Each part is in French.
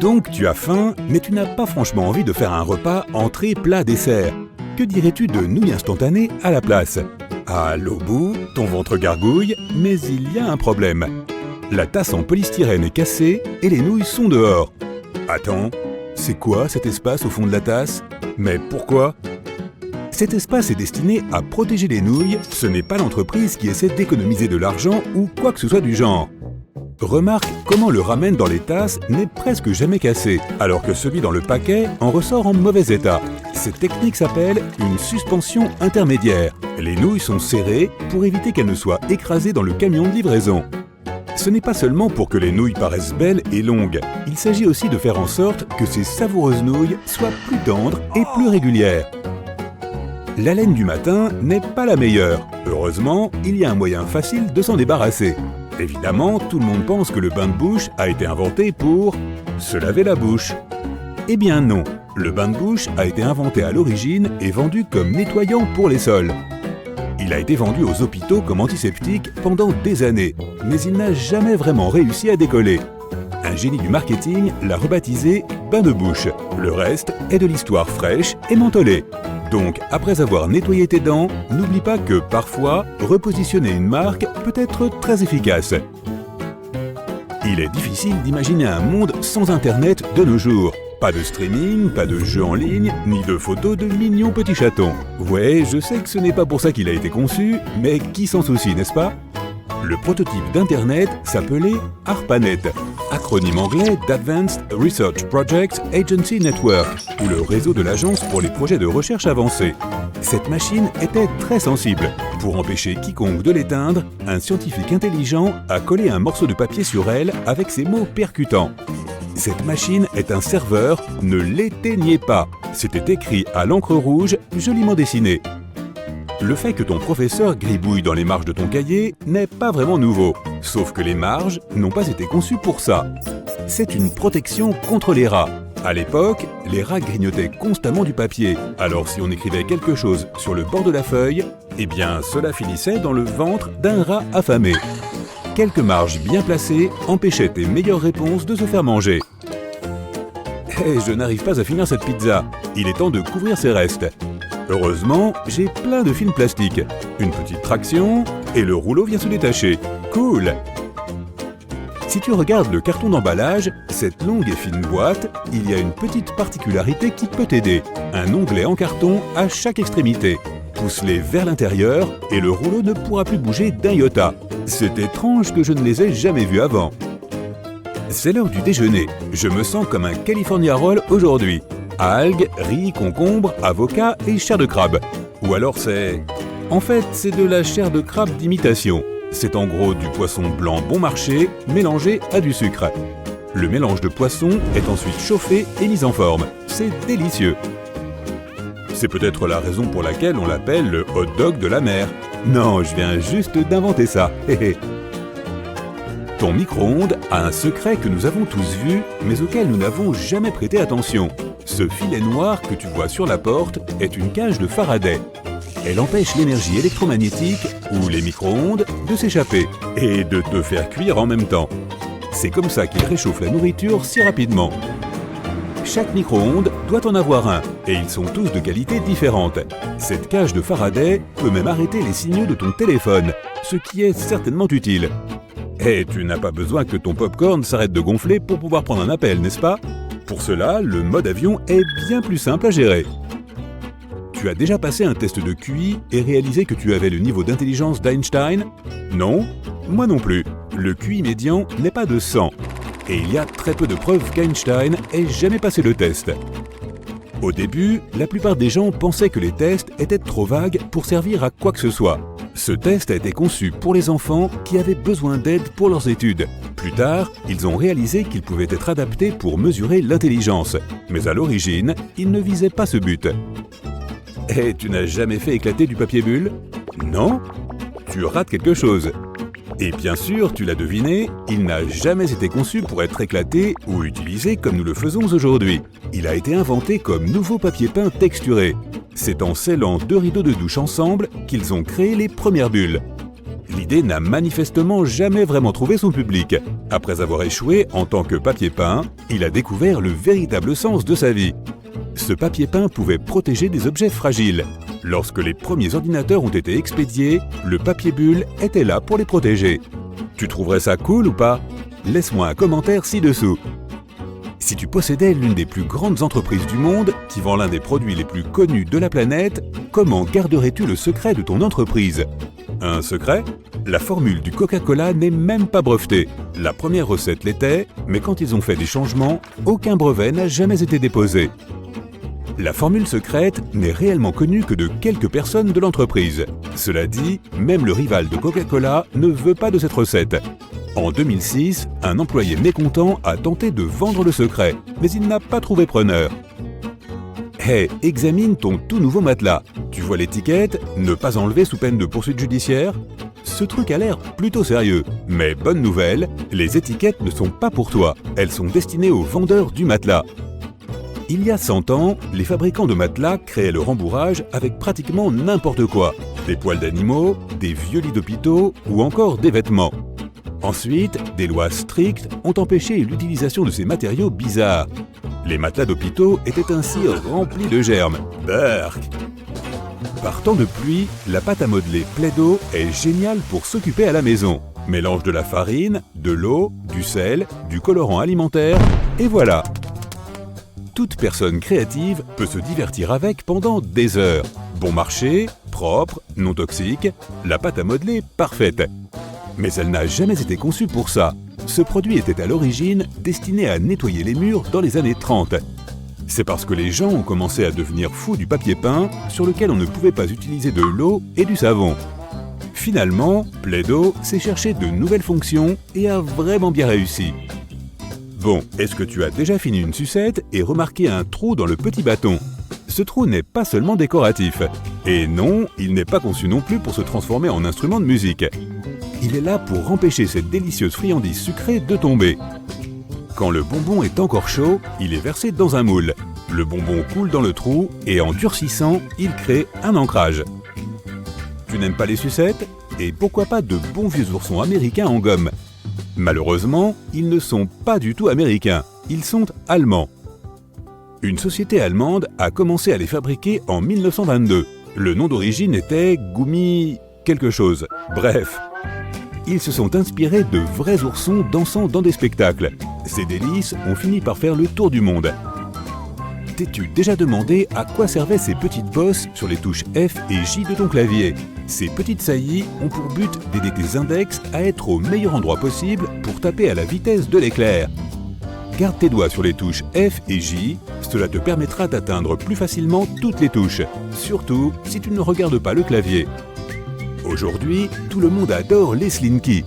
Donc tu as faim, mais tu n'as pas franchement envie de faire un repas entrée, plat, dessert. Que dirais-tu de nouilles instantanées à la place? À l'au bout, ton ventre gargouille, mais il y a un problème. La tasse en polystyrène est cassée et les nouilles sont dehors. Attends, c'est quoi cet espace au fond de la tasse? Mais pourquoi? Cet espace est destiné à protéger les nouilles, ce n'est pas l'entreprise qui essaie d'économiser de l'argent ou quoi que ce soit du genre. Remarque comment le ramen dans les tasses n'est presque jamais cassé, alors que celui dans le paquet en ressort en mauvais état. Cette technique s'appelle une suspension intermédiaire. Les nouilles sont serrées pour éviter qu'elles ne soient écrasées dans le camion de livraison. Ce n'est pas seulement pour que les nouilles paraissent belles et longues, il s'agit aussi de faire en sorte que ces savoureuses nouilles soient plus tendres et plus régulières. La laine du matin n'est pas la meilleure. Heureusement, il y a un moyen facile de s'en débarrasser. Évidemment, tout le monde pense que le bain de bouche a été inventé pour se laver la bouche. Eh bien non, le bain de bouche a été inventé à l'origine et vendu comme nettoyant pour les sols. Il a été vendu aux hôpitaux comme antiseptique pendant des années, mais il n'a jamais vraiment réussi à décoller. Un génie du marketing l'a rebaptisé bain de bouche. Le reste est de l'histoire fraîche et mentholée. Donc, après avoir nettoyé tes dents, n'oublie pas que parfois, repositionner une marque peut être très efficace. Il est difficile d'imaginer un monde sans Internet de nos jours. Pas de streaming, pas de jeux en ligne, ni de photos de mignons petits chatons. Ouais, je sais que ce n'est pas pour ça qu'il a été conçu, mais qui s'en soucie, n'est-ce pas? Le prototype d'Internet s'appelait ARPANET, acronyme anglais d'Advanced Research Projects Agency Network, ou le réseau de l'agence pour les projets de recherche avancés. Cette machine était très sensible. Pour empêcher quiconque de l'éteindre, un scientifique intelligent a collé un morceau de papier sur elle avec ces mots percutants. Cette machine est un serveur, ne l'éteignez pas. C'était écrit à l'encre rouge, joliment dessiné. Le fait que ton professeur gribouille dans les marges de ton cahier n'est pas vraiment nouveau, sauf que les marges n'ont pas été conçues pour ça. C'est une protection contre les rats. À l'époque, les rats grignotaient constamment du papier, alors si on écrivait quelque chose sur le bord de la feuille, eh bien cela finissait dans le ventre d'un rat affamé. Quelques marges bien placées empêchaient tes meilleures réponses de se faire manger. Hey, je n'arrive pas à finir cette pizza, il est temps de couvrir ses restes. Heureusement, j'ai plein de films plastiques. Une petite traction, et le rouleau vient se détacher. Cool! Si tu regardes le carton d'emballage, cette longue et fine boîte, il y a une petite particularité qui peut t'aider. Un onglet en carton à chaque extrémité. Pousse-les vers l'intérieur, et le rouleau ne pourra plus bouger d'un iota. C'est étrange que je ne les ai jamais vus avant. C'est l'heure du déjeuner. Je me sens comme un California Roll aujourd'hui. Algues, riz, concombre, avocat et chair de crabe. Ou alors c'est... En fait, c'est de la chair de crabe d'imitation. C'est en gros du poisson blanc bon marché mélangé à du sucre. Le mélange de poissons est ensuite chauffé et mis en forme. C'est délicieux. C'est peut-être la raison pour laquelle on l'appelle le hot dog de la mer. Non, je viens juste d'inventer ça. Ton micro-ondes a un secret que nous avons tous vu, mais auquel nous n'avons jamais prêté attention. Ce filet noir que tu vois sur la porte est une cage de Faraday. Elle empêche l'énergie électromagnétique, ou les micro-ondes, de s'échapper et de te faire cuire en même temps. C'est comme ça qu'il réchauffe la nourriture si rapidement. Chaque micro-ondes doit en avoir un, et ils sont tous de qualité différente. Cette cage de Faraday peut même arrêter les signaux de ton téléphone, ce qui est certainement utile. Et tu n'as pas besoin que ton popcorn s'arrête de gonfler pour pouvoir prendre un appel, n'est-ce pas? Pour cela, le mode avion est bien plus simple à gérer. Tu as déjà passé un test de QI et réalisé que tu avais le niveau d'intelligence d'Einstein? Non? Moi non plus. Le QI médian n'est pas de 100. Et il y a très peu de preuves qu'Einstein ait jamais passé le test. Au début, la plupart des gens pensaient que les tests étaient trop vagues pour servir à quoi que ce soit. Ce test a été conçu pour les enfants qui avaient besoin d'aide pour leurs études. Plus tard, ils ont réalisé qu'il pouvait être adapté pour mesurer l'intelligence. Mais à l'origine, il ne visait pas ce but. Et tu n'as jamais fait éclater du papier bulle? Non? Tu rates quelque chose. Et bien sûr, tu l'as deviné, il n'a jamais été conçu pour être éclaté ou utilisé comme nous le faisons aujourd'hui. Il a été inventé comme nouveau papier peint texturé. C'est en scellant deux rideaux de douche ensemble qu'ils ont créé les premières bulles. l'idée n'a manifestement jamais vraiment trouvé son public. Après avoir échoué en tant que papier peint, il a découvert le véritable sens de sa vie. Ce papier peint pouvait protéger des objets fragiles. Lorsque les premiers ordinateurs ont été expédiés, le papier bulle était là pour les protéger. Tu trouverais ça cool ou pas? Laisse-moi un commentaire ci-dessous. Si tu possédais l'une des plus grandes entreprises du monde, qui vend l'un des produits les plus connus de la planète, comment garderais-tu le secret de ton entreprise? Un secret? La formule du Coca-Cola n'est même pas brevetée. La première recette l'était, mais quand ils ont fait des changements, aucun brevet n'a jamais été déposé. La formule secrète n'est réellement connue que de quelques personnes de l'entreprise. Cela dit, même le rival de Coca-Cola ne veut pas de cette recette. En 2006, un employé mécontent a tenté de vendre le secret, mais il n'a pas trouvé preneur. Hey, examine ton tout nouveau matelas. Tu vois l'étiquette « Ne pas enlever sous peine de poursuite judiciaire » ? Ce truc a l'air plutôt sérieux. Mais bonne nouvelle, les étiquettes ne sont pas pour toi. Elles sont destinées aux vendeurs du matelas. Il y a 100 ans, les fabricants de matelas créaient le rembourrage avec pratiquement n'importe quoi. Des poils d'animaux, des vieux lits d'hôpitaux ou encore des vêtements. Ensuite, des lois strictes ont empêché l'utilisation de ces matériaux bizarres. Les matelas d'hôpitaux étaient ainsi remplis de germes. Berk! Par temps de pluie, la pâte à modeler Plaido est géniale pour s'occuper à la maison. Mélange de la farine, de l'eau, du sel, du colorant alimentaire, et voilà! Toute personne créative peut se divertir avec pendant des heures. Bon marché, propre, non toxique, la pâte à modeler parfaite. Mais elle n'a jamais été conçue pour ça. Ce produit était à l'origine destiné à nettoyer les murs dans les années 30. C'est parce que les gens ont commencé à devenir fous du papier peint sur lequel on ne pouvait pas utiliser de l'eau et du savon. Finalement, Plaido s'est cherché de nouvelles fonctions et a vraiment bien réussi. Bon, est-ce que tu as déjà fini une sucette et remarqué un trou dans le petit bâton? Ce trou n'est pas seulement décoratif. Et non, il n'est pas conçu non plus pour se transformer en instrument de musique. Il est là pour empêcher cette délicieuse friandise sucrée de tomber. Quand le bonbon est encore chaud, il est versé dans un moule. Le bonbon coule dans le trou et en durcissant, il crée un ancrage. Tu n'aimes pas les sucettes? Et pourquoi pas de bons vieux oursons américains en gomme? Malheureusement, ils ne sont pas du tout américains, ils sont allemands. Une société allemande a commencé à les fabriquer en 1922. Le nom d'origine était Gummi quelque chose. Bref, ils se sont inspirés de vrais oursons dansant dans des spectacles. Ces délices ont fini par faire le tour du monde. T'es-tu déjà demandé à quoi servaient ces petites bosses sur les touches F et J de ton clavier? Ces petites saillies ont pour but d'aider tes index à être au meilleur endroit possible pour taper à la vitesse de l'éclair. Garde tes doigts sur les touches F et J, cela te permettra d'atteindre plus facilement toutes les touches, surtout si tu ne regardes pas le clavier. Aujourd'hui, tout le monde adore les Slinky.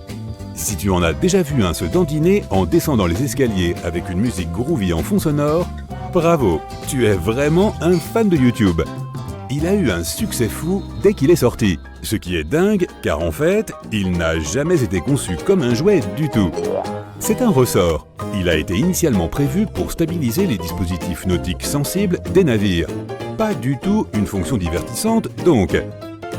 Si tu en as déjà vu un se dandiner en descendant les escaliers avec une musique groovy en fond sonore, bravo, tu es vraiment un fan de YouTube. Il a eu un succès fou dès qu'il est sorti. Ce qui est dingue, car en fait, il n'a jamais été conçu comme un jouet du tout. C'est un ressort. Il a été initialement prévu pour stabiliser les dispositifs nautiques sensibles des navires. Pas du tout une fonction divertissante donc.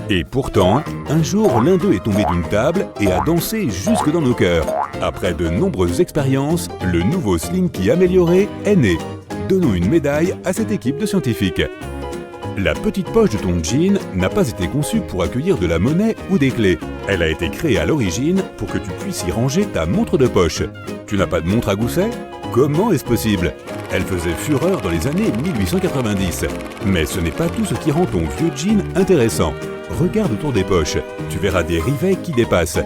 Et pourtant, un jour, l'un d'eux est tombé d'une table et a dansé jusque dans nos cœurs. Après de nombreuses expériences, le nouveau Slinky amélioré est né. Donnons une médaille à cette équipe de scientifiques. La petite poche de ton jean n'a pas été conçue pour accueillir de la monnaie ou des clés. Elle a été créée à l'origine pour que tu puisses y ranger ta montre de poche. Tu n'as pas de montre à gousset? Comment est-ce possible? Elle faisait fureur dans les années 1890. Mais ce n'est pas tout ce qui rend ton vieux jean intéressant. Regarde autour des poches, tu verras des rivets qui dépassent.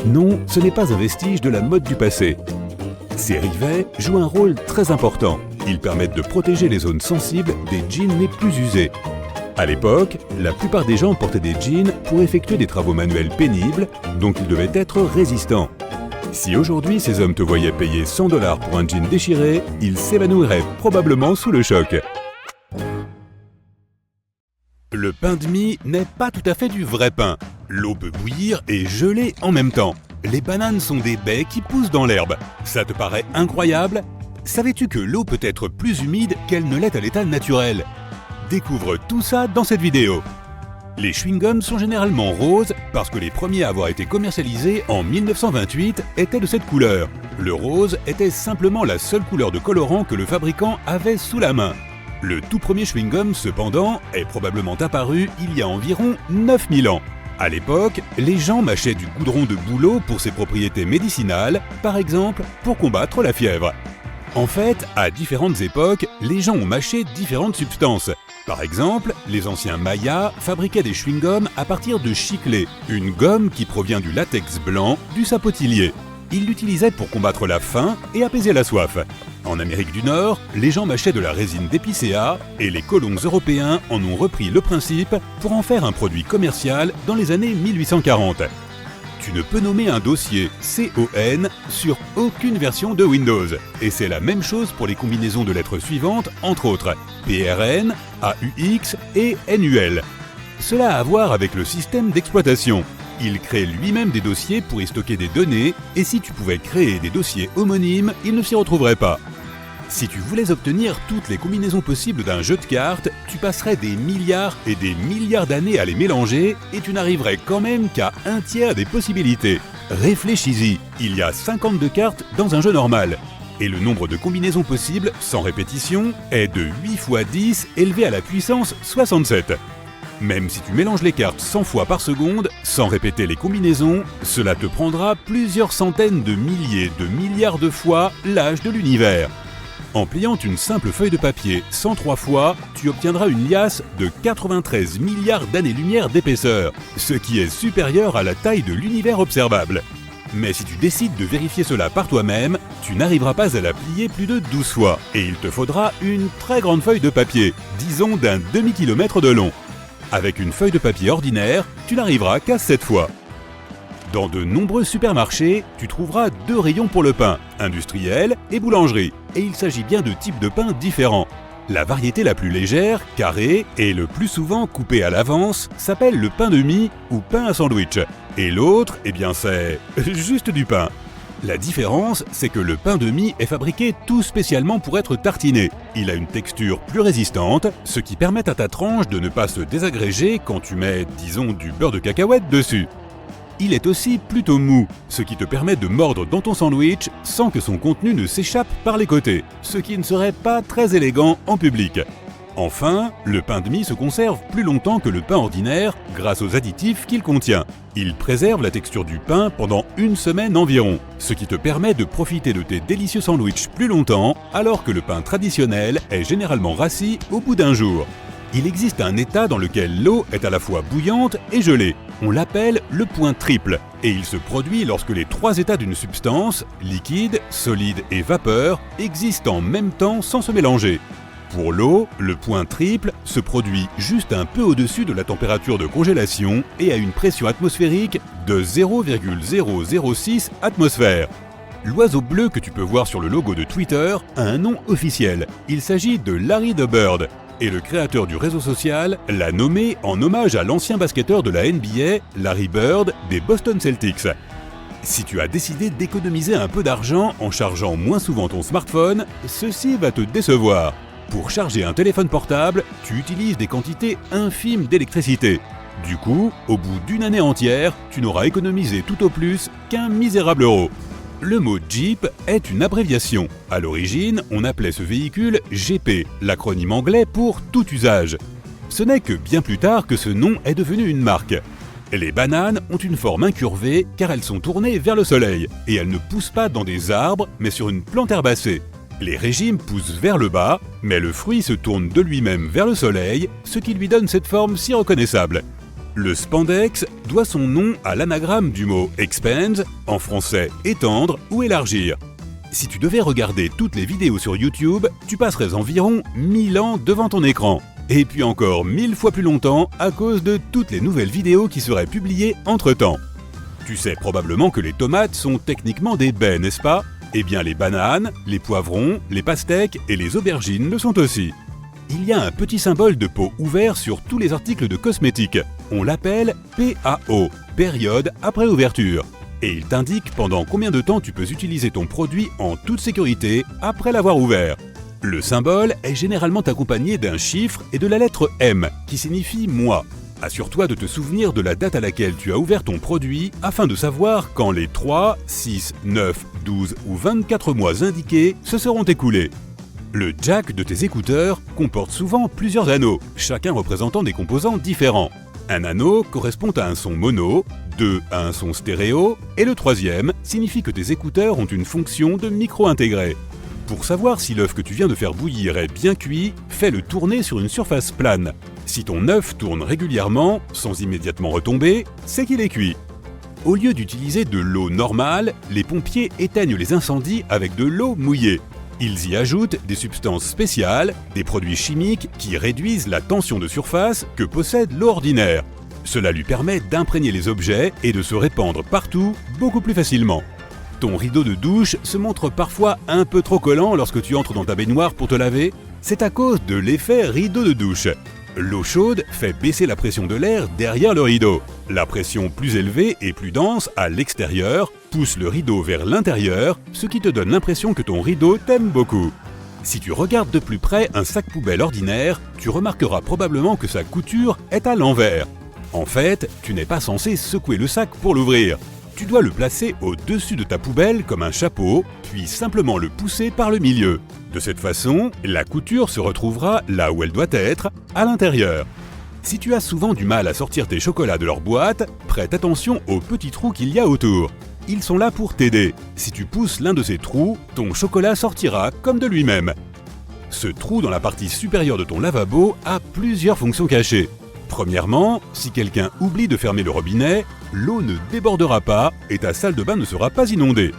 Non, ce n'est pas un vestige de la mode du passé. Ces rivets jouent un rôle très important. Ils permettent de protéger les zones sensibles des jeans les plus usés. À l'époque, la plupart des gens portaient des jeans pour effectuer des travaux manuels pénibles, donc ils devaient être résistants. Si aujourd'hui ces hommes te voyaient payer 100 $ pour un jean déchiré, ils s'évanouiraient probablement sous le choc. Le pain de mie n'est pas tout à fait du vrai pain. L'eau peut bouillir et geler en même temps. Les bananes sont des baies qui poussent dans l'herbe. Ça te paraît incroyable? Savais-tu que l'eau peut être plus humide qu'elle ne l'est à l'état naturel? Découvre tout ça dans cette vidéo. Les chewing-gums sont généralement roses parce que les premiers à avoir été commercialisés en 1928 étaient de cette couleur. Le rose était simplement la seule couleur de colorant que le fabricant avait sous la main. Le tout premier chewing-gum, cependant, est probablement apparu il y a environ 9000 ans. À l'époque, les gens mâchaient du goudron de bouleau pour ses propriétés médicinales, par exemple pour combattre la fièvre. En fait, à différentes époques, les gens ont mâché différentes substances. Par exemple, les anciens Mayas fabriquaient des chewing-gums à partir de chiclée, une gomme qui provient du latex blanc du sapotillier. Ils l'utilisaient pour combattre la faim et apaiser la soif. En Amérique du Nord, les gens mâchaient de la résine d'épicéa et les colons européens en ont repris le principe pour en faire un produit commercial dans les années 1840. Tu ne peux nommer un dossier CON sur aucune version de Windows. Et c'est la même chose pour les combinaisons de lettres suivantes, entre autres PRN, AUX et NUL. Cela a à voir avec le système d'exploitation. Il crée lui-même des dossiers pour y stocker des données, et si tu pouvais créer des dossiers homonymes, il ne s'y retrouverait pas. Si tu voulais obtenir toutes les combinaisons possibles d'un jeu de cartes, tu passerais des milliards et des milliards d'années à les mélanger et tu n'arriverais quand même qu'à un tiers des possibilités. Réfléchis-y, il y a 52 cartes dans un jeu normal. Et le nombre de combinaisons possibles, sans répétition, est de 8 fois 10 élevé à la puissance 67. Même si tu mélanges les cartes 100 fois par seconde, sans répéter les combinaisons, cela te prendra plusieurs centaines de milliers de milliards de fois l'âge de l'univers. En pliant une simple feuille de papier 103 fois, tu obtiendras une liasse de 93 milliards d'années-lumière d'épaisseur, ce qui est supérieur à la taille de l'univers observable. Mais si tu décides de vérifier cela par toi-même, tu n'arriveras pas à la plier plus de 12 fois, et il te faudra une très grande feuille de papier, disons d'un demi-kilomètre de long. Avec une feuille de papier ordinaire, tu n'arriveras qu'à 7 fois. Dans de nombreux supermarchés, tu trouveras 2 rayons pour le pain, industriel et boulangerie, et il s'agit bien de types de pain différents. La variété la plus légère, carrée et le plus souvent coupée à l'avance, s'appelle le pain de mie ou pain à sandwich. Et l'autre, eh bien c'est juste du pain. La différence, c'est que le pain de mie est fabriqué tout spécialement pour être tartiné. Il a une texture plus résistante, ce qui permet à ta tranche de ne pas se désagréger quand tu mets, disons, du beurre de cacahuète dessus. Il est aussi plutôt mou, ce qui te permet de mordre dans ton sandwich sans que son contenu ne s'échappe par les côtés, ce qui ne serait pas très élégant en public. Enfin, le pain de mie se conserve plus longtemps que le pain ordinaire grâce aux additifs qu'il contient. Il préserve la texture du pain pendant 1 semaine environ, ce qui te permet de profiter de tes délicieux sandwichs plus longtemps, alors que le pain traditionnel est généralement rassis au bout d'un jour. Il existe un état dans lequel l'eau est à la fois bouillante et gelée. On l'appelle le point triple, et il se produit lorsque les 3 états d'une substance, liquide, solide et vapeur, existent en même temps sans se mélanger. Pour l'eau, le point triple se produit juste un peu au-dessus de la température de congélation et à une pression atmosphérique de 0,006 atmosphères. L'oiseau bleu que tu peux voir sur le logo de Twitter a un nom officiel. Il s'agit de Larry the Bird. Et le créateur du réseau social l'a nommé en hommage à l'ancien basketteur de la NBA, Larry Bird, des Boston Celtics. Si tu as décidé d'économiser un peu d'argent en chargeant moins souvent ton smartphone, ceci va te décevoir. Pour charger un téléphone portable, tu utilises des quantités infimes d'électricité. Du coup, au bout d'une année entière, tu n'auras économisé tout au plus qu'un misérable euro. Le mot Jeep est une abréviation. À l'origine, on appelait ce véhicule GP, l'acronyme anglais pour tout usage. Ce n'est que bien plus tard que ce nom est devenu une marque. Les bananes ont une forme incurvée car elles sont tournées vers le soleil et elles ne poussent pas dans des arbres mais sur une plante herbacée. Les régimes poussent vers le bas, mais le fruit se tourne de lui-même vers le soleil, ce qui lui donne cette forme si reconnaissable. Le spandex doit son nom à l'anagramme du mot expand, en français étendre ou élargir. Si tu devais regarder toutes les vidéos sur YouTube, tu passerais environ 1000 ans devant ton écran. Et puis encore 1000 fois plus longtemps à cause de toutes les nouvelles vidéos qui seraient publiées entre-temps. Tu sais probablement que les tomates sont techniquement des baies, n'est-ce pas ? Eh bien les bananes, les poivrons, les pastèques et les aubergines le sont aussi. Il y a un petit symbole de pot ouvert sur tous les articles de cosmétiques. On l'appelle PAO, période après ouverture. Et il t'indique pendant combien de temps tu peux utiliser ton produit en toute sécurité après l'avoir ouvert. Le symbole est généralement accompagné d'un chiffre et de la lettre M, qui signifie mois. Assure-toi de te souvenir de la date à laquelle tu as ouvert ton produit afin de savoir quand les 3, 6, 9, 12 ou 24 mois indiqués se seront écoulés. Le jack de tes écouteurs comporte souvent plusieurs anneaux, chacun représentant des composants différents. Un anneau correspond à un son mono, 2 à un son stéréo, et le troisième signifie que tes écouteurs ont une fonction de micro intégré. Pour savoir si l'œuf que tu viens de faire bouillir est bien cuit, fais-le tourner sur une surface plane. Si ton œuf tourne régulièrement, sans immédiatement retomber, c'est qu'il est cuit. Au lieu d'utiliser de l'eau normale, les pompiers éteignent les incendies avec de l'eau mouillée. Ils y ajoutent des substances spéciales, des produits chimiques qui réduisent la tension de surface que possède l'eau ordinaire. Cela lui permet d'imprégner les objets et de se répandre partout beaucoup plus facilement. Ton rideau de douche se montre parfois un peu trop collant lorsque tu entres dans ta baignoire pour te laver. C'est à cause de l'effet rideau de douche. L'eau chaude fait baisser la pression de l'air derrière le rideau. La pression plus élevée et plus dense à l'extérieur pousse le rideau vers l'intérieur, ce qui te donne l'impression que ton rideau t'aime beaucoup. Si tu regardes de plus près un sac poubelle ordinaire, tu remarqueras probablement que sa couture est à l'envers. En fait, tu n'es pas censé secouer le sac pour l'ouvrir. Tu dois le placer au-dessus de ta poubelle comme un chapeau, puis simplement le pousser par le milieu. De cette façon, la couture se retrouvera là où elle doit être, à l'intérieur. Si tu as souvent du mal à sortir tes chocolats de leur boîte, prête attention aux petits trous qu'il y a autour. Ils sont là pour t'aider. Si tu pousses l'un de ces trous, ton chocolat sortira comme de lui-même. Ce trou dans la partie supérieure de ton lavabo a plusieurs fonctions cachées. Premièrement, si quelqu'un oublie de fermer le robinet, l'eau ne débordera pas et ta salle de bain ne sera pas inondée.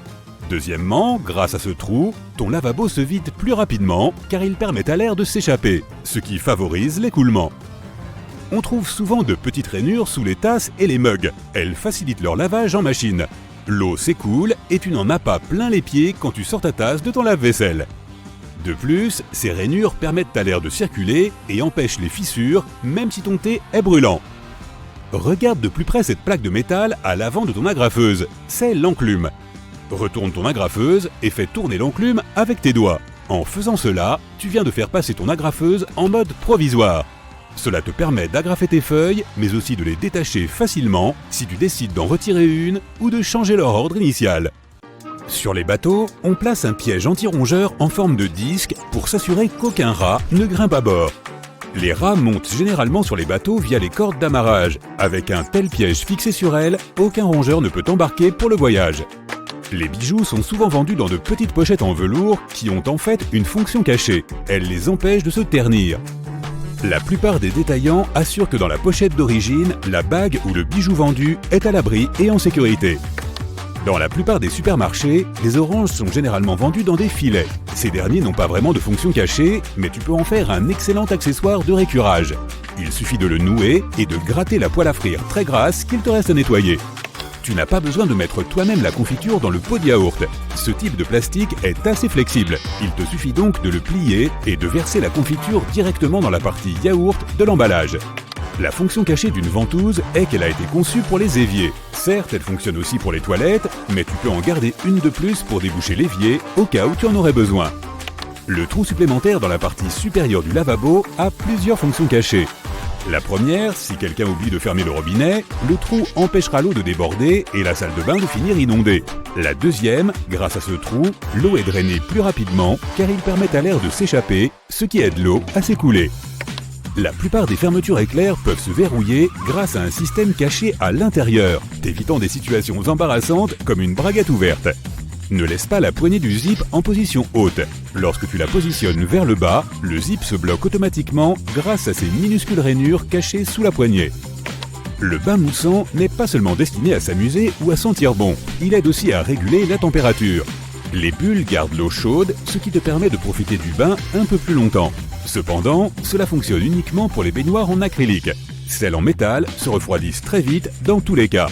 Deuxièmement, grâce à ce trou, ton lavabo se vide plus rapidement car il permet à l'air de s'échapper, ce qui favorise l'écoulement. On trouve souvent de petites rainures sous les tasses et les mugs. Elles facilitent leur lavage en machine. L'eau s'écoule et tu n'en as pas plein les pieds quand tu sors ta tasse de ton lave-vaisselle. De plus, ces rainures permettent à l'air de circuler et empêchent les fissures, même si ton thé est brûlant. Regarde de plus près cette plaque de métal à l'avant de ton agrafeuse. C'est l'enclume. Retourne ton agrafeuse et fais tourner l'enclume avec tes doigts. En faisant cela, tu viens de faire passer ton agrafeuse en mode provisoire. Cela te permet d'agrafer tes feuilles, mais aussi de les détacher facilement si tu décides d'en retirer une ou de changer leur ordre initial. Sur les bateaux, on place un piège anti-rongeur en forme de disque pour s'assurer qu'aucun rat ne grimpe à bord. Les rats montent généralement sur les bateaux via les cordes d'amarrage. Avec un tel piège fixé sur elles, aucun rongeur ne peut embarquer pour le voyage. Les bijoux sont souvent vendus dans de petites pochettes en velours qui ont en fait une fonction cachée. Elles les empêchent de se ternir. La plupart des détaillants assurent que dans la pochette d'origine, la bague ou le bijou vendu est à l'abri et en sécurité. Dans la plupart des supermarchés, les oranges sont généralement vendues dans des filets. Ces derniers n'ont pas vraiment de fonction cachée, mais tu peux en faire un excellent accessoire de récurage. Il suffit de le nouer et de gratter la poêle à frire très grasse qu'il te reste à nettoyer. Tu n'as pas besoin de mettre toi-même la confiture dans le pot de yaourt. Ce type de plastique est assez flexible. Il te suffit donc de le plier et de verser la confiture directement dans la partie yaourt de l'emballage. La fonction cachée d'une ventouse est qu'elle a été conçue pour les éviers. Certes, elle fonctionne aussi pour les toilettes, mais tu peux en garder une de plus pour déboucher l'évier au cas où tu en aurais besoin. Le trou supplémentaire dans la partie supérieure du lavabo a plusieurs fonctions cachées. La première, si quelqu'un oublie de fermer le robinet, le trou empêchera l'eau de déborder et la salle de bain de finir inondée. La deuxième, grâce à ce trou, l'eau est drainée plus rapidement car il permet à l'air de s'échapper, ce qui aide l'eau à s'écouler. La plupart des fermetures éclairs peuvent se verrouiller grâce à un système caché à l'intérieur, t'évitant des situations embarrassantes comme une braguette ouverte. Ne laisse pas la poignée du zip en position haute. Lorsque tu la positionnes vers le bas, le zip se bloque automatiquement grâce à ces minuscules rainures cachées sous la poignée. Le bain moussant n'est pas seulement destiné à s'amuser ou à sentir bon, il aide aussi à réguler la température. Les bulles gardent l'eau chaude, ce qui te permet de profiter du bain un peu plus longtemps. Cependant, cela fonctionne uniquement pour les baignoires en acrylique. Celles en métal se refroidissent très vite dans tous les cas.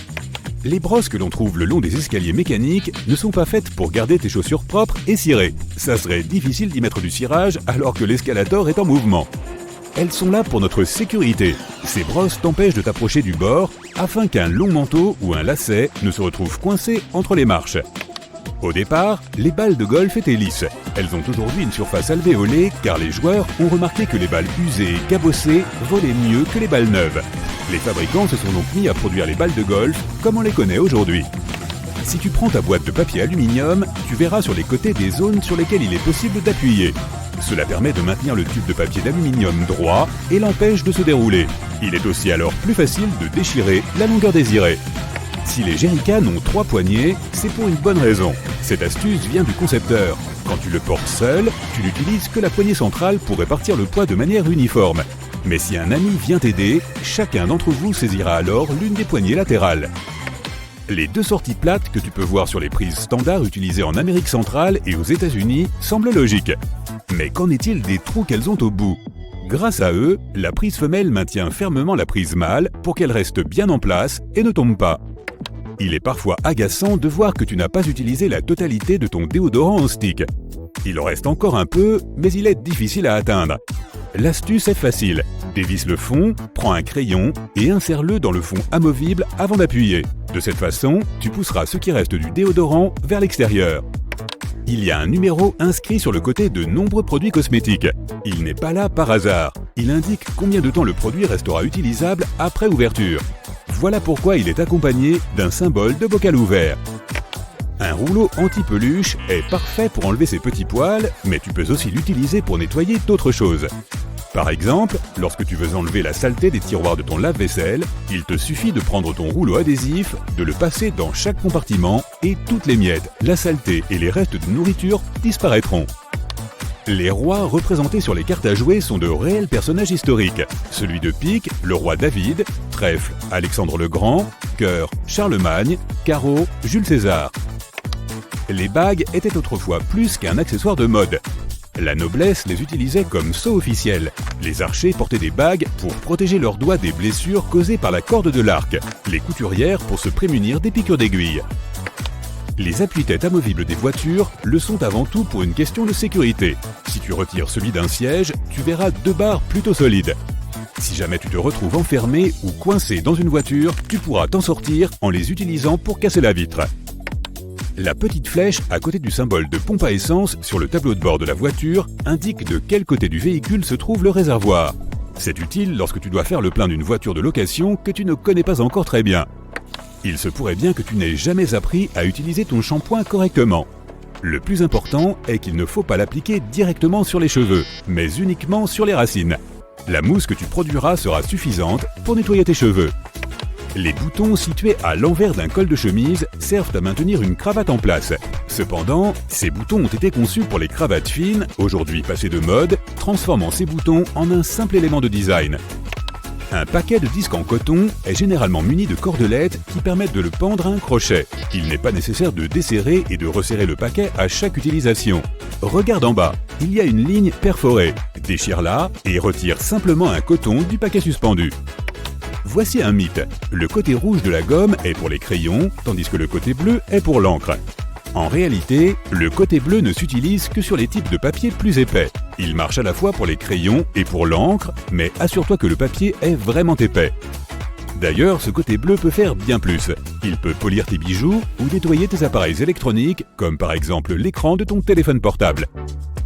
Les brosses que l'on trouve le long des escaliers mécaniques ne sont pas faites pour garder tes chaussures propres et cirées. Ça serait difficile d'y mettre du cirage alors que l'escalator est en mouvement. Elles sont là pour notre sécurité. Ces brosses t'empêchent de t'approcher du bord afin qu'un long manteau ou un lacet ne se retrouve coincé entre les marches. Au départ, les balles de golf étaient lisses. Elles ont aujourd'hui une surface alvéolée car les joueurs ont remarqué que les balles usées et cabossées volaient mieux que les balles neuves. Les fabricants se sont donc mis à produire les balles de golf comme on les connaît aujourd'hui. Si tu prends ta boîte de papier aluminium, tu verras sur les côtés des zones sur lesquelles il est possible d'appuyer. Cela permet de maintenir le tube de papier d'aluminium droit et l'empêche de se dérouler. Il est aussi alors plus facile de déchirer la longueur désirée. Si les jerrycans ont 3 poignées, c'est pour une bonne raison. Cette astuce vient du concepteur. Quand tu le portes seul, tu n'utilises que la poignée centrale pour répartir le poids de manière uniforme. Mais si un ami vient t'aider, chacun d'entre vous saisira alors l'une des poignées latérales. Les 2 sorties plates que tu peux voir sur les prises standards utilisées en Amérique centrale et aux États-Unis semblent logiques. Mais qu'en est-il des trous qu'elles ont au bout ? Grâce à eux, la prise femelle maintient fermement la prise mâle pour qu'elle reste bien en place et ne tombe pas. Il est parfois agaçant de voir que tu n'as pas utilisé la totalité de ton déodorant en stick. Il en reste encore un peu, mais il est difficile à atteindre. L'astuce est facile. Dévisse le fond, prends un crayon et insère-le dans le fond amovible avant d'appuyer. De cette façon, tu pousseras ce qui reste du déodorant vers l'extérieur. Il y a un numéro inscrit sur le côté de nombreux produits cosmétiques. Il n'est pas là par hasard. Il indique combien de temps le produit restera utilisable après ouverture. Voilà pourquoi il est accompagné d'un symbole de bocal ouvert. Un rouleau anti-peluche est parfait pour enlever ces petits poils, mais tu peux aussi l'utiliser pour nettoyer d'autres choses. Par exemple, lorsque tu veux enlever la saleté des tiroirs de ton lave-vaisselle, il te suffit de prendre ton rouleau adhésif, de le passer dans chaque compartiment et toutes les miettes, la saleté et les restes de nourriture disparaîtront. Les rois représentés sur les cartes à jouer sont de réels personnages historiques. Celui de pique, le roi David, trèfle, Alexandre le Grand, cœur, Charlemagne, carreau, Jules César. Les bagues étaient autrefois plus qu'un accessoire de mode. La noblesse les utilisait comme sceaux officiels. Les archers portaient des bagues pour protéger leurs doigts des blessures causées par la corde de l'arc. Les couturières pour se prémunir des piqûres d'aiguille. Les appuis-têtes amovibles des voitures le sont avant tout pour une question de sécurité. Si tu retires celui d'un siège, tu verras 2 barres plutôt solides. Si jamais tu te retrouves enfermé ou coincé dans une voiture, tu pourras t'en sortir en les utilisant pour casser la vitre. La petite flèche à côté du symbole de pompe à essence sur le tableau de bord de la voiture indique de quel côté du véhicule se trouve le réservoir. C'est utile lorsque tu dois faire le plein d'une voiture de location que tu ne connais pas encore très bien. Il se pourrait bien que tu n'aies jamais appris à utiliser ton shampoing correctement. Le plus important est qu'il ne faut pas l'appliquer directement sur les cheveux, mais uniquement sur les racines. La mousse que tu produiras sera suffisante pour nettoyer tes cheveux. Les boutons situés à l'envers d'un col de chemise servent à maintenir une cravate en place. Cependant, ces boutons ont été conçus pour les cravates fines, aujourd'hui passées de mode, transformant ces boutons en un simple élément de design. Un paquet de disques en coton est généralement muni de cordelettes qui permettent de le pendre à un crochet. Il n'est pas nécessaire de desserrer et de resserrer le paquet à chaque utilisation. Regarde en bas, il y a une ligne perforée. Déchire-la et retire simplement un coton du paquet suspendu. Voici un mythe. Le côté rouge de la gomme est pour les crayons, tandis que le côté bleu est pour l'encre. En réalité, le côté bleu ne s'utilise que sur les types de papier plus épais. Il marche à la fois pour les crayons et pour l'encre, mais assure-toi que le papier est vraiment épais. D'ailleurs, ce côté bleu peut faire bien plus. Il peut polir tes bijoux ou nettoyer tes appareils électroniques, comme par exemple l'écran de ton téléphone portable.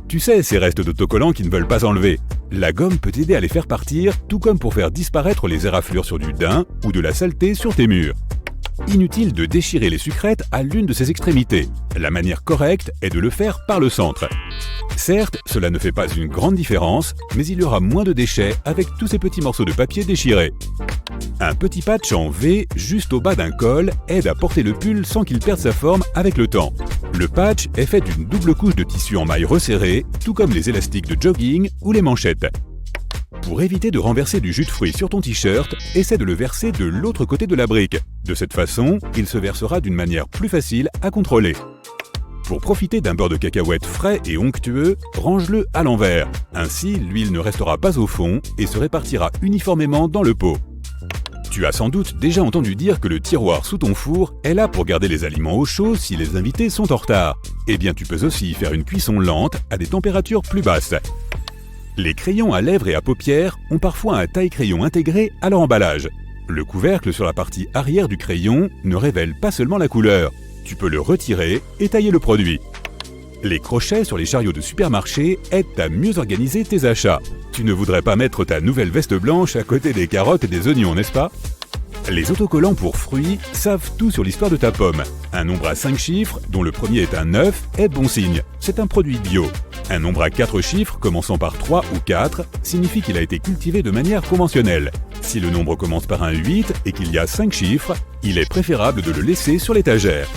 Tu sais, ces restes d'autocollants qui ne veulent pas enlever. La gomme peut t'aider à les faire partir, tout comme pour faire disparaître les éraflures sur du daim ou de la saleté sur tes murs. Inutile de déchirer les sucrètes à l'une de ses extrémités. La manière correcte est de le faire par le centre. Certes, cela ne fait pas une grande différence, mais il y aura moins de déchets avec tous ces petits morceaux de papier déchirés. Un petit patch en V juste au bas d'un col aide à porter le pull sans qu'il perde sa forme avec le temps. Le patch est fait d'une double couche de tissu en maille resserrée, tout comme les élastiques de jogging ou les manchettes. Pour éviter de renverser du jus de fruits sur ton t-shirt, essaie de le verser de l'autre côté de la brique. De cette façon, il se versera d'une manière plus facile à contrôler. Pour profiter d'un beurre de cacahuète frais et onctueux, range-le à l'envers. Ainsi, l'huile ne restera pas au fond et se répartira uniformément dans le pot. Tu as sans doute déjà entendu dire que le tiroir sous ton four est là pour garder les aliments au chaud si les invités sont en retard. Eh bien, tu peux aussi faire une cuisson lente à des températures plus basses. Les crayons à lèvres et à paupières ont parfois un taille-crayon intégré à leur emballage. Le couvercle sur la partie arrière du crayon ne révèle pas seulement la couleur. Tu peux le retirer et tailler le produit. Les crochets sur les chariots de supermarché aident à mieux organiser tes achats. Tu ne voudrais pas mettre ta nouvelle veste blanche à côté des carottes et des oignons, n'est-ce pas? Les autocollants pour fruits savent tout sur l'histoire de ta pomme. Un nombre à 5 chiffres, dont le premier est un 9, est bon signe. C'est un produit bio. Un nombre à 4 chiffres, commençant par 3 ou 4, signifie qu'il a été cultivé de manière conventionnelle. Si le nombre commence par un 8 et qu'il y a 5 chiffres, il est préférable de le laisser sur l'étagère.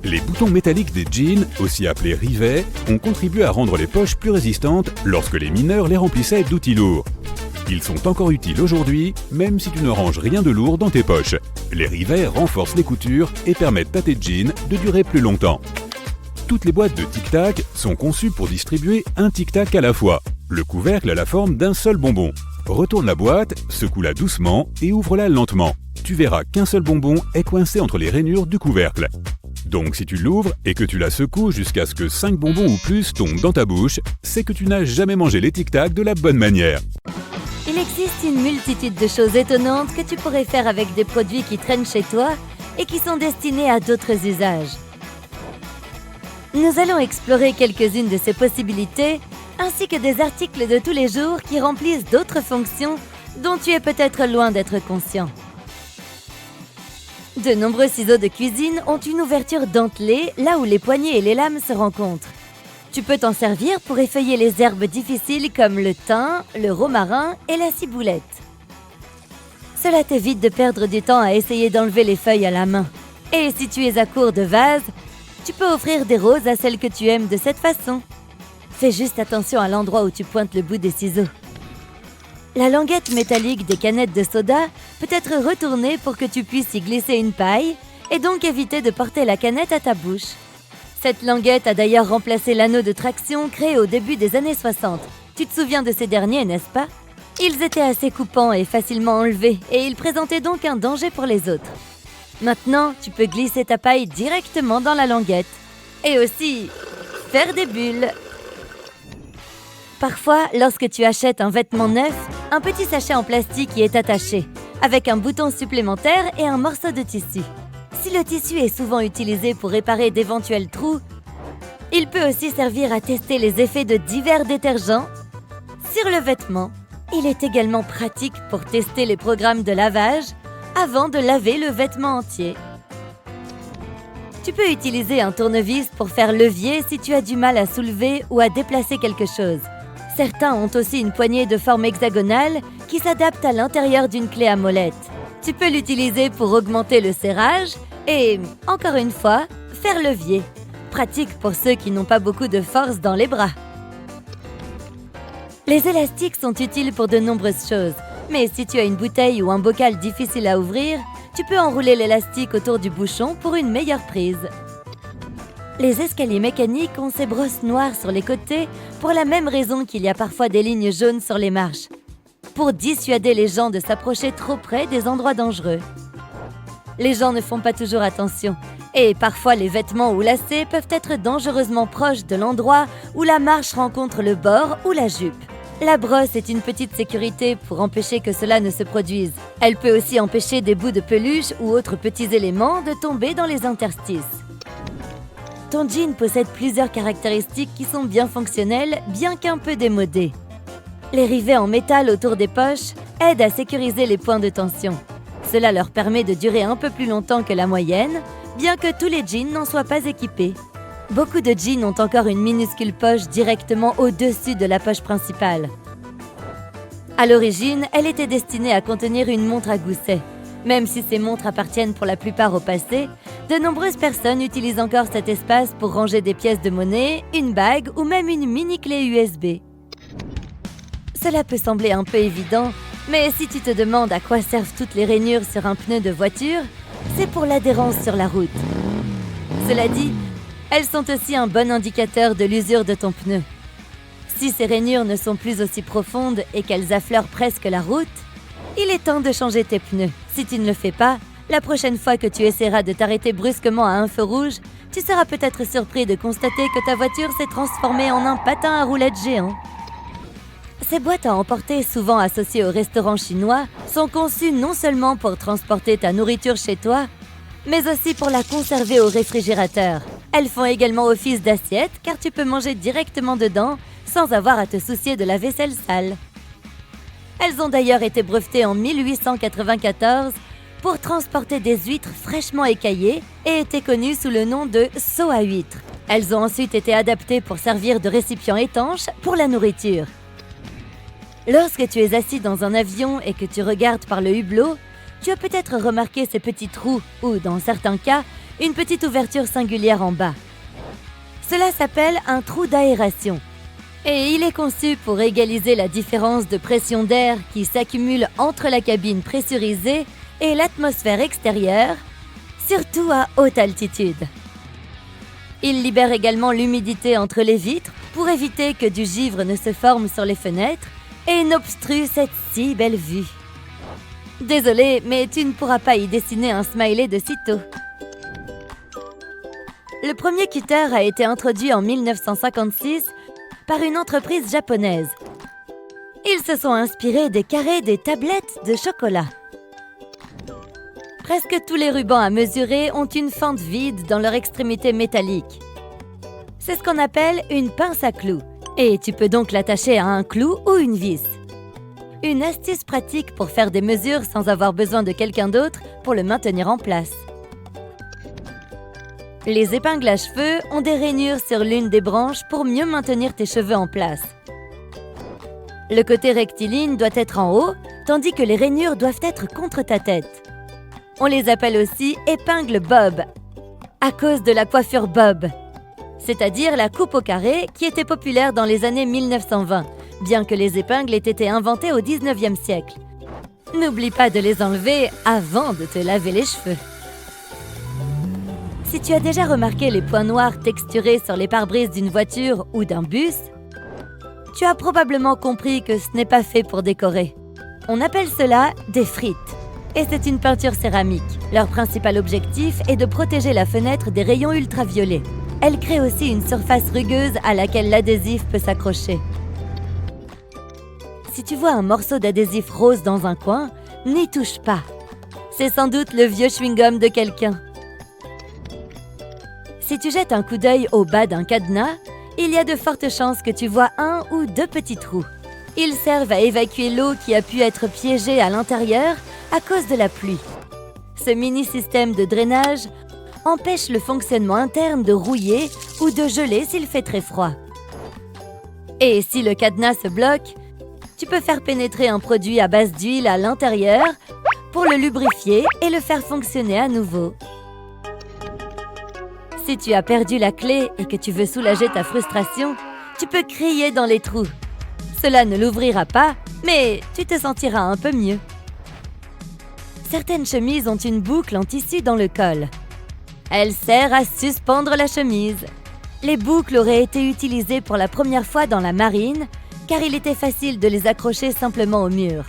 Les boutons métalliques des jeans, aussi appelés rivets, ont contribué à rendre les poches plus résistantes lorsque les mineurs les remplissaient d'outils lourds. Ils sont encore utiles aujourd'hui, même si tu ne ranges rien de lourd dans tes poches. Les rivets renforcent les coutures et permettent à tes jeans de durer plus longtemps. Toutes les boîtes de Tic Tac sont conçues pour distribuer un Tic Tac à la fois. Le couvercle a la forme d'un seul bonbon. Retourne la boîte, secoue-la doucement et ouvre-la lentement. Tu verras qu'un seul bonbon est coincé entre les rainures du couvercle. Donc si tu l'ouvres et que tu la secoues jusqu'à ce que 5 bonbons ou plus tombent dans ta bouche, c'est que tu n'as jamais mangé les Tic Tac de la bonne manière. Il existe une multitude de choses étonnantes que tu pourrais faire avec des produits qui traînent chez toi et qui sont destinés à d'autres usages. Nous allons explorer quelques-unes de ces possibilités, ainsi que des articles de tous les jours qui remplissent d'autres fonctions dont tu es peut-être loin d'être conscient. De nombreux ciseaux de cuisine ont une ouverture dentelée là où les poignées et les lames se rencontrent. Tu peux t'en servir pour effeuiller les herbes difficiles comme le thym, le romarin et la ciboulette. Cela t'évite de perdre du temps à essayer d'enlever les feuilles à la main. Et si tu es à court de vase, tu peux offrir des roses à celles que tu aimes de cette façon. Fais juste attention à l'endroit où tu pointes le bout des ciseaux. La languette métallique des canettes de soda peut être retournée pour que tu puisses y glisser une paille et donc éviter de porter la canette à ta bouche. Cette languette a d'ailleurs remplacé l'anneau de traction créé au début des années 60. Tu te souviens de ces derniers, n'est-ce pas? Ils étaient assez coupants et facilement enlevés, et ils présentaient donc un danger pour les autres. Maintenant, tu peux glisser ta paille directement dans la languette. Et aussi, faire des bulles. Parfois, lorsque tu achètes un vêtement neuf, un petit sachet en plastique y est attaché, avec un bouton supplémentaire et un morceau de tissu. Si le tissu est souvent utilisé pour réparer d'éventuels trous, il peut aussi servir à tester les effets de divers détergents sur le vêtement. Il est également pratique pour tester les programmes de lavage avant de laver le vêtement entier. Tu peux utiliser un tournevis pour faire levier si tu as du mal à soulever ou à déplacer quelque chose. Certains ont aussi une poignée de forme hexagonale qui s'adapte à l'intérieur d'une clé à molette. Tu peux l'utiliser pour augmenter le serrage et, encore une fois, faire levier. Pratique pour ceux qui n'ont pas beaucoup de force dans les bras. Les élastiques sont utiles pour de nombreuses choses, mais si tu as une bouteille ou un bocal difficile à ouvrir, tu peux enrouler l'élastique autour du bouchon pour une meilleure prise. Les escaliers mécaniques ont ces brosses noires sur les côtés pour la même raison qu'il y a parfois des lignes jaunes sur les marches, pour dissuader les gens de s'approcher trop près des endroits dangereux. Les gens ne font pas toujours attention, et parfois les vêtements ou lacets peuvent être dangereusement proches de l'endroit où la marche rencontre le bord ou la jupe. La brosse est une petite sécurité pour empêcher que cela ne se produise. Elle peut aussi empêcher des bouts de peluche ou autres petits éléments de tomber dans les interstices. Ton jean possède plusieurs caractéristiques qui sont bien fonctionnelles, bien qu'un peu démodées. Les rivets en métal autour des poches aident à sécuriser les points de tension. Cela leur permet de durer un peu plus longtemps que la moyenne, bien que tous les jeans n'en soient pas équipés. Beaucoup de jeans ont encore une minuscule poche directement au-dessus de la poche principale. À l'origine, elle était destinée à contenir une montre à gousset. Même si ces montres appartiennent pour la plupart au passé, de nombreuses personnes utilisent encore cet espace pour ranger des pièces de monnaie, une bague ou même une mini-clé USB. Cela peut sembler un peu évident, mais si tu te demandes à quoi servent toutes les rainures sur un pneu de voiture, c'est pour l'adhérence sur la route. Cela dit, elles sont aussi un bon indicateur de l'usure de ton pneu. Si ces rainures ne sont plus aussi profondes et qu'elles affleurent presque la route, il est temps de changer tes pneus. Si tu ne le fais pas, la prochaine fois que tu essaieras de t'arrêter brusquement à un feu rouge, tu seras peut-être surpris de constater que ta voiture s'est transformée en un patin à roulettes géant. Ces boîtes à emporter, souvent associées au restaurant chinois, sont conçues non seulement pour transporter ta nourriture chez toi, mais aussi pour la conserver au réfrigérateur. Elles font également office d'assiette car tu peux manger directement dedans sans avoir à te soucier de la vaisselle sale. Elles ont d'ailleurs été brevetées en 1894 pour transporter des huîtres fraîchement écaillées et étaient connues sous le nom de seaux à huîtres. Elles ont ensuite été adaptées pour servir de récipients étanches pour la nourriture. Lorsque tu es assis dans un avion et que tu regardes par le hublot, tu as peut-être remarqué ces petits trous ou, dans certains cas, une petite ouverture singulière en bas. Cela s'appelle un trou d'aération. Et il est conçu pour égaliser la différence de pression d'air qui s'accumule entre la cabine pressurisée et l'atmosphère extérieure, surtout à haute altitude. Il libère également l'humidité entre les vitres pour éviter que du givre ne se forme sur les fenêtres et n'obstrue cette si belle vue. Désolé, mais tu ne pourras pas y dessiner un smiley de sitôt. Le premier cutter a été introduit en 1956 par une entreprise japonaise. Ils se sont inspirés des carrés des tablettes de chocolat. Presque tous les rubans à mesurer ont une fente vide dans leur extrémité métallique. C'est ce qu'on appelle une pince à clous, et tu peux donc l'attacher à un clou ou une vis. Une astuce pratique pour faire des mesures sans avoir besoin de quelqu'un d'autre pour le maintenir en place. Les épingles à cheveux ont des rainures sur l'une des branches pour mieux maintenir tes cheveux en place. Le côté rectiligne doit être en haut, tandis que les rainures doivent être contre ta tête. On les appelle aussi épingles bob, à cause de la coiffure bob, c'est-à-dire la coupe au carré qui était populaire dans les années 1920, bien que les épingles aient été inventées au 19e siècle. N'oublie pas de les enlever avant de te laver les cheveux. Si tu as déjà remarqué les points noirs texturés sur les pare-brises d'une voiture ou d'un bus, tu as probablement compris que ce n'est pas fait pour décorer. On appelle cela des frites. Et c'est une peinture céramique. Leur principal objectif est de protéger la fenêtre des rayons ultraviolets. Elle crée aussi une surface rugueuse à laquelle l'adhésif peut s'accrocher. Si tu vois un morceau d'adhésif rose dans un coin, n'y touche pas. C'est sans doute le vieux chewing-gum de quelqu'un. Si tu jettes un coup d'œil au bas d'un cadenas, il y a de fortes chances que tu vois un ou deux petits trous. Ils servent à évacuer l'eau qui a pu être piégée à l'intérieur à cause de la pluie. Ce mini-système de drainage empêche le fonctionnement interne de rouiller ou de geler s'il fait très froid. Et si le cadenas se bloque, tu peux faire pénétrer un produit à base d'huile à l'intérieur pour le lubrifier et le faire fonctionner à nouveau. Si tu as perdu la clé et que tu veux soulager ta frustration, tu peux crier dans les trous. Cela ne l'ouvrira pas, mais tu te sentiras un peu mieux. Certaines chemises ont une boucle en tissu dans le col. Elle sert à suspendre la chemise. Les boucles auraient été utilisées pour la première fois dans la marine, car il était facile de les accrocher simplement au mur.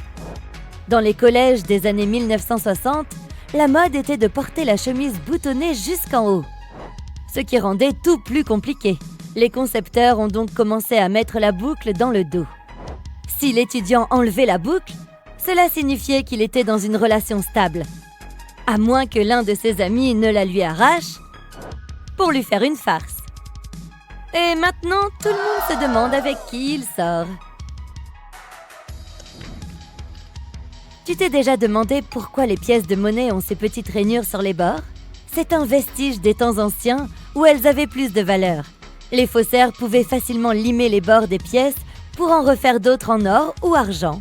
Dans les collèges des années 1960, la mode était de porter la chemise boutonnée jusqu'en haut, ce qui rendait tout plus compliqué. Les concepteurs ont donc commencé à mettre la boucle dans le dos. Si l'étudiant enlevait la boucle, cela signifiait qu'il était dans une relation stable, à moins que l'un de ses amis ne la lui arrache pour lui faire une farce. Et maintenant, tout le monde se demande avec qui il sort. Tu t'es déjà demandé pourquoi les pièces de monnaie ont ces petites rainures sur les bords? C'est un vestige des temps anciens où elles avaient plus de valeur. Les faussaires pouvaient facilement limer les bords des pièces pour en refaire d'autres en or ou argent.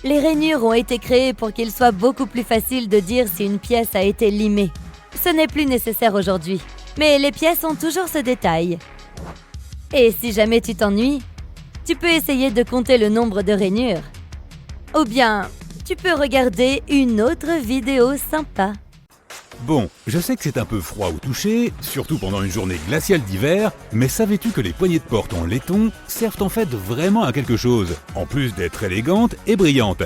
Les rainures ont été créées pour qu'il soit beaucoup plus facile de dire si une pièce a été limée. Ce n'est plus nécessaire aujourd'hui, mais les pièces ont toujours ce détail. Et si jamais tu t'ennuies, tu peux essayer de compter le nombre de rainures. Ou bien, tu peux regarder une autre vidéo sympa. Bon, je sais que c'est un peu froid au toucher, surtout pendant une journée glaciale d'hiver, mais savais-tu que les poignées de porte en laiton servent en fait vraiment à quelque chose, en plus d'être élégantes et brillantes?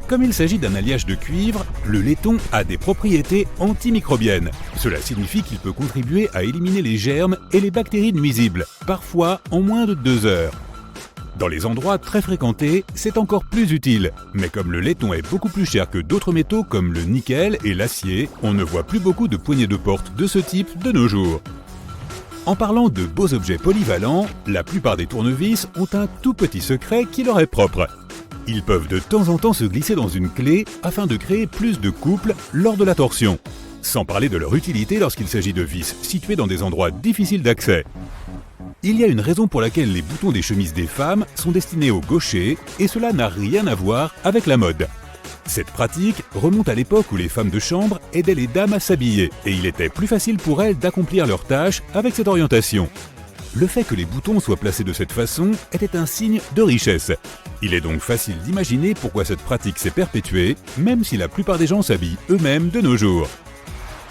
Comme il s'agit d'un alliage de cuivre, le laiton a des propriétés antimicrobiennes. Cela signifie qu'il peut contribuer à éliminer les germes et les bactéries nuisibles, parfois en moins de 2 heures. Dans les endroits très fréquentés, c'est encore plus utile. Mais comme le laiton est beaucoup plus cher que d'autres métaux comme le nickel et l'acier, on ne voit plus beaucoup de poignées de porte de ce type de nos jours. En parlant de beaux objets polyvalents, la plupart des tournevis ont un tout petit secret qui leur est propre. Ils peuvent de temps en temps se glisser dans une clé afin de créer plus de couple lors de la torsion. Sans parler de leur utilité lorsqu'il s'agit de vis situées dans des endroits difficiles d'accès. Il y a une raison pour laquelle les boutons des chemises des femmes sont destinés aux gauchers et cela n'a rien à voir avec la mode. Cette pratique remonte à l'époque où les femmes de chambre aidaient les dames à s'habiller et il était plus facile pour elles d'accomplir leurs tâches avec cette orientation. Le fait que les boutons soient placés de cette façon était un signe de richesse. Il est donc facile d'imaginer pourquoi cette pratique s'est perpétuée, même si la plupart des gens s'habillent eux-mêmes de nos jours.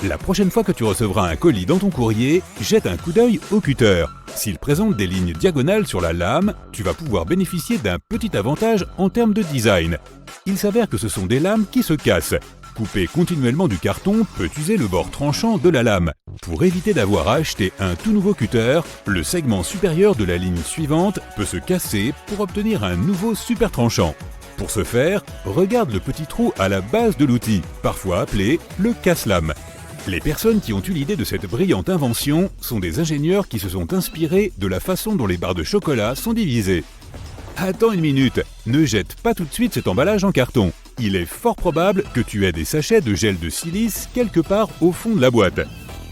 La prochaine fois que tu recevras un colis dans ton courrier, jette un coup d'œil au cutter. S'il présente des lignes diagonales sur la lame, tu vas pouvoir bénéficier d'un petit avantage en termes de design. Il s'avère que ce sont des lames qui se cassent. Couper continuellement du carton peut user le bord tranchant de la lame. Pour éviter d'avoir à acheter un tout nouveau cutter, le segment supérieur de la ligne suivante peut se casser pour obtenir un nouveau super tranchant. Pour ce faire, regarde le petit trou à la base de l'outil, parfois appelé le casse-lame. Les personnes qui ont eu l'idée de cette brillante invention sont des ingénieurs qui se sont inspirés de la façon dont les barres de chocolat sont divisées. Attends une minute, ne jette pas tout de suite cet emballage en carton. Il est fort probable que tu aies des sachets de gel de silice quelque part au fond de la boîte.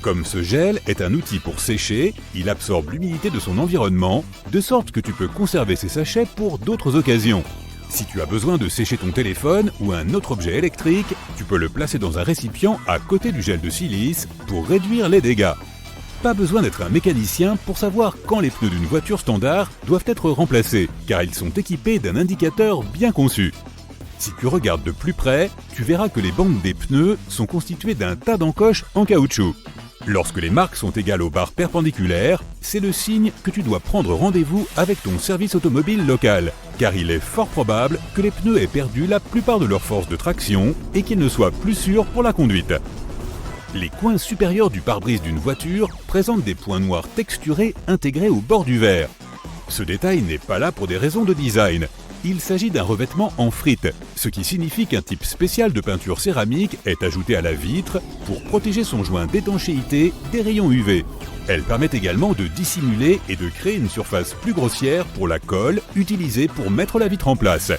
Comme ce gel est un outil pour sécher, il absorbe l'humidité de son environnement, de sorte que tu peux conserver ces sachets pour d'autres occasions. Si tu as besoin de sécher ton téléphone ou un autre objet électrique, tu peux le placer dans un récipient à côté du gel de silice pour réduire les dégâts. Pas besoin d'être un mécanicien pour savoir quand les pneus d'une voiture standard doivent être remplacés, car ils sont équipés d'un indicateur bien conçu. Si tu regardes de plus près, tu verras que les bandes des pneus sont constituées d'un tas d'encoches en caoutchouc. Lorsque les marques sont égales aux barres perpendiculaires, c'est le signe que tu dois prendre rendez-vous avec ton service automobile local, car il est fort probable que les pneus aient perdu la plupart de leur force de traction et qu'ils ne soient plus sûrs pour la conduite. Les coins supérieurs du pare-brise d'une voiture présentent des points noirs texturés intégrés au bord du verre. Ce détail n'est pas là pour des raisons de design. Il s'agit d'un revêtement en frite, ce qui signifie qu'un type spécial de peinture céramique est ajouté à la vitre pour protéger son joint d'étanchéité des rayons UV. Elle permet également de dissimuler et de créer une surface plus grossière pour la colle utilisée pour mettre la vitre en place.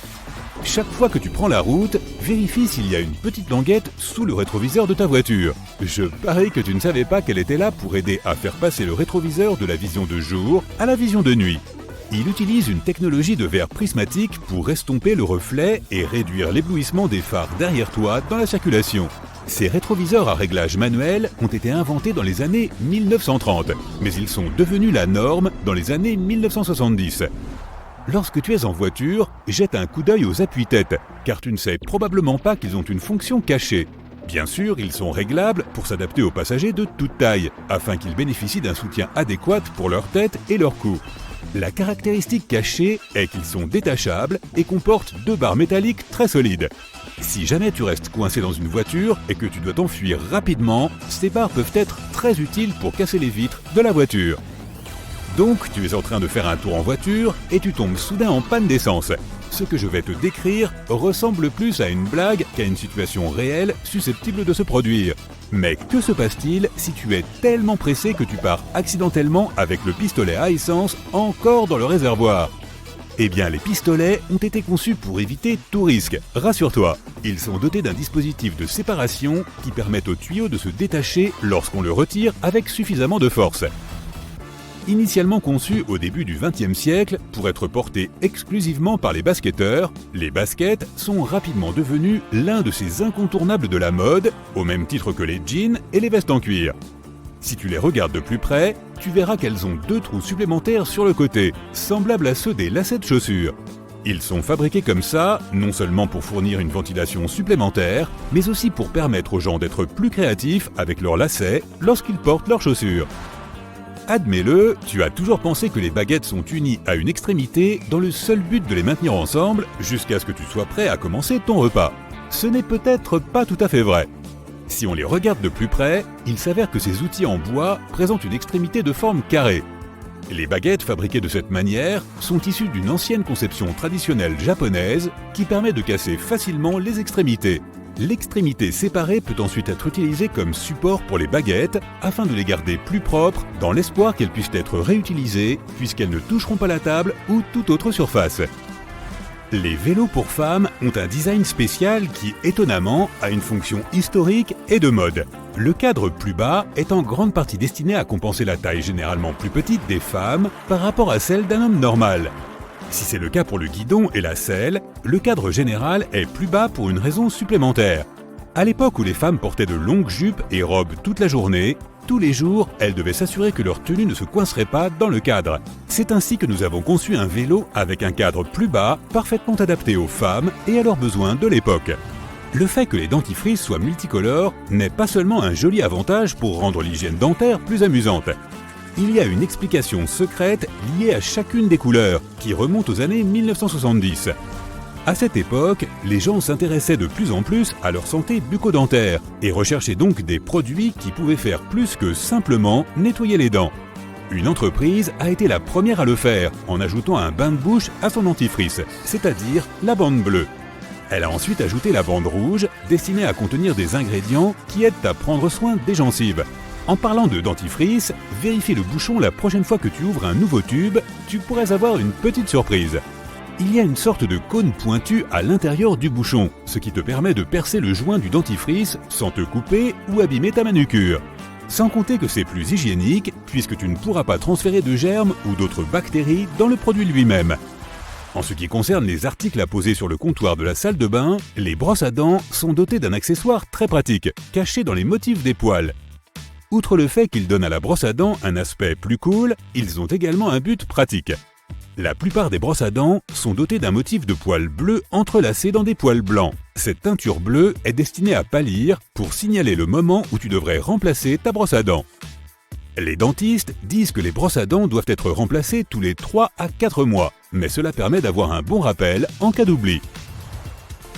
Chaque fois que tu prends la route, vérifie s'il y a une petite languette sous le rétroviseur de ta voiture. Je parie que tu ne savais pas qu'elle était là pour aider à faire passer le rétroviseur de la vision de jour à la vision de nuit. Il utilise une technologie de verre prismatique pour estomper le reflet et réduire l'éblouissement des phares derrière toi dans la circulation. Ces rétroviseurs à réglage manuel ont été inventés dans les années 1930, mais ils sont devenus la norme dans les années 1970. Lorsque tu es en voiture, jette un coup d'œil aux appuis-têtes, car tu ne sais probablement pas qu'ils ont une fonction cachée. Bien sûr, ils sont réglables pour s'adapter aux passagers de toute taille, afin qu'ils bénéficient d'un soutien adéquat pour leur tête et leur cou. La caractéristique cachée est qu'ils sont détachables et comportent 2 barres métalliques très solides. Si jamais tu restes coincé dans une voiture et que tu dois t'enfuir rapidement, ces barres peuvent être très utiles pour casser les vitres de la voiture. Donc, tu es en train de faire un tour en voiture et tu tombes soudain en panne d'essence. Ce que je vais te décrire ressemble plus à une blague qu'à une situation réelle susceptible de se produire. Mais que se passe-t-il si tu es tellement pressé que tu pars accidentellement avec le pistolet à essence encore dans le réservoir ? Eh bien, les pistolets ont été conçus pour éviter tout risque, rassure-toi. Ils sont dotés d'un dispositif de séparation qui permet au tuyau de se détacher lorsqu'on le retire avec suffisamment de force. Initialement conçus au début du XXe siècle pour être portés exclusivement par les basketteurs, les baskets sont rapidement devenus l'un de ces incontournables de la mode, au même titre que les jeans et les vestes en cuir. Si tu les regardes de plus près, tu verras qu'elles ont 2 trous supplémentaires sur le côté, semblables à ceux des lacets de chaussures. Ils sont fabriqués comme ça, non seulement pour fournir une ventilation supplémentaire, mais aussi pour permettre aux gens d'être plus créatifs avec leurs lacets lorsqu'ils portent leurs chaussures. Admets-le, tu as toujours pensé que les baguettes sont unies à une extrémité dans le seul but de les maintenir ensemble jusqu'à ce que tu sois prêt à commencer ton repas. Ce n'est peut-être pas tout à fait vrai. Si on les regarde de plus près, il s'avère que ces outils en bois présentent une extrémité de forme carrée. Les baguettes fabriquées de cette manière sont issues d'une ancienne conception traditionnelle japonaise qui permet de casser facilement les extrémités. L'extrémité séparée peut ensuite être utilisée comme support pour les baguettes afin de les garder plus propres dans l'espoir qu'elles puissent être réutilisées puisqu'elles ne toucheront pas la table ou toute autre surface. Les vélos pour femmes ont un design spécial qui, étonnamment, a une fonction historique et de mode. Le cadre plus bas est en grande partie destiné à compenser la taille généralement plus petite des femmes par rapport à celle d'un homme normal. Si c'est le cas pour le guidon et la selle, le cadre général est plus bas pour une raison supplémentaire. À l'époque où les femmes portaient de longues jupes et robes toute la journée, tous les jours, elles devaient s'assurer que leur tenue ne se coincerait pas dans le cadre. C'est ainsi que nous avons conçu un vélo avec un cadre plus bas, parfaitement adapté aux femmes et à leurs besoins de l'époque. Le fait que les dentifrices soient multicolores n'est pas seulement un joli avantage pour rendre l'hygiène dentaire plus amusante. Il y a une explication secrète liée à chacune des couleurs, qui remonte aux années 1970. À cette époque, les gens s'intéressaient de plus en plus à leur santé bucco-dentaire et recherchaient donc des produits qui pouvaient faire plus que simplement nettoyer les dents. Une entreprise a été la première à le faire en ajoutant un bain de bouche à son dentifrice, c'est-à-dire la bande bleue. Elle a ensuite ajouté la bande rouge, destinée à contenir des ingrédients qui aident à prendre soin des gencives. En parlant de dentifrice, vérifie le bouchon la prochaine fois que tu ouvres un nouveau tube, tu pourrais avoir une petite surprise. Il y a une sorte de cône pointu à l'intérieur du bouchon, ce qui te permet de percer le joint du dentifrice sans te couper ou abîmer ta manucure. Sans compter que c'est plus hygiénique, puisque tu ne pourras pas transférer de germes ou d'autres bactéries dans le produit lui-même. En ce qui concerne les articles à poser sur le comptoir de la salle de bain, les brosses à dents sont dotées d'un accessoire très pratique, caché dans les motifs des poils. Outre le fait qu'ils donnent à la brosse à dents un aspect plus cool, ils ont également un but pratique. La plupart des brosses à dents sont dotées d'un motif de poils bleus entrelacés dans des poils blancs. Cette teinture bleue est destinée à pâlir pour signaler le moment où tu devrais remplacer ta brosse à dents. Les dentistes disent que les brosses à dents doivent être remplacées tous les 3 à 4 mois, mais cela permet d'avoir un bon rappel en cas d'oubli.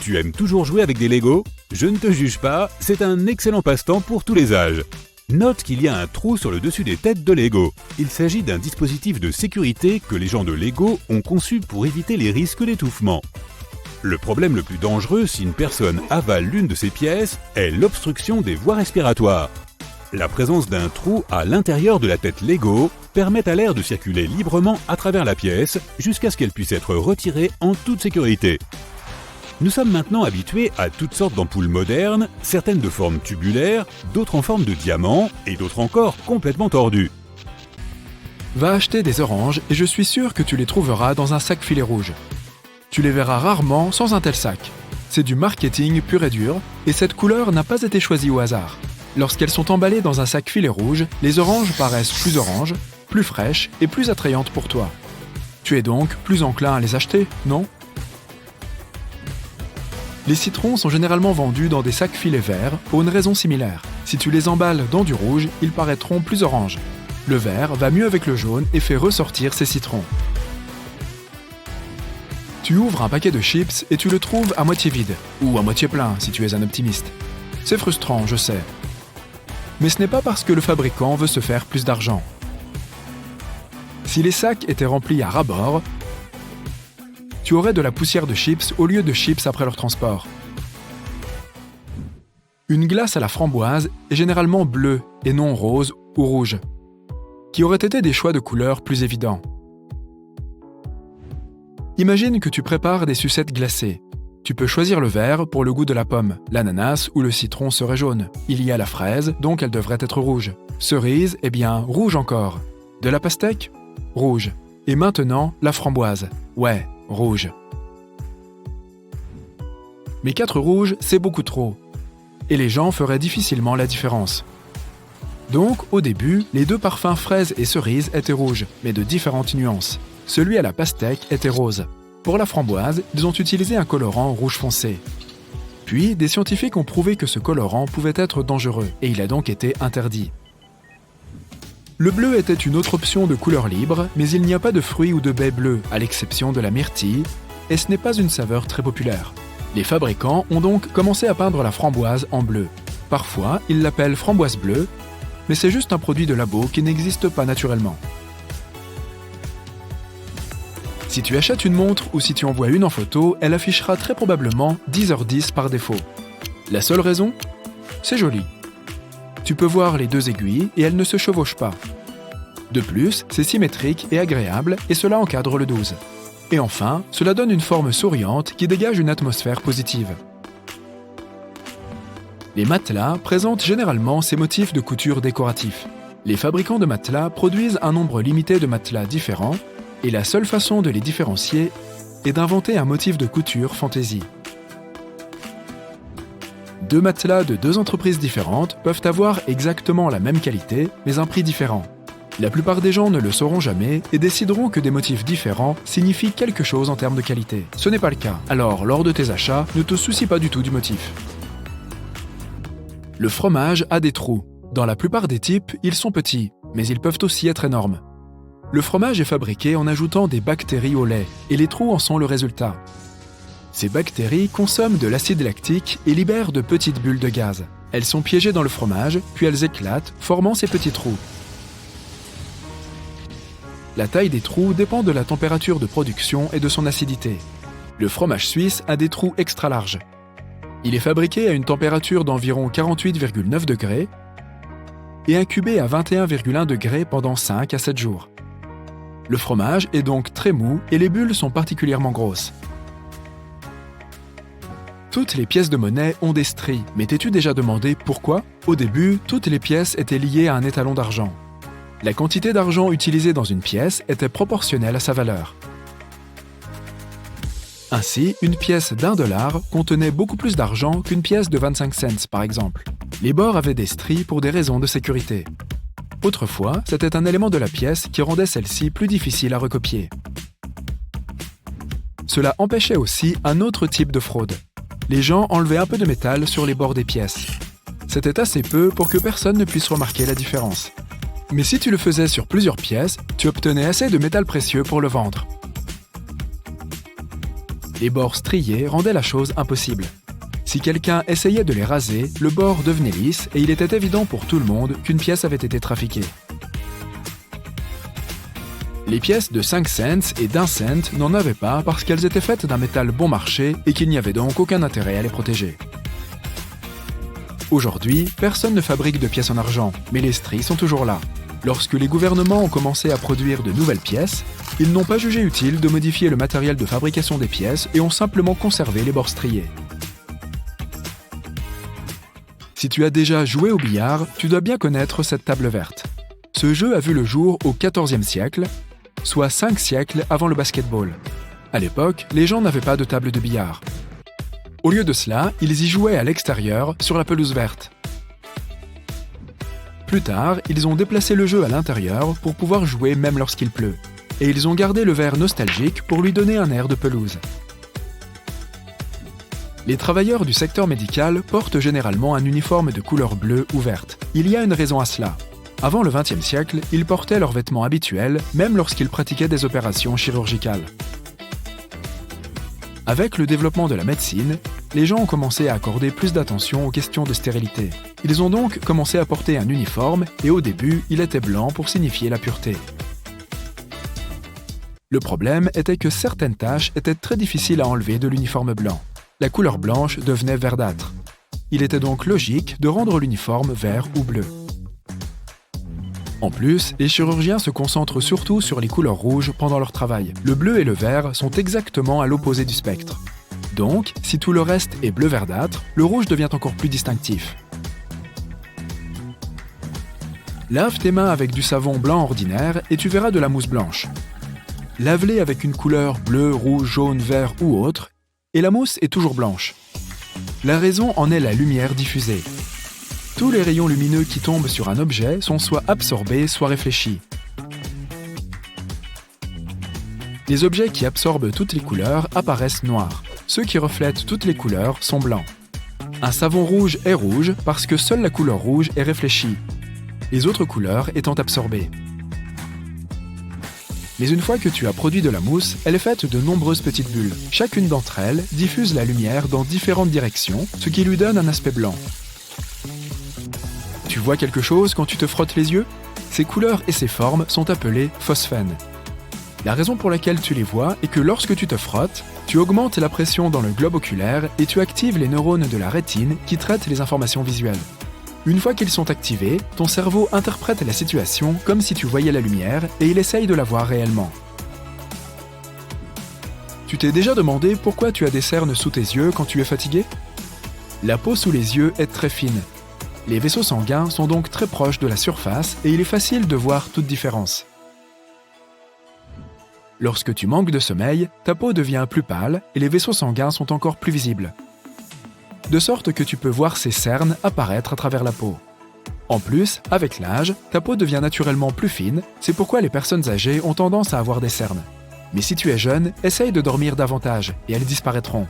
Tu aimes toujours jouer avec des Lego ? Je ne te juge pas, c'est un excellent passe-temps pour tous les âges. Note qu'il y a un trou sur le dessus des têtes de Lego. Il s'agit d'un dispositif de sécurité que les gens de Lego ont conçu pour éviter les risques d'étouffement. Le problème le plus dangereux si une personne avale l'une de ces pièces est l'obstruction des voies respiratoires. La présence d'un trou à l'intérieur de la tête Lego permet à l'air de circuler librement à travers la pièce jusqu'à ce qu'elle puisse être retirée en toute sécurité. Nous sommes maintenant habitués à toutes sortes d'ampoules modernes, certaines de forme tubulaire, d'autres en forme de diamant et d'autres encore complètement tordues. Va acheter des oranges et je suis sûr que tu les trouveras dans un sac filet rouge. Tu les verras rarement sans un tel sac. C'est du marketing pur et dur et cette couleur n'a pas été choisie au hasard. Lorsqu'elles sont emballées dans un sac filet rouge, les oranges paraissent plus oranges, plus fraîches et plus attrayantes pour toi. Tu es donc plus enclin à les acheter, non ? Les citrons sont généralement vendus dans des sacs filets verts pour une raison similaire. Si tu les emballes dans du rouge, ils paraîtront plus oranges. Le vert va mieux avec le jaune et fait ressortir ces citrons. Tu ouvres un paquet de chips et tu le trouves à moitié vide, ou à moitié plein si tu es un optimiste. C'est frustrant, je sais. Mais ce n'est pas parce que le fabricant veut se faire plus d'argent. Si les sacs étaient remplis à ras-bord, tu aurais de la poussière de chips au lieu de chips après leur transport. Une glace à la framboise est généralement bleue et non rose ou rouge, qui auraient été des choix de couleurs plus évidents. Imagine que tu prépares des sucettes glacées. Tu peux choisir le vert pour le goût de la pomme. L'ananas ou le citron serait jaune. Il y a la fraise, donc elle devrait être rouge. Cerise, eh bien, rouge encore. De la pastèque ? Rouge. Et maintenant, la framboise. Ouais, rouge. Mais 4 rouges, c'est beaucoup trop. Et les gens feraient difficilement la différence. Donc, au début, les 2 parfums fraise et cerise étaient rouges, mais de différentes nuances. Celui à la pastèque était rose. Pour la framboise, ils ont utilisé un colorant rouge foncé. Puis, des scientifiques ont prouvé que ce colorant pouvait être dangereux, et il a donc été interdit. Le bleu était une autre option de couleur libre, mais il n'y a pas de fruits ou de baies bleues, à l'exception de la myrtille, et ce n'est pas une saveur très populaire. Les fabricants ont donc commencé à peindre la framboise en bleu. Parfois, ils l'appellent framboise bleue, mais c'est juste un produit de labo qui n'existe pas naturellement. Si tu achètes une montre ou si tu envoies une en photo, elle affichera très probablement 10h10 par défaut. La seule raison ? C'est joli. Tu peux voir les deux aiguilles et elles ne se chevauchent pas. De plus, c'est symétrique et agréable et cela encadre le 12. Et enfin, cela donne une forme souriante qui dégage une atmosphère positive. Les matelas présentent généralement ces motifs de couture décoratifs. Les fabricants de matelas produisent un nombre limité de matelas différents et la seule façon de les différencier est d'inventer un motif de couture fantaisie. Deux matelas de deux entreprises différentes peuvent avoir exactement la même qualité, mais un prix différent. La plupart des gens ne le sauront jamais et décideront que des motifs différents signifient quelque chose en termes de qualité. Ce n'est pas le cas, alors lors de tes achats, ne te soucie pas du tout du motif. Le fromage a des trous. Dans la plupart des types, ils sont petits, mais ils peuvent aussi être énormes. Le fromage est fabriqué en ajoutant des bactéries au lait, et les trous en sont le résultat. Ces bactéries consomment de l'acide lactique et libèrent de petites bulles de gaz. Elles sont piégées dans le fromage, puis elles éclatent, formant ces petits trous. La taille des trous dépend de la température de production et de son acidité. Le fromage suisse a des trous extra larges. Il est fabriqué à une température d'environ 48,9 degrés et incubé à 21,1 degrés pendant 5 à 7 jours. Le fromage est donc très mou et les bulles sont particulièrement grosses. Toutes les pièces de monnaie ont des stries, mais t'es-tu déjà demandé pourquoi ? Au début, toutes les pièces étaient liées à un étalon d'argent. La quantité d'argent utilisée dans une pièce était proportionnelle à sa valeur. Ainsi, une pièce d'$1 contenait beaucoup plus d'argent qu'une pièce de 25 cents, par exemple. Les bords avaient des stries pour des raisons de sécurité. Autrefois, c'était un élément de la pièce qui rendait celle-ci plus difficile à recopier. Cela empêchait aussi un autre type de fraude. Les gens enlevaient un peu de métal sur les bords des pièces. C'était assez peu pour que personne ne puisse remarquer la différence. Mais si tu le faisais sur plusieurs pièces, tu obtenais assez de métal précieux pour le vendre. Les bords striés rendaient la chose impossible. Si quelqu'un essayait de les raser, le bord devenait lisse et il était évident pour tout le monde qu'une pièce avait été trafiquée. Les pièces de 5 cents et d'1 cent n'en avaient pas parce qu'elles étaient faites d'un métal bon marché et qu'il n'y avait donc aucun intérêt à les protéger. Aujourd'hui, personne ne fabrique de pièces en argent, mais les stries sont toujours là. Lorsque les gouvernements ont commencé à produire de nouvelles pièces, ils n'ont pas jugé utile de modifier le matériel de fabrication des pièces et ont simplement conservé les bords striés. Si tu as déjà joué au billard, tu dois bien connaître cette table verte. Ce jeu a vu le jour au XIVe siècle, soit 5 siècles avant le basketball. À l'époque, les gens n'avaient pas de table de billard. Au lieu de cela, ils y jouaient à l'extérieur, sur la pelouse verte. Plus tard, ils ont déplacé le jeu à l'intérieur pour pouvoir jouer même lorsqu'il pleut. Et ils ont gardé le verre nostalgique pour lui donner un air de pelouse. Les travailleurs du secteur médical portent généralement un uniforme de couleur bleue ou verte. Il y a une raison à cela. Avant le XXe siècle, ils portaient leurs vêtements habituels, même lorsqu'ils pratiquaient des opérations chirurgicales. Avec le développement de la médecine, les gens ont commencé à accorder plus d'attention aux questions de stérilité. Ils ont donc commencé à porter un uniforme et au début, il était blanc pour signifier la pureté. Le problème était que certaines taches étaient très difficiles à enlever de l'uniforme blanc. La couleur blanche devenait verdâtre. Il était donc logique de rendre l'uniforme vert ou bleu. En plus, les chirurgiens se concentrent surtout sur les couleurs rouges pendant leur travail. Le bleu et le vert sont exactement à l'opposé du spectre. Donc, si tout le reste est bleu verdâtre, le rouge devient encore plus distinctif. Lave tes mains avec du savon blanc ordinaire et tu verras de la mousse blanche. Lave-les avec une couleur bleu, rouge, jaune, vert ou autre, et la mousse est toujours blanche. La raison en est la lumière diffusée. Tous les rayons lumineux qui tombent sur un objet sont soit absorbés, soit réfléchis. Les objets qui absorbent toutes les couleurs apparaissent noirs. Ceux qui reflètent toutes les couleurs sont blancs. Un savon rouge est rouge parce que seule la couleur rouge est réfléchie, les autres couleurs étant absorbées. Mais une fois que tu as produit de la mousse, elle est faite de nombreuses petites bulles. Chacune d'entre elles diffuse la lumière dans différentes directions, ce qui lui donne un aspect blanc. Tu vois quelque chose quand tu te frottes les yeux ? Ces couleurs et ces formes sont appelées phosphènes. La raison pour laquelle tu les vois est que lorsque tu te frottes, tu augmentes la pression dans le globe oculaire et tu actives les neurones de la rétine qui traitent les informations visuelles. Une fois qu'ils sont activés, ton cerveau interprète la situation comme si tu voyais la lumière et il essaye de la voir réellement. Tu t'es déjà demandé pourquoi tu as des cernes sous tes yeux quand tu es fatigué ? La peau sous les yeux est très fine. Les vaisseaux sanguins sont donc très proches de la surface et il est facile de voir toute différence. Lorsque tu manques de sommeil, ta peau devient plus pâle et les vaisseaux sanguins sont encore plus visibles. De sorte que tu peux voir ces cernes apparaître à travers la peau. En plus, avec l'âge, ta peau devient naturellement plus fine, c'est pourquoi les personnes âgées ont tendance à avoir des cernes. Mais si tu es jeune, essaye de dormir davantage et elles disparaîtront.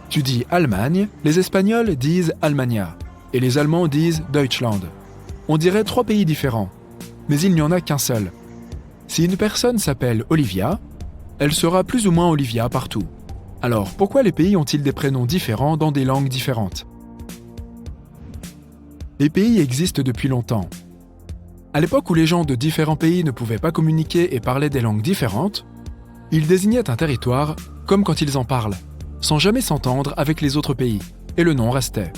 Tu dis Allemagne, les Espagnols disent Allmania et les Allemands disent Deutschland. On dirait 3 pays différents, mais il n'y en a qu'un seul. Si une personne s'appelle Olivia, elle sera plus ou moins Olivia partout. Alors, pourquoi les pays ont-ils des prénoms différents dans des langues différentes ? Les pays existent depuis longtemps. À l'époque où les gens de différents pays ne pouvaient pas communiquer et parlaient des langues différentes, ils désignaient un territoire comme quand ils en parlent, sans jamais s'entendre avec les autres pays, et le nom restait.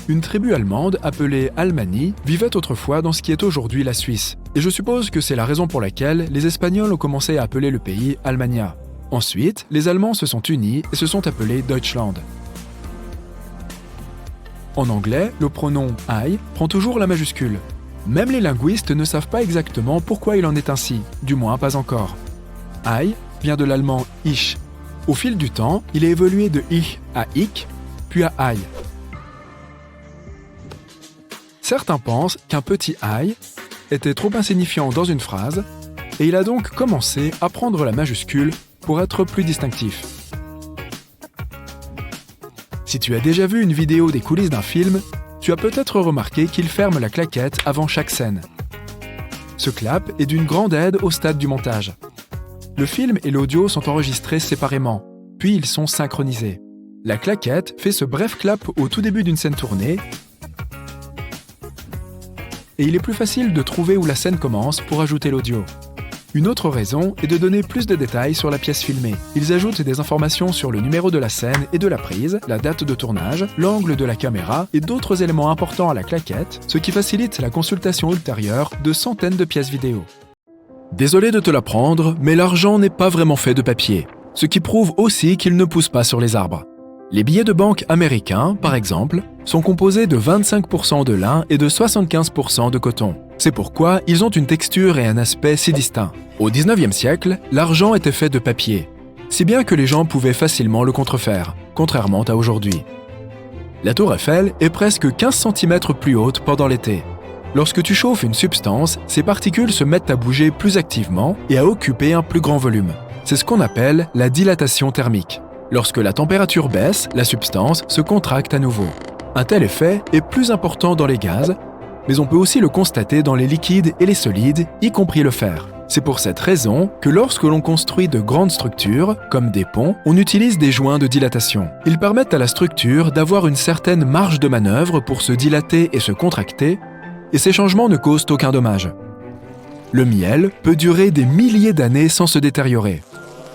Une tribu allemande appelée Almanie vivait autrefois dans ce qui est aujourd'hui la Suisse, et je suppose que c'est la raison pour laquelle les Espagnols ont commencé à appeler le pays Allmania. Ensuite, les Allemands se sont unis et se sont appelés Deutschland. En anglais, le pronom I prend toujours la majuscule. Même les linguistes ne savent pas exactement pourquoi il en est ainsi, du moins pas encore. I vient de l'allemand ich. Au fil du temps, il a évolué de ich à ich, puis à I. Certains pensent qu'un petit I était trop insignifiant dans une phrase, et il a donc commencé à prendre la majuscule pour être plus distinctif. Si tu as déjà vu une vidéo des coulisses d'un film, tu as peut-être remarqué qu'il ferme la claquette avant chaque scène. Ce clap est d'une grande aide au stade du montage. Le film et l'audio sont enregistrés séparément, puis ils sont synchronisés. La claquette fait ce bref clap au tout début d'une scène tournée, et il est plus facile de trouver où la scène commence pour ajouter l'audio. Une autre raison est de donner plus de détails sur la pièce filmée. Ils ajoutent des informations sur le numéro de la scène et de la prise, la date de tournage, l'angle de la caméra et d'autres éléments importants à la claquette, ce qui facilite la consultation ultérieure de centaines de pièces vidéo. Désolé de te l'apprendre, mais l'argent n'est pas vraiment fait de papier, ce qui prouve aussi qu'il ne pousse pas sur les arbres. Les billets de banque américains, par exemple, sont composés de 25% de lin et de 75% de coton. C'est pourquoi ils ont une texture et un aspect si distincts. Au XIXe siècle, l'argent était fait de papier, si bien que les gens pouvaient facilement le contrefaire, contrairement à aujourd'hui. La tour Eiffel est presque 15 cm plus haute pendant l'été. Lorsque tu chauffes une substance, ses particules se mettent à bouger plus activement et à occuper un plus grand volume. C'est ce qu'on appelle la dilatation thermique. Lorsque la température baisse, la substance se contracte à nouveau. Un tel effet est plus important dans les gaz, mais on peut aussi le constater dans les liquides et les solides, y compris le fer. C'est pour cette raison que lorsque l'on construit de grandes structures, comme des ponts, on utilise des joints de dilatation. Ils permettent à la structure d'avoir une certaine marge de manœuvre pour se dilater et se contracter, et ces changements ne causent aucun dommage. Le miel peut durer des milliers d'années sans se détériorer.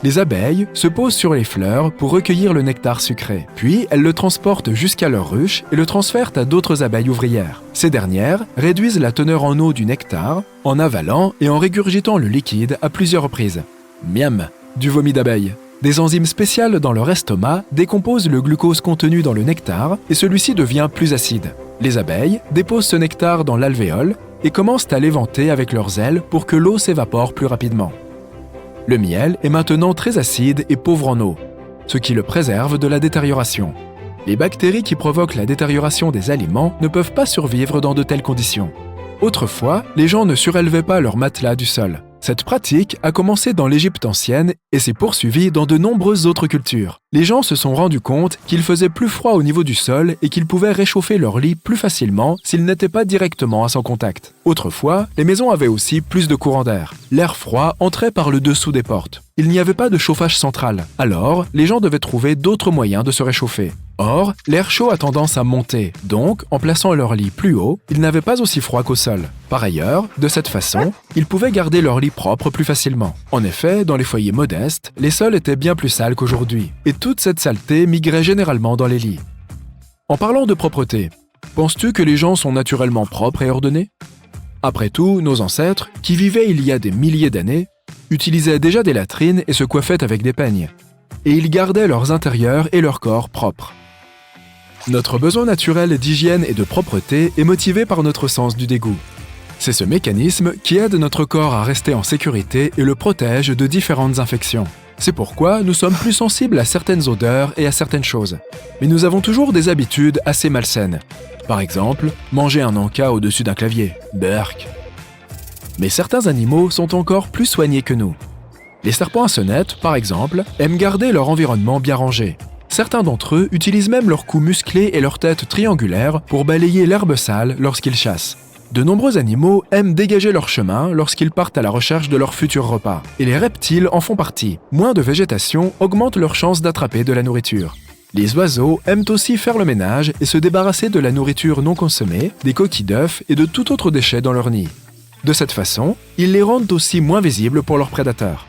Les abeilles se posent sur les fleurs pour recueillir le nectar sucré. Puis, elles le transportent jusqu'à leur ruche et le transfèrent à d'autres abeilles ouvrières. Ces dernières réduisent la teneur en eau du nectar en avalant et en régurgitant le liquide à plusieurs reprises. Miam, du vomi d'abeille. Des enzymes spéciales dans leur estomac décomposent le glucose contenu dans le nectar et celui-ci devient plus acide. Les abeilles déposent ce nectar dans l'alvéole et commencent à l'éventer avec leurs ailes pour que l'eau s'évapore plus rapidement. Le miel est maintenant très acide et pauvre en eau, ce qui le préserve de la détérioration. Les bactéries qui provoquent la détérioration des aliments ne peuvent pas survivre dans de telles conditions. Autrefois, les gens ne surélevaient pas leur matelas du sol. Cette pratique a commencé dans l'Égypte ancienne et s'est poursuivie dans de nombreuses autres cultures. Les gens se sont rendus compte qu'il faisait plus froid au niveau du sol et qu'ils pouvaient réchauffer leur lit plus facilement s'ils n'étaient pas directement à son contact. Autrefois, les maisons avaient aussi plus de courant d'air. L'air froid entrait par le dessous des portes. Il n'y avait pas de chauffage central, alors les gens devaient trouver d'autres moyens de se réchauffer. Or, l'air chaud a tendance à monter, donc, en plaçant leur lit plus haut, ils n'avaient pas aussi froid qu'au sol. Par ailleurs, de cette façon, ils pouvaient garder leur lit propre plus facilement. En effet, dans les foyers modestes, les sols étaient bien plus sales qu'aujourd'hui, et toute cette saleté migrait généralement dans les lits. En parlant de propreté, penses-tu que les gens sont naturellement propres et ordonnés? Après tout, nos ancêtres, qui vivaient il y a des milliers d'années, utilisaient déjà des latrines et se coiffaient avec des peignes. Et ils gardaient leurs intérieurs et leur corps propres. Notre besoin naturel d'hygiène et de propreté est motivé par notre sens du dégoût. C'est ce mécanisme qui aide notre corps à rester en sécurité et le protège de différentes infections. C'est pourquoi nous sommes plus sensibles à certaines odeurs et à certaines choses. Mais nous avons toujours des habitudes assez malsaines. Par exemple, manger un encas au-dessus d'un clavier. Berk. Mais certains animaux sont encore plus soignés que nous. Les serpents à sonnette, par exemple, aiment garder leur environnement bien rangé. Certains d'entre eux utilisent même leurs coups musclés et leur tête triangulaire pour balayer l'herbe sale lorsqu'ils chassent. De nombreux animaux aiment dégager leur chemin lorsqu'ils partent à la recherche de leur futur repas. Et les reptiles en font partie. Moins de végétation augmente leur chance d'attraper de la nourriture. Les oiseaux aiment aussi faire le ménage et se débarrasser de la nourriture non consommée, des coquilles d'œufs et de tout autre déchet dans leur nid. De cette façon, ils les rendent aussi moins visibles pour leurs prédateurs.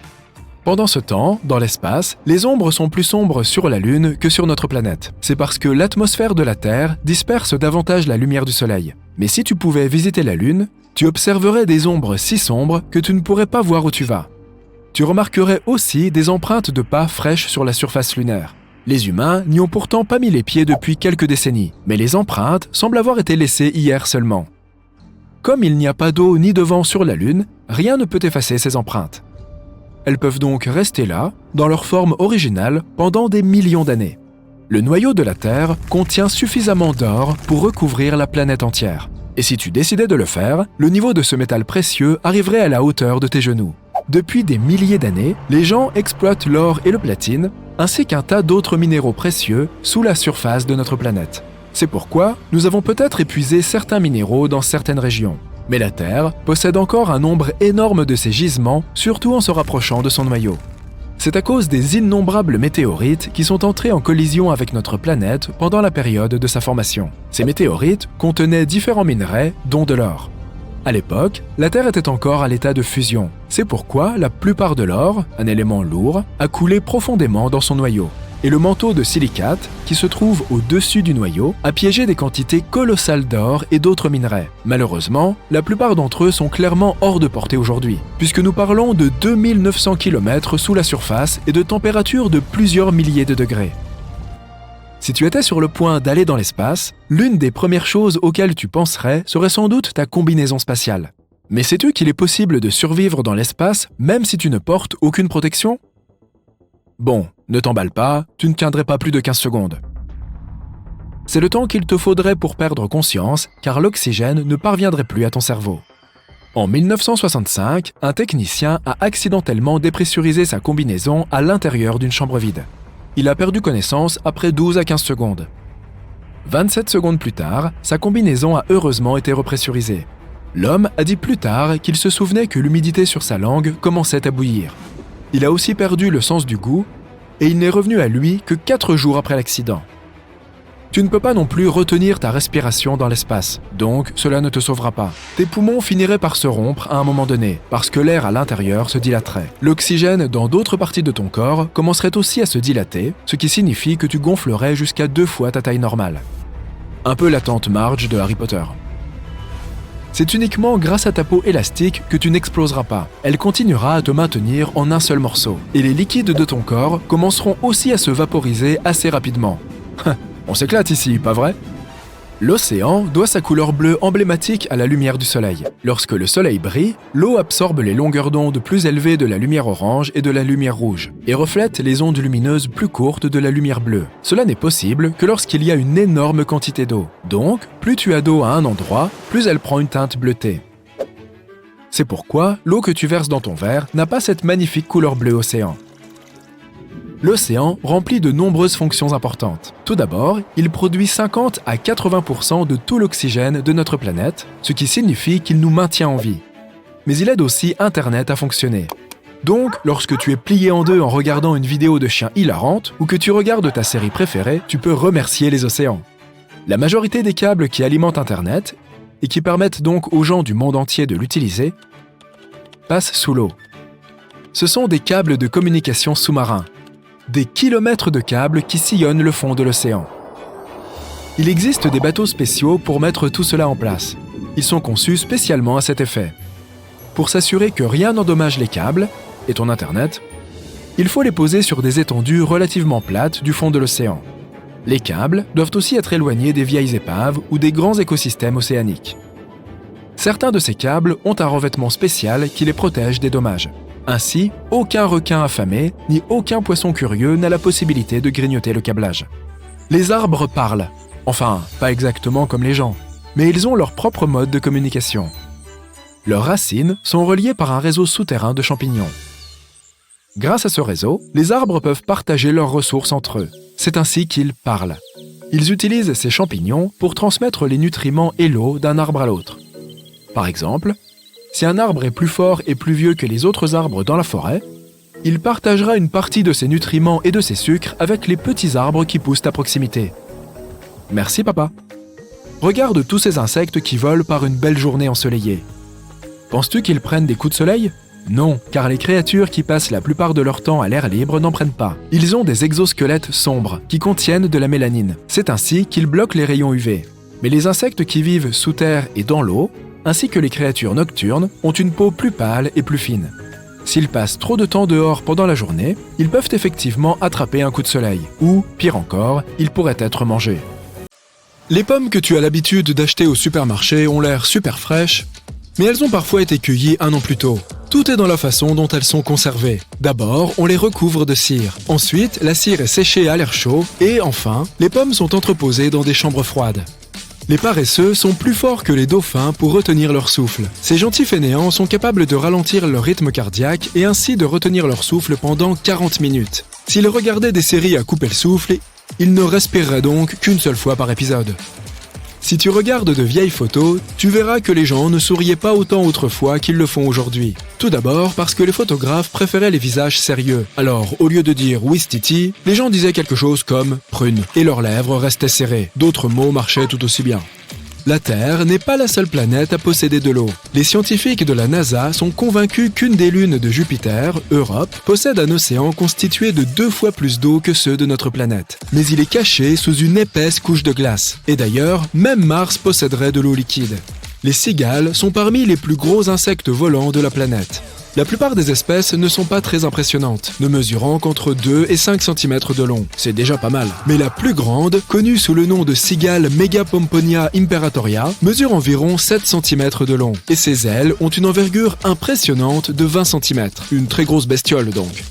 Pendant ce temps, dans l'espace, les ombres sont plus sombres sur la Lune que sur notre planète. C'est parce que l'atmosphère de la Terre disperse davantage la lumière du Soleil. Mais si tu pouvais visiter la Lune, tu observerais des ombres si sombres que tu ne pourrais pas voir où tu vas. Tu remarquerais aussi des empreintes de pas fraîches sur la surface lunaire. Les humains n'y ont pourtant pas mis les pieds depuis quelques décennies, mais les empreintes semblent avoir été laissées hier seulement. Comme il n'y a pas d'eau ni de vent sur la Lune, rien ne peut effacer ces empreintes. Elles peuvent donc rester là, dans leur forme originale, pendant des millions d'années. Le noyau de la Terre contient suffisamment d'or pour recouvrir la planète entière. Et si tu décidais de le faire, le niveau de ce métal précieux arriverait à la hauteur de tes genoux. Depuis des milliers d'années, les gens exploitent l'or et le platine, ainsi qu'un tas d'autres minéraux précieux sous la surface de notre planète. C'est pourquoi nous avons peut-être épuisé certains minéraux dans certaines régions. Mais la Terre possède encore un nombre énorme de ces gisements, surtout en se rapprochant de son noyau. C'est à cause des innombrables météorites qui sont entrés en collision avec notre planète pendant la période de sa formation. Ces météorites contenaient différents minerais, dont de l'or. À l'époque, la Terre était encore à l'état de fusion. C'est pourquoi la plupart de l'or, un élément lourd, a coulé profondément dans son noyau. Et le manteau de silicate, qui se trouve au-dessus du noyau, a piégé des quantités colossales d'or et d'autres minerais. Malheureusement, la plupart d'entre eux sont clairement hors de portée aujourd'hui, puisque nous parlons de 2900 km sous la surface et de températures de plusieurs milliers de degrés. Si tu étais sur le point d'aller dans l'espace, l'une des premières choses auxquelles tu penserais serait sans doute ta combinaison spatiale. Mais sais-tu qu'il est possible de survivre dans l'espace même si tu ne portes aucune protection ? Bon, ne t'emballe pas, tu ne tiendrais pas plus de 15 secondes. C'est le temps qu'il te faudrait pour perdre conscience, car l'oxygène ne parviendrait plus à ton cerveau. En 1965, un technicien a accidentellement dépressurisé sa combinaison à l'intérieur d'une chambre vide. Il a perdu connaissance après 12 à 15 secondes. 27 secondes plus tard, sa combinaison a heureusement été repressurisée. L'homme a dit plus tard qu'il se souvenait que l'humidité sur sa langue commençait à bouillir. Il a aussi perdu le sens du goût et il n'est revenu à lui que 4 jours après l'accident. Tu ne peux pas non plus retenir ta respiration dans l'espace, donc cela ne te sauvera pas. Tes poumons finiraient par se rompre à un moment donné, parce que l'air à l'intérieur se dilaterait. L'oxygène dans d'autres parties de ton corps commencerait aussi à se dilater, ce qui signifie que tu gonflerais jusqu'à 2 fois ta taille normale. Un peu la tante Marge de Harry Potter. C'est uniquement grâce à ta peau élastique que tu n'exploseras pas. Elle continuera à te maintenir en un seul morceau. Et les liquides de ton corps commenceront aussi à se vaporiser assez rapidement. On s'éclate ici, pas vrai ? L'océan doit sa couleur bleue emblématique à la lumière du soleil. Lorsque le soleil brille, l'eau absorbe les longueurs d'onde plus élevées de la lumière orange et de la lumière rouge, et reflète les ondes lumineuses plus courtes de la lumière bleue. Cela n'est possible que lorsqu'il y a une énorme quantité d'eau. Donc, plus tu as d'eau à un endroit, plus elle prend une teinte bleutée. C'est pourquoi l'eau que tu verses dans ton verre n'a pas cette magnifique couleur bleue océan. L'océan remplit de nombreuses fonctions importantes. Tout d'abord, il produit 50 à 80% de tout l'oxygène de notre planète, ce qui signifie qu'il nous maintient en vie. Mais il aide aussi Internet à fonctionner. Donc, lorsque tu es plié en deux en regardant une vidéo de chien hilarante ou que tu regardes ta série préférée, tu peux remercier les océans. La majorité des câbles qui alimentent Internet et qui permettent donc aux gens du monde entier de l'utiliser passent sous l'eau. Ce sont des câbles de communication sous-marins, des kilomètres de câbles qui sillonnent le fond de l'océan. Il existe des bateaux spéciaux pour mettre tout cela en place. Ils sont conçus spécialement à cet effet. Pour s'assurer que rien n'endommage les câbles et ton Internet, il faut les poser sur des étendues relativement plates du fond de l'océan. Les câbles doivent aussi être éloignés des vieilles épaves ou des grands écosystèmes océaniques. Certains de ces câbles ont un revêtement spécial qui les protège des dommages. Ainsi, aucun requin affamé ni aucun poisson curieux n'a la possibilité de grignoter le câblage. Les arbres parlent. Enfin, pas exactement comme les gens, mais ils ont leur propre mode de communication. Leurs racines sont reliées par un réseau souterrain de champignons. Grâce à ce réseau, les arbres peuvent partager leurs ressources entre eux. C'est ainsi qu'ils parlent. Ils utilisent ces champignons pour transmettre les nutriments et l'eau d'un arbre à l'autre. Par exemple, si un arbre est plus fort et plus vieux que les autres arbres dans la forêt, il partagera une partie de ses nutriments et de ses sucres avec les petits arbres qui poussent à proximité. Merci papa. Regarde tous ces insectes qui volent par une belle journée ensoleillée. Penses-tu qu'ils prennent des coups de soleil ? Non, car les créatures qui passent la plupart de leur temps à l'air libre n'en prennent pas. Ils ont des exosquelettes sombres qui contiennent de la mélanine. C'est ainsi qu'ils bloquent les rayons UV. Mais les insectes qui vivent sous terre et dans l'eau, ainsi que les créatures nocturnes, ont une peau plus pâle et plus fine. S'ils passent trop de temps dehors pendant la journée, ils peuvent effectivement attraper un coup de soleil, ou, pire encore, ils pourraient être mangés. Les pommes que tu as l'habitude d'acheter au supermarché ont l'air super fraîches, mais elles ont parfois été cueillies 1 an plus tôt. Tout est dans la façon dont elles sont conservées. D'abord, on les recouvre de cire. Ensuite, la cire est séchée à l'air chaud. Et enfin, les pommes sont entreposées dans des chambres froides. Les paresseux sont plus forts que les dauphins pour retenir leur souffle. Ces gentils fainéants sont capables de ralentir leur rythme cardiaque et ainsi de retenir leur souffle pendant 40 minutes. S'ils regardaient des séries à couper le souffle, ils ne respireraient donc qu'une seule fois par épisode. Si tu regardes de vieilles photos, tu verras que les gens ne souriaient pas autant autrefois qu'ils le font aujourd'hui. Tout d'abord parce que les photographes préféraient les visages sérieux. Alors, au lieu de dire « Ouistiti », les gens disaient quelque chose comme « prune » et leurs lèvres restaient serrées. D'autres mots marchaient tout aussi bien. La Terre n'est pas la seule planète à posséder de l'eau. Les scientifiques de la NASA sont convaincus qu'une des lunes de Jupiter, Europe, possède un océan constitué de 2 fois plus d'eau que ceux de notre planète. Mais il est caché sous une épaisse couche de glace. Et d'ailleurs, même Mars posséderait de l'eau liquide. Les cigales sont parmi les plus gros insectes volants de la planète. La plupart des espèces ne sont pas très impressionnantes, ne mesurant qu'entre 2 et 5 cm de long. C'est déjà pas mal. Mais la plus grande, connue sous le nom de cigale Megapomponia imperatoria, mesure environ 7 cm de long. Et ses ailes ont une envergure impressionnante de 20 cm. Une très grosse bestiole donc.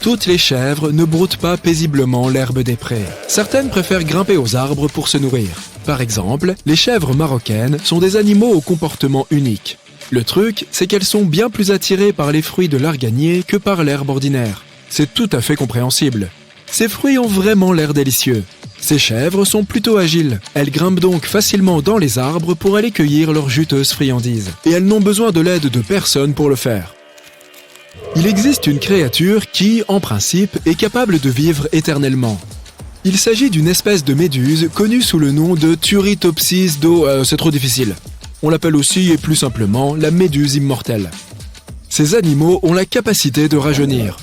Toutes les chèvres ne broutent pas paisiblement l'herbe des prés. Certaines préfèrent grimper aux arbres pour se nourrir. Par exemple, les chèvres marocaines sont des animaux au comportement unique. Le truc, c'est qu'elles sont bien plus attirées par les fruits de l'arganier que par l'herbe ordinaire. C'est tout à fait compréhensible. Ces fruits ont vraiment l'air délicieux. Ces chèvres sont plutôt agiles. Elles grimpent donc facilement dans les arbres pour aller cueillir leurs juteuses friandises. Et elles n'ont besoin de l'aide de personne pour le faire. Il existe une créature qui, en principe, est capable de vivre éternellement. Il s'agit d'une espèce de méduse connue sous le nom de Turritopsis c'est trop difficile. On l'appelle aussi, et plus simplement, la méduse immortelle. Ces animaux ont la capacité de rajeunir.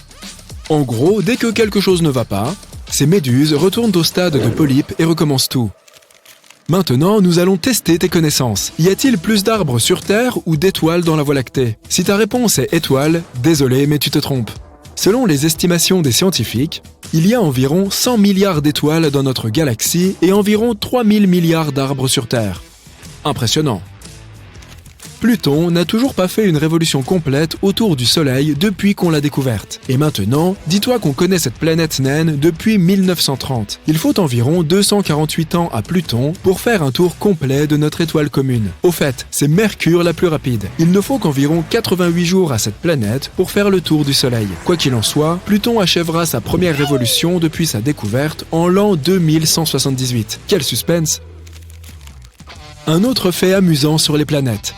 En gros, dès que quelque chose ne va pas, ces méduses retournent au stade de polype et recommencent tout. Maintenant, nous allons tester tes connaissances. Y a-t-il plus d'arbres sur Terre ou d'étoiles dans la Voie lactée ? Si ta réponse est étoile, désolé, mais tu te trompes. Selon les estimations des scientifiques, il y a environ 100 milliards d'étoiles dans notre galaxie et environ 3000 milliards d'arbres sur Terre. Impressionnant. Pluton n'a toujours pas fait une révolution complète autour du Soleil depuis qu'on l'a découverte. Et maintenant, dis-toi qu'on connaît cette planète naine depuis 1930. Il faut environ 248 ans à Pluton pour faire un tour complet de notre étoile commune. Au fait, c'est Mercure la plus rapide. Il ne faut qu'environ 88 jours à cette planète pour faire le tour du Soleil. Quoi qu'il en soit, Pluton achèvera sa première révolution depuis sa découverte en l'an 2178. Quel suspense! Un autre fait amusant sur les planètes.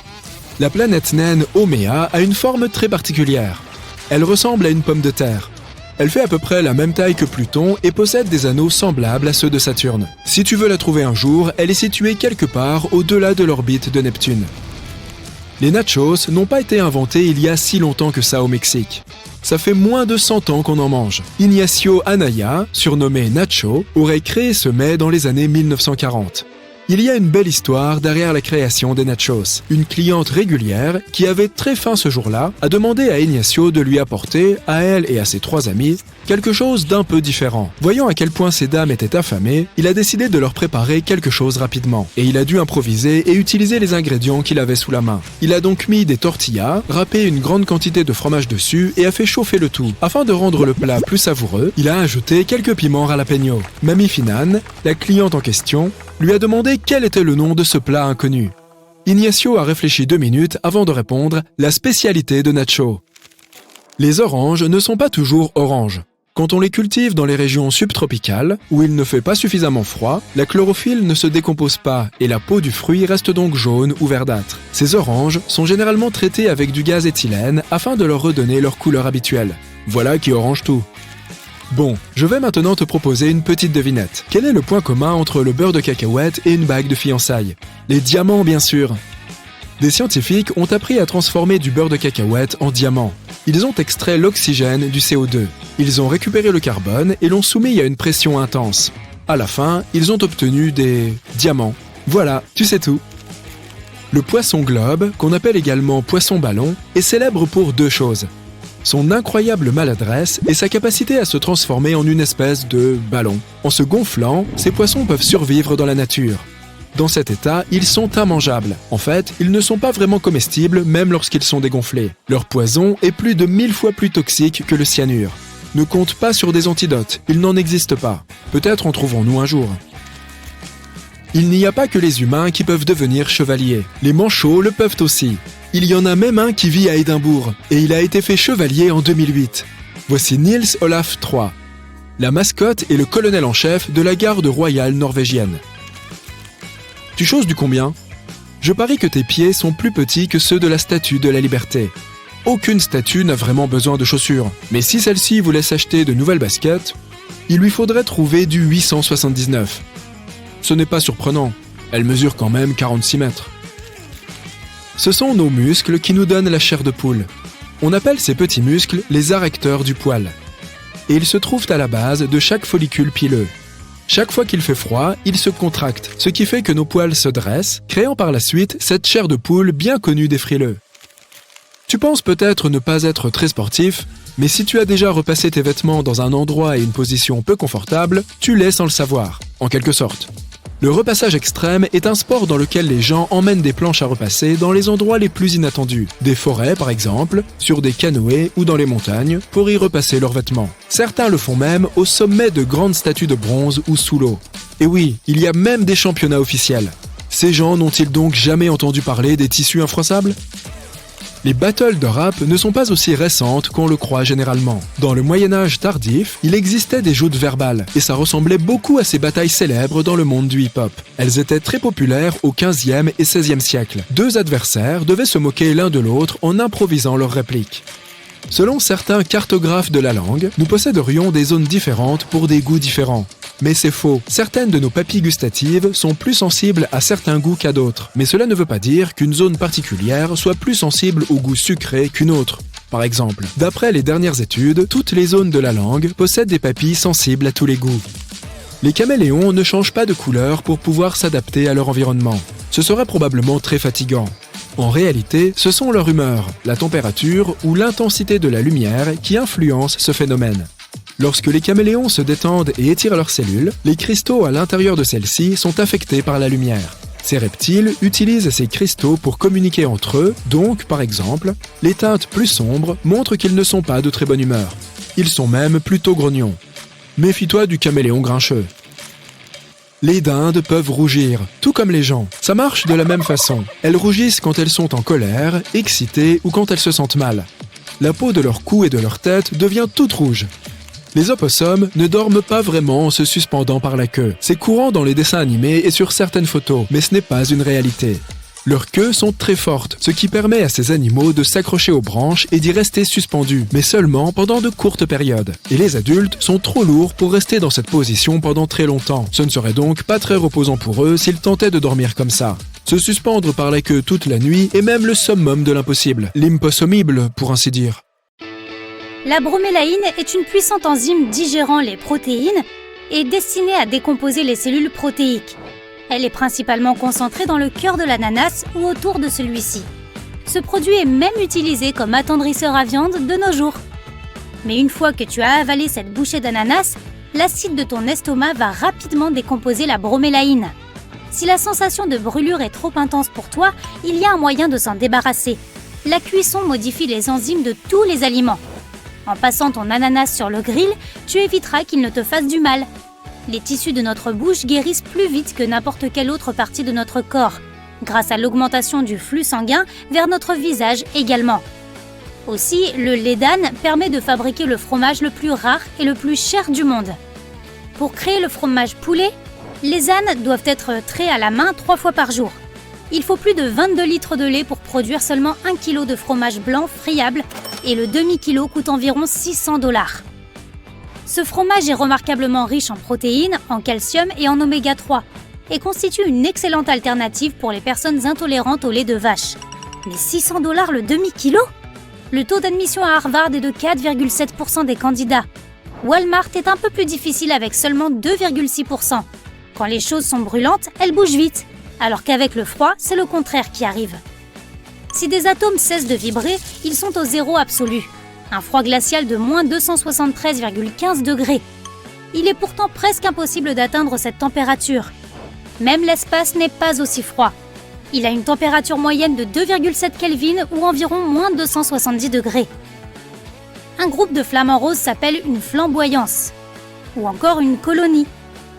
La planète naine Haumea a une forme très particulière. Elle ressemble à une pomme de terre. Elle fait à peu près la même taille que Pluton et possède des anneaux semblables à ceux de Saturne. Si tu veux la trouver un jour, elle est située quelque part au-delà de l'orbite de Neptune. Les nachos n'ont pas été inventés il y a si longtemps que ça au Mexique. Ça fait moins de 100 ans qu'on en mange. Ignacio Anaya, surnommé Nacho, aurait créé ce mets dans les années 1940. Il y a une belle histoire derrière la création des nachos. Une cliente régulière, qui avait très faim ce jour-là, a demandé à Ignacio de lui apporter, à elle et à ses 3 amis, quelque chose d'un peu différent. Voyant à quel point ces dames étaient affamées, il a décidé de leur préparer quelque chose rapidement. Et il a dû improviser et utiliser les ingrédients qu'il avait sous la main. Il a donc mis des tortillas, râpé une grande quantité de fromage dessus et a fait chauffer le tout. Afin de rendre le plat plus savoureux, il a ajouté quelques piments jalapeño. Mami Finan, la cliente en question, lui a demandé quel était le nom de ce plat inconnu. Ignacio a réfléchi 2 minutes avant de répondre « la spécialité de Nacho ». Les oranges ne sont pas toujours oranges. Quand on les cultive dans les régions subtropicales, où il ne fait pas suffisamment froid, la chlorophylle ne se décompose pas et la peau du fruit reste donc jaune ou verdâtre. Ces oranges sont généralement traitées avec du gaz éthylène afin de leur redonner leur couleur habituelle. Voilà qui orange tout. Bon, je vais maintenant te proposer une petite devinette. Quel est le point commun entre le beurre de cacahuète et une bague de fiançailles? Les diamants, bien sûr. Des scientifiques ont appris à transformer du beurre de cacahuète en diamant. Ils ont extrait l'oxygène du CO2. Ils ont récupéré le carbone et l'ont soumis à une pression intense. À la fin, ils ont obtenu des diamants. Voilà, tu sais tout. Le poisson globe, qu'on appelle également poisson ballon, est célèbre pour 2 choses. Son incroyable maladresse et sa capacité à se transformer en une espèce de ballon. En se gonflant, ces poissons peuvent survivre dans la nature. Dans cet état, ils sont immangeables. En fait, ils ne sont pas vraiment comestibles même lorsqu'ils sont dégonflés. Leur poison est plus de 1000 fois plus toxique que le cyanure. Ne compte pas sur des antidotes, il n'en existe pas. Peut-être en trouverons-nous un jour. Il n'y a pas que les humains qui peuvent devenir chevaliers. Les manchots le peuvent aussi. Il y en a même un qui vit à Édimbourg, et il a été fait chevalier en 2008. Voici Niels Olaf III. La mascotte est le colonel en chef de la garde royale norvégienne. Tu choses du combien? Je parie que tes pieds sont plus petits que ceux de la Statue de la Liberté. Aucune statue n'a vraiment besoin de chaussures, mais si celle-ci voulait s'acheter de nouvelles baskets, il lui faudrait trouver du 879. Ce n'est pas surprenant, elle mesure quand même 46 mètres. Ce sont nos muscles qui nous donnent la chair de poule. On appelle ces petits muscles les arrecteurs du poil. Et ils se trouvent à la base de chaque follicule pileux. Chaque fois qu'il fait froid, ils se contractent, ce qui fait que nos poils se dressent, créant par la suite cette chair de poule bien connue des frileux. Tu penses peut-être ne pas être très sportif, mais si tu as déjà repassé tes vêtements dans un endroit et une position peu confortable, tu l'es sans le savoir, en quelque sorte. Le repassage extrême est un sport dans lequel les gens emmènent des planches à repasser dans les endroits les plus inattendus, des forêts par exemple, sur des canoës ou dans les montagnes, pour y repasser leurs vêtements. Certains le font même au sommet de grandes statues de bronze ou sous l'eau. Et oui, il y a même des championnats officiels. Ces gens n'ont-ils donc jamais entendu parler des tissus infroissables ? Les battles de rap ne sont pas aussi récentes qu'on le croit généralement. Dans le Moyen-Âge tardif, il existait des joutes verbales, et ça ressemblait beaucoup à ces batailles célèbres dans le monde du hip-hop. Elles étaient très populaires au XVe et XVIe siècle. 2 adversaires devaient se moquer l'un de l'autre en improvisant leurs répliques. Selon certains cartographes de la langue, nous posséderions des zones différentes pour des goûts différents. Mais c'est faux. Certaines de nos papilles gustatives sont plus sensibles à certains goûts qu'à d'autres. Mais cela ne veut pas dire qu'une zone particulière soit plus sensible au goût sucré qu'une autre. Par exemple, d'après les dernières études, toutes les zones de la langue possèdent des papilles sensibles à tous les goûts. Les caméléons ne changent pas de couleur pour pouvoir s'adapter à leur environnement. Ce serait probablement très fatigant. En réalité, ce sont leur humeur, la température ou l'intensité de la lumière qui influencent ce phénomène. Lorsque les caméléons se détendent et étirent leurs cellules, les cristaux à l'intérieur de celles-ci sont affectés par la lumière. Ces reptiles utilisent ces cristaux pour communiquer entre eux, donc, par exemple, les teintes plus sombres montrent qu'ils ne sont pas de très bonne humeur. Ils sont même plutôt grognons. Méfie-toi du caméléon grincheux. Les dindes peuvent rougir, tout comme les gens. Ça marche de la même façon. Elles rougissent quand elles sont en colère, excitées ou quand elles se sentent mal. La peau de leur cou et de leur tête devient toute rouge. Les opossums ne dorment pas vraiment en se suspendant par la queue. C'est courant dans les dessins animés et sur certaines photos, mais ce n'est pas une réalité. Leurs queues sont très fortes, ce qui permet à ces animaux de s'accrocher aux branches et d'y rester suspendus, mais seulement pendant de courtes périodes. Et les adultes sont trop lourds pour rester dans cette position pendant très longtemps. Ce ne serait donc pas très reposant pour eux s'ils tentaient de dormir comme ça. Se suspendre par la queue toute la nuit est même le summum de l'impossible, l'impossible pour ainsi dire. La bromélaïne est une puissante enzyme digérant les protéines et destinée à décomposer les cellules protéiques. Elle est principalement concentrée dans le cœur de l'ananas ou autour de celui-ci. Ce produit est même utilisé comme attendrisseur à viande de nos jours. Mais une fois que tu as avalé cette bouchée d'ananas, l'acide de ton estomac va rapidement décomposer la bromélaïne. Si la sensation de brûlure est trop intense pour toi, il y a un moyen de s'en débarrasser. La cuisson modifie les enzymes de tous les aliments. En passant ton ananas sur le grill, tu éviteras qu'il ne te fasse du mal. Les tissus de notre bouche guérissent plus vite que n'importe quelle autre partie de notre corps, grâce à l'augmentation du flux sanguin vers notre visage également. Aussi, le lait d'âne permet de fabriquer le fromage le plus rare et le plus cher du monde. Pour créer le fromage poulet, les ânes doivent être traits à la main 3 fois par jour. Il faut plus de 22 litres de lait pour produire seulement 1 kg de fromage blanc friable et le demi-kilo coûte environ 600 $. Ce fromage est remarquablement riche en protéines, en calcium et en oméga 3 et constitue une excellente alternative pour les personnes intolérantes au lait de vache. Mais 600 $ le demi-kilo ? Le taux d'admission à Harvard est de 4,7% des candidats. Walmart est un peu plus difficile avec seulement 2,6%. Quand les choses sont brûlantes, elles bougent vite, alors qu'avec le froid, c'est le contraire qui arrive. Si des atomes cessent de vibrer, ils sont au zéro absolu. Un froid glacial de moins 273,15 degrés. Il est pourtant presque impossible d'atteindre cette température. Même l'espace n'est pas aussi froid. Il a une température moyenne de 2,7 Kelvin ou environ moins 270 degrés. Un groupe de flamants roses s'appelle une flamboyance. Ou encore une colonie.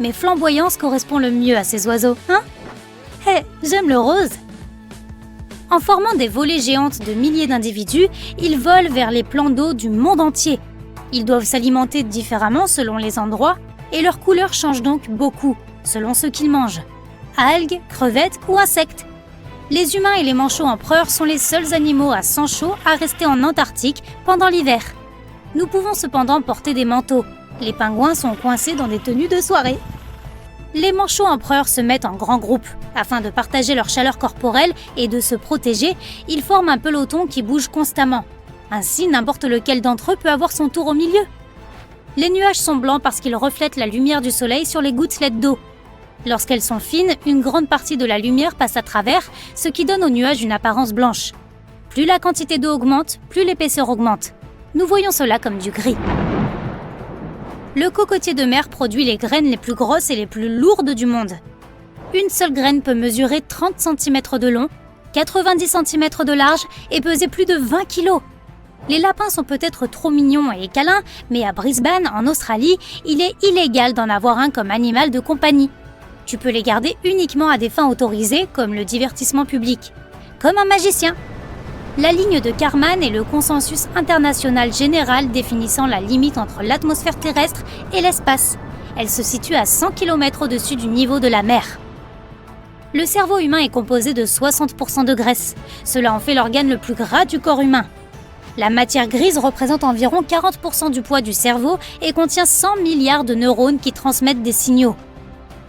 Mais flamboyance correspond le mieux à ces oiseaux, hein ? Hé, j'aime le rose. En formant des volées géantes de milliers d'individus, ils volent vers les plans d'eau du monde entier. Ils doivent s'alimenter différemment selon les endroits et leur couleur change donc beaucoup selon ce qu'ils mangent. Algues, crevettes ou insectes. Les humains et les manchots empereurs sont les seuls animaux à sang chaud à rester en Antarctique pendant l'hiver. Nous pouvons cependant porter des manteaux. Les pingouins sont coincés dans des tenues de soirée. Les manchots empereurs se mettent en grands groupes. Afin de partager leur chaleur corporelle et de se protéger, ils forment un peloton qui bouge constamment. Ainsi, n'importe lequel d'entre eux peut avoir son tour au milieu. Les nuages sont blancs parce qu'ils reflètent la lumière du soleil sur les gouttelettes d'eau. Lorsqu'elles sont fines, une grande partie de la lumière passe à travers, ce qui donne aux nuages une apparence blanche. Plus la quantité d'eau augmente, plus l'épaisseur augmente. Nous voyons cela comme du gris. Le cocotier de mer produit les graines les plus grosses et les plus lourdes du monde. Une seule graine peut mesurer 30 cm de long, 90 cm de large et peser plus de 20 kg. Les lapins sont peut-être trop mignons et câlins, mais à Brisbane, en Australie, il est illégal d'en avoir un comme animal de compagnie. Tu peux les garder uniquement à des fins autorisées, comme le divertissement public. Comme un magicien. La ligne de Kármán est le consensus international général définissant la limite entre l'atmosphère terrestre et l'espace. Elle se situe à 100 km au-dessus du niveau de la mer. Le cerveau humain est composé de 60% de graisse. Cela en fait l'organe le plus gras du corps humain. La matière grise représente environ 40% du poids du cerveau et contient 100 milliards de neurones qui transmettent des signaux.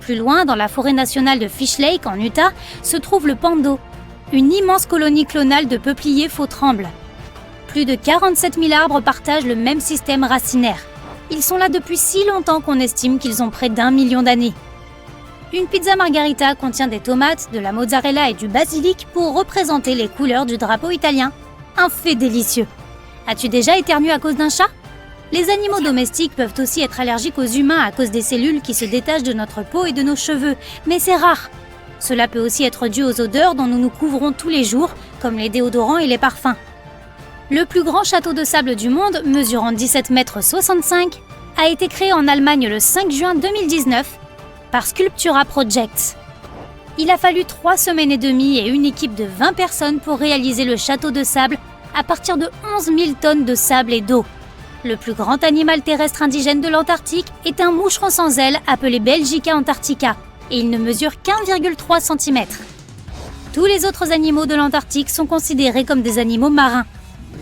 Plus loin, dans la forêt nationale de Fish Lake, en Utah, se trouve le pando, une immense colonie clonale de peupliers faux-trembles. Plus de 47 000 arbres partagent le même système racinaire. Ils sont là depuis si longtemps qu'on estime qu'ils ont près d'1 million d'années. Une pizza margarita contient des tomates, de la mozzarella et du basilic pour représenter les couleurs du drapeau italien. Un fait délicieux. As-tu déjà éternué à cause d'un chat ? Les animaux domestiques peuvent aussi être allergiques aux humains à cause des cellules qui se détachent de notre peau et de nos cheveux, mais c'est rare. Cela peut aussi être dû aux odeurs dont nous nous couvrons tous les jours, comme les déodorants et les parfums. Le plus grand château de sable du monde, mesurant 17,65 mètres, a été créé en Allemagne le 5 juin 2019 par Sculptura Projects. Il a fallu 3 semaines et demie et une équipe de 20 personnes pour réaliser le château de sable à partir de 11 000 tonnes de sable et d'eau. Le plus grand animal terrestre indigène de l'Antarctique est un moucheron sans ailes appelé Belgica antarctica et il ne mesure qu'1,3 cm. Tous les autres animaux de l'Antarctique sont considérés comme des animaux marins.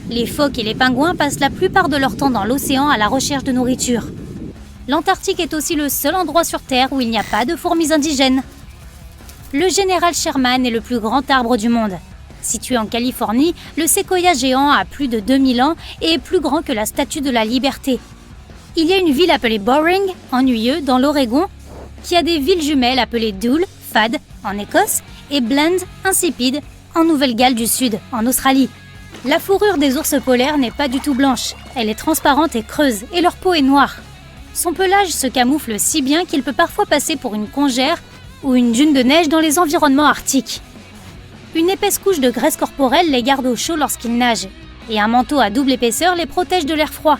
Les phoques et les pingouins passent la plupart de leur temps dans l'océan à la recherche de nourriture. L'Antarctique est aussi le seul endroit sur Terre où il n'y a pas de fourmis indigènes. Le général Sherman est le plus grand arbre du monde. Situé en Californie, le séquoia géant a plus de 2000 ans et est plus grand que la Statue de la Liberté. Il y a une ville appelée Boring, ennuyeux, dans l'Oregon, qui a des villes jumelles appelées Dule, fade, en Écosse, et Bland, insipide, en Nouvelle-Galles du Sud, en Australie. La fourrure des ours polaires n'est pas du tout blanche, elle est transparente et creuse, et leur peau est noire. Son pelage se camoufle si bien qu'il peut parfois passer pour une congère ou une dune de neige dans les environnements arctiques. Une épaisse couche de graisse corporelle les garde au chaud lorsqu'ils nagent, et un manteau à double épaisseur les protège de l'air froid.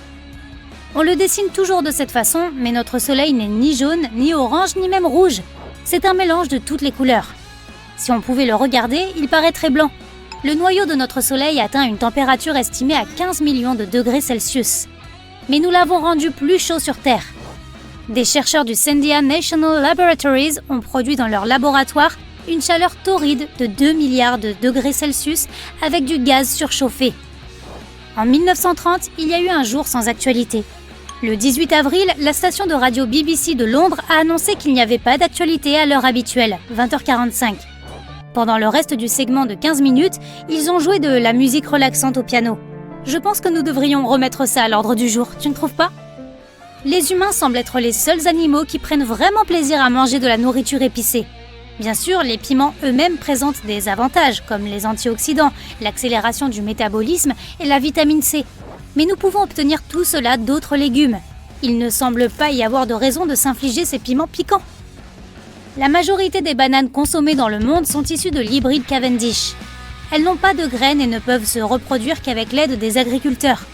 On le dessine toujours de cette façon, mais notre soleil n'est ni jaune, ni orange, ni même rouge. C'est un mélange de toutes les couleurs. Si on pouvait le regarder, il paraîtrait blanc. Le noyau de notre soleil atteint une température estimée à 15 millions de degrés Celsius. Mais nous l'avons rendu plus chaud sur Terre. Des chercheurs du Sandia National Laboratories ont produit dans leur laboratoire une chaleur torride de 2 milliards de degrés Celsius avec du gaz surchauffé. En 1930, il y a eu un jour sans actualité. Le 18 avril, la station de radio BBC de Londres a annoncé qu'il n'y avait pas d'actualité à l'heure habituelle, 20h45. Pendant le reste du segment de 15 minutes, ils ont joué de la musique relaxante au piano. Je pense que nous devrions remettre ça à l'ordre du jour, tu ne trouves pas ? Les humains semblent être les seuls animaux qui prennent vraiment plaisir à manger de la nourriture épicée. Bien sûr, les piments eux-mêmes présentent des avantages, comme les antioxydants, l'accélération du métabolisme et la vitamine C. Mais nous pouvons obtenir tout cela d'autres légumes. Il ne semble pas y avoir de raison de s'infliger ces piments piquants. La majorité des bananes consommées dans le monde sont issues de l'hybride Cavendish. Elles n'ont pas de graines et ne peuvent se reproduire qu'avec l'aide des agriculteurs.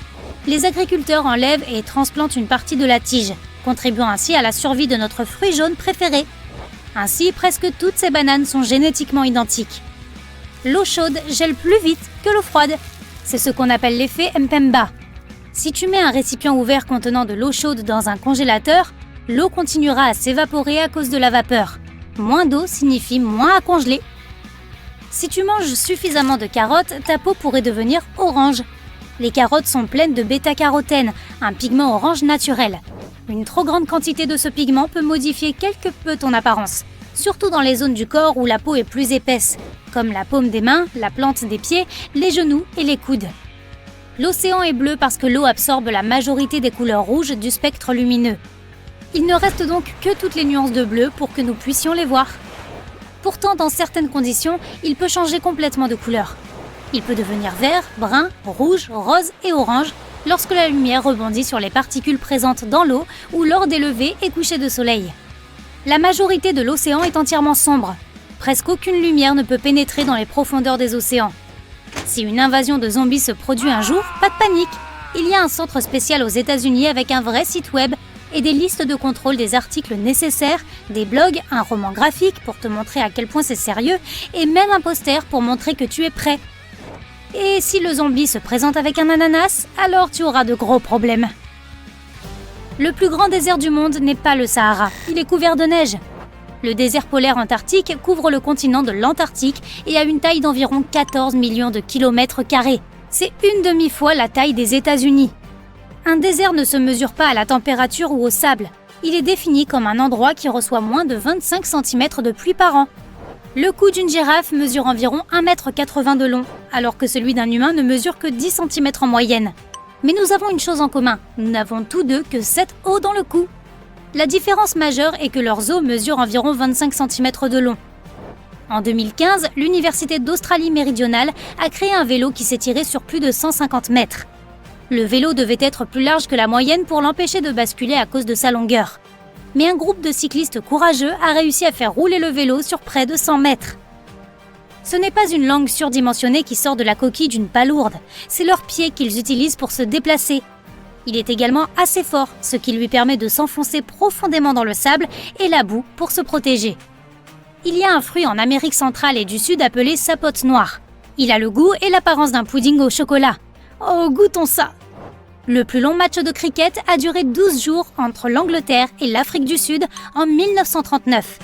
Les agriculteurs enlèvent et transplantent une partie de la tige, contribuant ainsi à la survie de notre fruit jaune préféré. Ainsi, presque toutes ces bananes sont génétiquement identiques. L'eau chaude gèle plus vite que l'eau froide. C'est ce qu'on appelle l'effet Mpemba. Si tu mets un récipient ouvert contenant de l'eau chaude dans un congélateur, l'eau continuera à s'évaporer à cause de la vapeur. Moins d'eau signifie moins à congeler. Si tu manges suffisamment de carottes, ta peau pourrait devenir orange. Les carottes sont pleines de bêta-carotène, un pigment orange naturel. Une trop grande quantité de ce pigment peut modifier quelque peu ton apparence, surtout dans les zones du corps où la peau est plus épaisse, comme la paume des mains, la plante des pieds, les genoux et les coudes. L'océan est bleu parce que l'eau absorbe la majorité des couleurs rouges du spectre lumineux. Il ne reste donc que toutes les nuances de bleu pour que nous puissions les voir. Pourtant, dans certaines conditions, il peut changer complètement de couleur. Il peut devenir vert, brun, rouge, rose et orange lorsque la lumière rebondit sur les particules présentes dans l'eau ou lors des levées et couchers de soleil. La majorité de l'océan est entièrement sombre. Presque aucune lumière ne peut pénétrer dans les profondeurs des océans. Si une invasion de zombies se produit un jour, pas de panique. Il y a un centre spécial aux États-Unis avec un vrai site web et des listes de contrôle des articles nécessaires, des blogs, un roman graphique pour te montrer à quel point c'est sérieux et même un poster pour montrer que tu es prêt. Et si le zombie se présente avec un ananas, alors tu auras de gros problèmes. Le plus grand désert du monde n'est pas le Sahara, il est couvert de neige. Le désert polaire antarctique couvre le continent de l'Antarctique et a une taille d'environ 14 millions de kilomètres carrés. C'est une demi-fois la taille des États-Unis. Un désert ne se mesure pas à la température ou au sable. Il est défini comme un endroit qui reçoit moins de 25 cm de pluie par an. Le cou d'une girafe mesure environ 1,80 m de long, alors que celui d'un humain ne mesure que 10 cm en moyenne. Mais nous avons une chose en commun, nous n'avons tous deux que 7 os dans le cou. La différence majeure est que leurs os mesurent environ 25 cm de long. En 2015, l'Université d'Australie méridionale a créé un vélo qui s'étirait sur plus de 150 mètres. Le vélo devait être plus large que la moyenne pour l'empêcher de basculer à cause de sa longueur. mais un groupe de cyclistes courageux a réussi à faire rouler le vélo sur près de 100 mètres. Ce n'est pas une langue surdimensionnée qui sort de la coquille d'une palourde, c'est leurs pieds qu'ils utilisent pour se déplacer. Il est également assez fort, ce qui lui permet de s'enfoncer profondément dans le sable et la boue pour se protéger. Il y a un fruit en Amérique centrale et du Sud appelé sapote noire. Il a le goût et l'apparence d'un pudding au chocolat. Oh, goûtons ça! Le plus long match de cricket a duré 12 jours entre l'Angleterre et l'Afrique du Sud en 1939.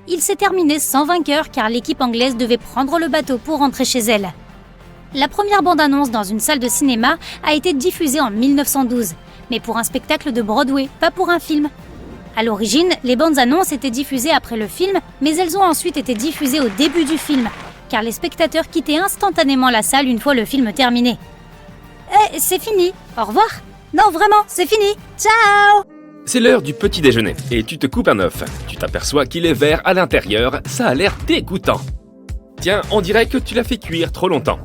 Il s'est terminé sans vainqueur car l'équipe anglaise devait prendre le bateau pour rentrer chez elle. La première bande-annonce dans une salle de cinéma a été diffusée en 1912, mais pour un spectacle de Broadway, pas pour un film. À l'origine, les bandes-annonces étaient diffusées après le film, mais elles ont ensuite été diffusées au début du film, car les spectateurs quittaient instantanément la salle une fois le film terminé. C'est fini, au revoir. Non, vraiment, c'est fini, ciao! C'est l'heure du petit déjeuner et tu te coupes un œuf. Tu t'aperçois qu'il est vert à l'intérieur, ça a l'air dégoûtant. Tiens, on dirait que tu l'as fait cuire trop longtemps.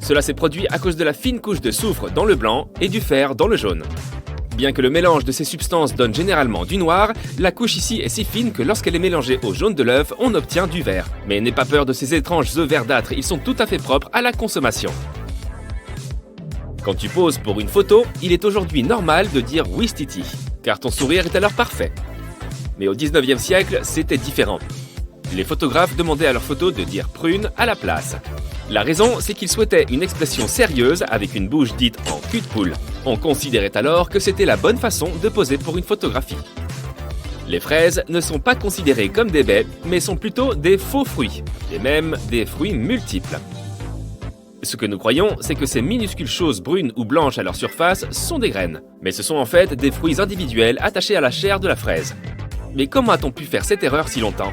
Cela s'est produit à cause de la fine couche de soufre dans le blanc et du fer dans le jaune. Bien que le mélange de ces substances donne généralement du noir, la couche ici est si fine que lorsqu'elle est mélangée au jaune de l'œuf, on obtient du vert. Mais n'aie pas peur de ces étranges œufs verdâtres, ils sont tout à fait propres à la consommation. Quand tu poses pour une photo, il est aujourd'hui normal de dire « Ouistiti », car ton sourire est alors parfait. Mais au 19e siècle, c'était différent. Les photographes demandaient à leurs photos de dire « prune » à la place. La raison, c'est qu'ils souhaitaient une expression sérieuse avec une bouche dite en cul de poule. On considérait alors que c'était la bonne façon de poser pour une photographie. Les fraises ne sont pas considérées comme des baies, mais sont plutôt des faux fruits, et même des fruits multiples. Ce que nous croyons, c'est que ces minuscules choses brunes ou blanches à leur surface sont des graines. Mais ce sont en fait des fruits individuels attachés à la chair de la fraise. Mais comment a-t-on pu faire cette erreur si longtemps ?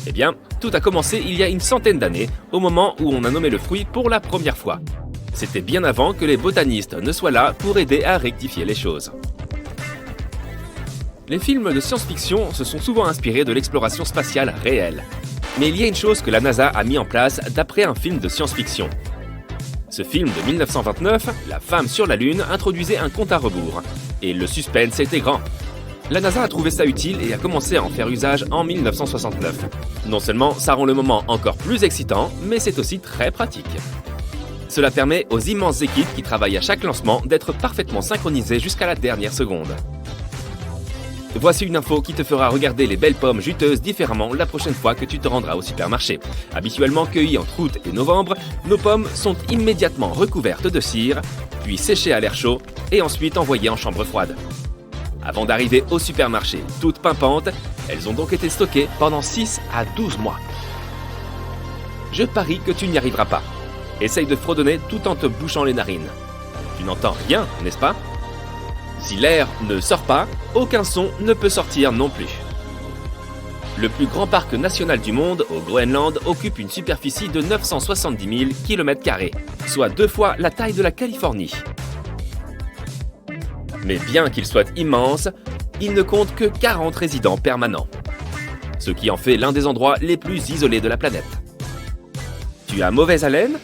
Eh bien, tout a commencé il y a une centaine d'années, au moment où on a nommé le fruit pour la première fois. C'était bien avant que les botanistes ne soient là pour aider à rectifier les choses. Les films de science-fiction se sont souvent inspirés de l'exploration spatiale réelle. Mais il y a une chose que la NASA a mis en place d'après un film de science-fiction. Ce film de 1929, La femme sur la Lune, introduisait un compte à rebours. Et le suspense était grand. La NASA a trouvé ça utile et a commencé à en faire usage en 1969. Non seulement ça rend le moment encore plus excitant, mais c'est aussi très pratique. Cela permet aux immenses équipes qui travaillent à chaque lancement d'être parfaitement synchronisées jusqu'à la dernière seconde. Voici une info qui te fera regarder les belles pommes juteuses différemment la prochaine fois que tu te rendras au supermarché. Habituellement cueillies entre août et novembre, nos pommes sont immédiatement recouvertes de cire, puis séchées à l'air chaud et ensuite envoyées en chambre froide. Avant d'arriver au supermarché, toutes pimpantes, elles ont donc été stockées pendant 6 à 12 mois. Je parie que tu n'y arriveras pas. Essaye de fredonner tout en te bouchant les narines. Tu n'entends rien, n'est-ce pas ? Si l'air ne sort pas, aucun son ne peut sortir non plus. Le plus grand parc national du monde, au Groenland, occupe une superficie de 970 000 km², soit 2 fois la taille de la Californie. Mais bien qu'il soit immense, il ne compte que 40 résidents permanents, ce qui en fait l'un des endroits les plus isolés de la planète. Tu as mauvaise haleine ?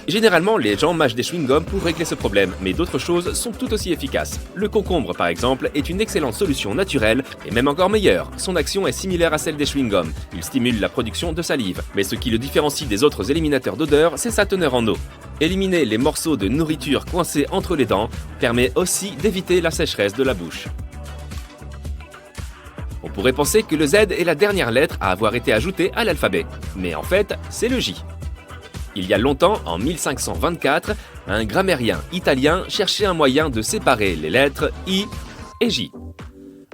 Généralement, les gens mâchent des chewing-gums pour régler ce problème, mais d'autres choses sont tout aussi efficaces. Le concombre, par exemple, est une excellente solution naturelle, et même encore meilleure. Son action est similaire à celle des chewing-gums. Il stimule la production de salive. Mais ce qui le différencie des autres éliminateurs d'odeur, c'est sa teneur en eau. Éliminer les morceaux de nourriture coincés entre les dents permet aussi d'éviter la sécheresse de la bouche. On pourrait penser que le Z est la dernière lettre à avoir été ajoutée à l'alphabet, mais en fait, c'est le J. Il y a longtemps, en 1524, un grammairien italien cherchait un moyen de séparer les lettres I et J.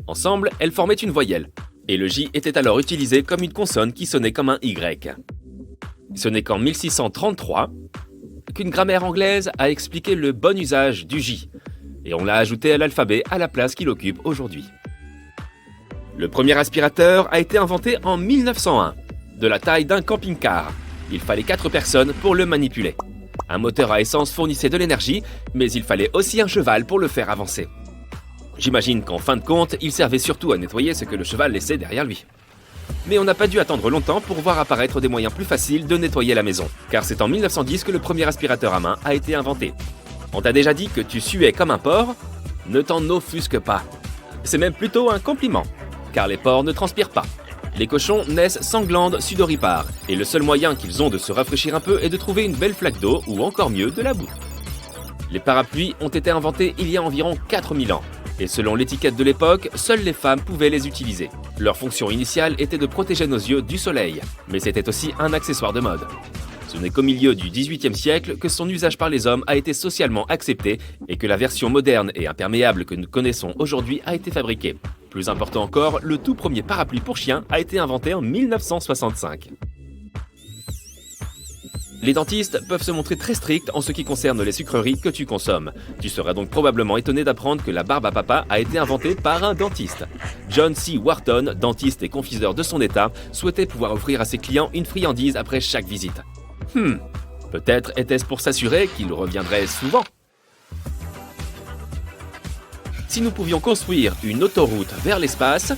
Ensemble, elles formaient une voyelle, et le J était alors utilisé comme une consonne qui sonnait comme un Y. Ce n'est qu'en 1633 qu'une grammaire anglaise a expliqué le bon usage du J, et on l'a ajouté à l'alphabet à la place qu'il occupe aujourd'hui. Le premier aspirateur a été inventé en 1901, de la taille d'un camping-car. Il fallait 4 personnes pour le manipuler. Un moteur à essence fournissait de l'énergie, mais il fallait aussi un cheval pour le faire avancer. J'imagine qu'en fin de compte, il servait surtout à nettoyer ce que le cheval laissait derrière lui. Mais on n'a pas dû attendre longtemps pour voir apparaître des moyens plus faciles de nettoyer la maison, car c'est en 1910 que le premier aspirateur à main a été inventé. On t'a déjà dit que tu suais comme un porc ? Ne t'en offusque pas. C'est même plutôt un compliment. car les porcs ne transpirent pas. Les cochons naissent sans glande sudoripares, et le seul moyen qu'ils ont de se rafraîchir un peu est de trouver une belle flaque d'eau, ou encore mieux, de la boue. Les parapluies ont été inventés il y a environ 4000 ans, et selon l'étiquette de l'époque, seules les femmes pouvaient les utiliser. Leur fonction initiale était de protéger nos yeux du soleil, mais c'était aussi un accessoire de mode. Ce n'est qu'au milieu du XVIIIe siècle que son usage par les hommes a été socialement accepté et que la version moderne et imperméable que nous connaissons aujourd'hui a été fabriquée. Plus important encore, le tout premier parapluie pour chien a été inventé en 1965. Les dentistes peuvent se montrer très stricts en ce qui concerne les sucreries que tu consommes. Tu seras donc probablement étonné d'apprendre que la barbe à papa a été inventée par un dentiste. John C. Wharton, dentiste et confiseur de son état, souhaitait pouvoir offrir à ses clients une friandise après chaque visite. Peut-être était-ce pour s'assurer qu'il reviendrait souvent. Si nous pouvions construire une autoroute vers l'espace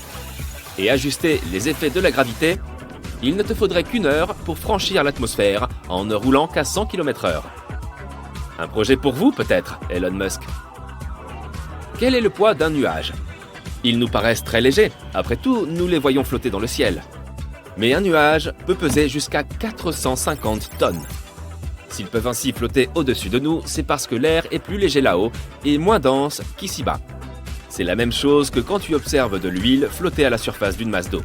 et ajuster les effets de la gravité, il ne te faudrait qu'une heure pour franchir l'atmosphère en ne roulant qu'à 100 km/h. Un projet pour vous peut-être, Elon Musk. Quel est le poids d'un nuage? Ils nous paraissent très légers, après tout, nous les voyons flotter dans le ciel. Mais un nuage peut peser jusqu'à 450 tonnes. S'ils peuvent ainsi flotter au-dessus de nous, c'est parce que l'air est plus léger là-haut et moins dense qu'ici-bas. C'est la même chose que quand tu observes de l'huile flotter à la surface d'une masse d'eau.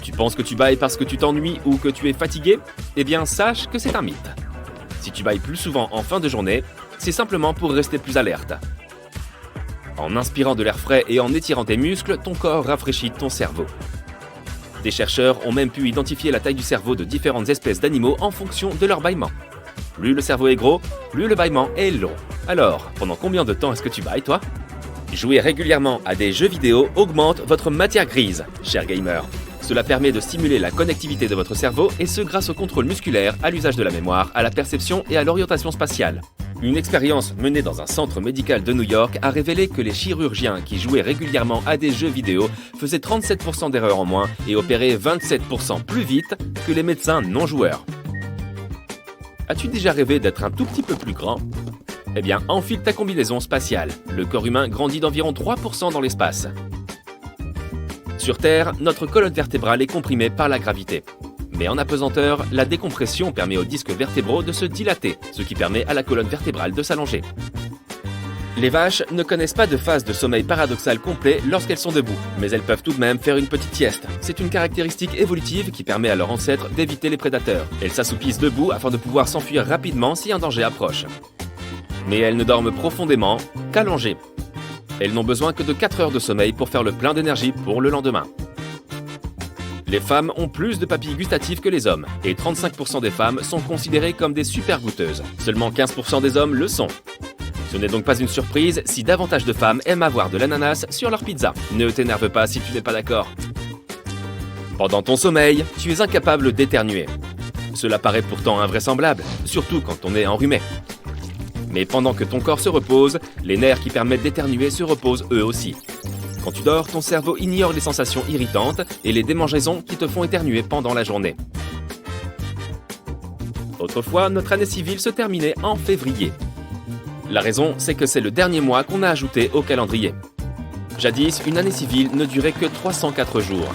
Tu penses que tu bailles parce que tu t'ennuies ou que tu es fatigué? Eh bien, sache que c'est un mythe. Si tu bailles plus souvent en fin de journée, c'est simplement pour rester plus alerte. En inspirant de l'air frais et en étirant tes muscles, ton corps rafraîchit ton cerveau. Des chercheurs ont même pu identifier la taille du cerveau de différentes espèces d'animaux en fonction de leur bâillement. Plus le cerveau est gros, plus le bâillement est long. Alors, pendant combien de temps est-ce que tu bailles, toi? Jouer régulièrement à des jeux vidéo augmente votre matière grise, cher gamer. Cela permet de stimuler la connectivité de votre cerveau et ce grâce au contrôle musculaire, à l'usage de la mémoire, à la perception et à l'orientation spatiale. Une expérience menée dans un centre médical de New York a révélé que les chirurgiens qui jouaient régulièrement à des jeux vidéo faisaient 37% d'erreurs en moins et opéraient 27% plus vite que les médecins non-joueurs. As-tu déjà rêvé d'être un tout petit peu plus grand? Eh bien, enfile ta combinaison spatiale. Le corps humain grandit d'environ 3% dans l'espace. Sur Terre, notre colonne vertébrale est comprimée par la gravité. Mais en apesanteur, la décompression permet aux disques vertébraux de se dilater, ce qui permet à la colonne vertébrale de s'allonger. Les vaches ne connaissent pas de phase de sommeil paradoxal complet lorsqu'elles sont debout, mais elles peuvent tout de même faire une petite sieste. C'est une caractéristique évolutive qui permet à leurs ancêtres d'éviter les prédateurs. Elles s'assoupissent debout afin de pouvoir s'enfuir rapidement si un danger approche. Mais elles ne dorment profondément qu'allongées. Elles n'ont besoin que de 4 heures de sommeil pour faire le plein d'énergie pour le lendemain. Les femmes ont plus de papilles gustatives que les hommes, et 35% des femmes sont considérées comme des super goûteuses. Seulement 15% des hommes le sont. Ce n'est donc pas une surprise si davantage de femmes aiment avoir de l'ananas sur leur pizza. Ne t'énerve pas si tu n'es pas d'accord. Pendant ton sommeil, tu es incapable d'éternuer. Cela paraît pourtant invraisemblable, surtout quand on est enrhumé. Mais pendant que ton corps se repose, les nerfs qui permettent d'éternuer se reposent eux aussi. Quand tu dors, ton cerveau ignore les sensations irritantes et les démangeaisons qui te font éternuer pendant la journée. Autrefois, notre année civile se terminait en février. La raison, c'est que c'est le dernier mois qu'on a ajouté au calendrier. Jadis, une année civile ne durait que 304 jours.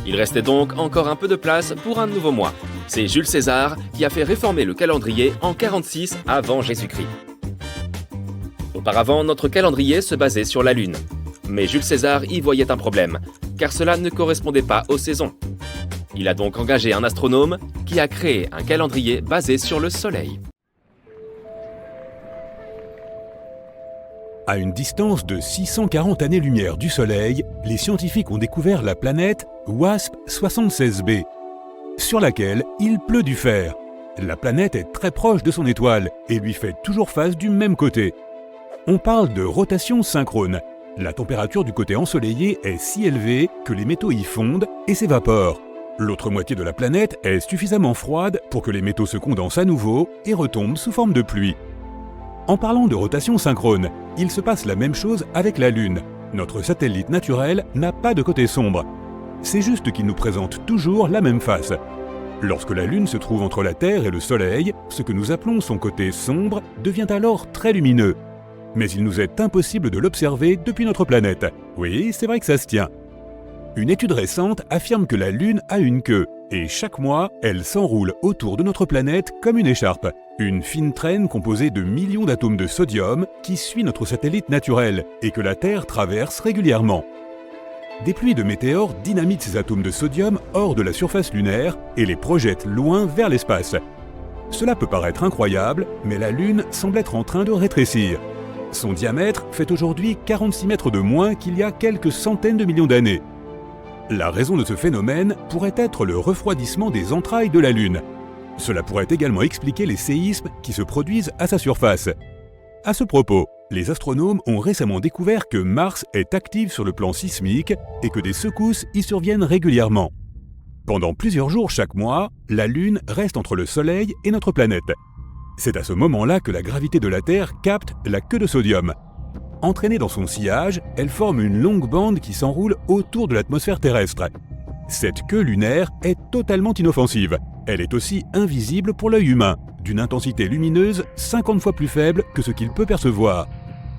Il restait donc encore un peu de place pour un nouveau mois. C'est Jules César qui a fait réformer le calendrier en 46 avant Jésus-Christ. Auparavant, notre calendrier se basait sur la Lune. Mais Jules César y voyait un problème, car cela ne correspondait pas aux saisons. Il a donc engagé un astronome qui a créé un calendrier basé sur le Soleil. À une distance de 640 années-lumière du Soleil, les scientifiques ont découvert la planète WASP-76b, sur laquelle il pleut du fer. La planète est très proche de son étoile et lui fait toujours face du même côté. On parle de rotation synchrone. La température du côté ensoleillé est si élevée que les métaux y fondent et s'évaporent. L'autre moitié de la planète est suffisamment froide pour que les métaux se condensent à nouveau et retombent sous forme de pluie. En parlant de rotation synchrone, il se passe la même chose avec la Lune. Notre satellite naturel n'a pas de côté sombre. C'est juste qu'il nous présente toujours la même face. Lorsque la Lune se trouve entre la Terre et le Soleil, ce que nous appelons son côté sombre devient alors très lumineux. Mais il nous est impossible de l'observer depuis notre planète. Oui, c'est vrai que ça se tient. Une étude récente affirme que la Lune a une queue, et chaque mois, elle s'enroule autour de notre planète comme une écharpe. Une fine traîne composée de millions d'atomes de sodium qui suit notre satellite naturel et que la Terre traverse régulièrement. Des pluies de météores dynamitent ces atomes de sodium hors de la surface lunaire et les projettent loin vers l'espace. Cela peut paraître incroyable, mais la Lune semble être en train de rétrécir. Son diamètre fait aujourd'hui 46 mètres de moins qu'il y a quelques centaines de millions d'années. La raison de ce phénomène pourrait être le refroidissement des entrailles de la Lune. Cela pourrait également expliquer les séismes qui se produisent à sa surface. À ce propos, les astronomes ont récemment découvert que Mars est active sur le plan sismique et que des secousses y surviennent régulièrement. Pendant plusieurs jours chaque mois, la Lune reste entre le Soleil et notre planète. C'est à ce moment-là que la gravité de la Terre capte la queue de sodium. Entraînée dans son sillage, elle forme une longue bande qui s'enroule autour de l'atmosphère terrestre. Cette queue lunaire est totalement inoffensive. Elle est aussi invisible pour l'œil humain, d'une intensité lumineuse 50 fois plus faible que ce qu'il peut percevoir.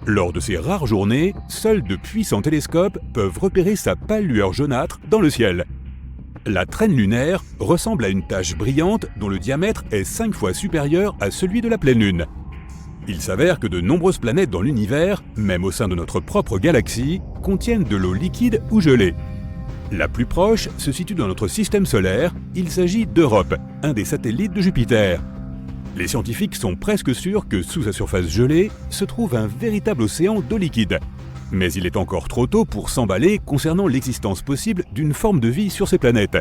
Lors de ces rares journées, seuls de puissants télescopes peuvent repérer sa pâle lueur jaunâtre dans le ciel. La traîne lunaire ressemble à une tache brillante dont le diamètre est 5 fois supérieur à celui de la pleine Lune. Il s'avère que de nombreuses planètes dans l'univers, même au sein de notre propre galaxie, contiennent de l'eau liquide ou gelée. La plus proche se situe dans notre système solaire, il s'agit d'Europe, un des satellites de Jupiter. Les scientifiques sont presque sûrs que sous sa surface gelée se trouve un véritable océan d'eau liquide. Mais il est encore trop tôt pour s'emballer concernant l'existence possible d'une forme de vie sur ces planètes.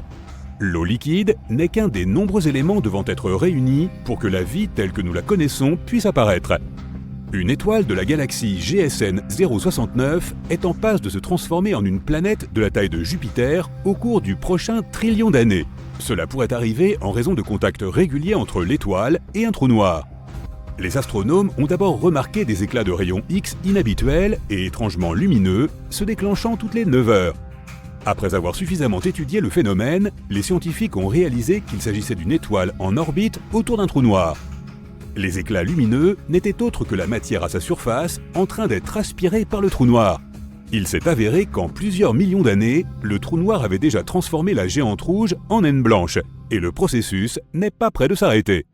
L'eau liquide n'est qu'un des nombreux éléments devant être réunis pour que la vie telle que nous la connaissons puisse apparaître. Une étoile de la galaxie GSN 069 est en passe de se transformer en une planète de la taille de Jupiter au cours du prochain trillion d'années. Cela pourrait arriver en raison de contacts réguliers entre l'étoile et un trou noir. Les astronomes ont d'abord remarqué des éclats de rayons X inhabituels et étrangement lumineux se déclenchant toutes les 9 heures. Après avoir suffisamment étudié le phénomène, les scientifiques ont réalisé qu'il s'agissait d'une étoile en orbite autour d'un trou noir. Les éclats lumineux n'étaient autres que la matière à sa surface en train d'être aspirée par le trou noir. Il s'est avéré qu'en plusieurs millions d'années, le trou noir avait déjà transformé la géante rouge en naine blanche, et le processus n'est pas près de s'arrêter.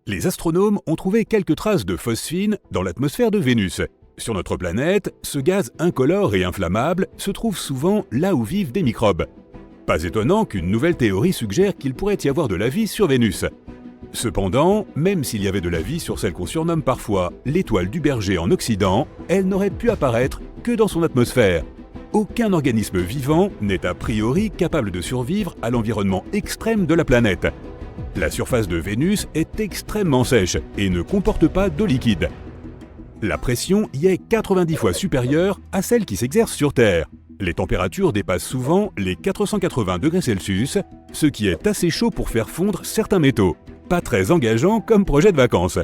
Les astronomes ont trouvé quelques traces de phosphine dans l'atmosphère de Vénus. Sur notre planète, ce gaz incolore et inflammable se trouve souvent là où vivent des microbes. Pas étonnant qu'une nouvelle théorie suggère qu'il pourrait y avoir de la vie sur Vénus. Cependant, même s'il y avait de la vie sur celle qu'on surnomme parfois l'étoile du berger en Occident, elle n'aurait pu apparaître que dans son atmosphère. Aucun organisme vivant n'est a priori capable de survivre à l'environnement extrême de la planète. La surface de Vénus est extrêmement sèche et ne comporte pas d'eau liquide. La pression y est 90 fois supérieure à celle qui s'exerce sur Terre. Les températures dépassent souvent les 480 degrés Celsius, ce qui est assez chaud pour faire fondre certains métaux. Pas très engageant comme projet de vacances.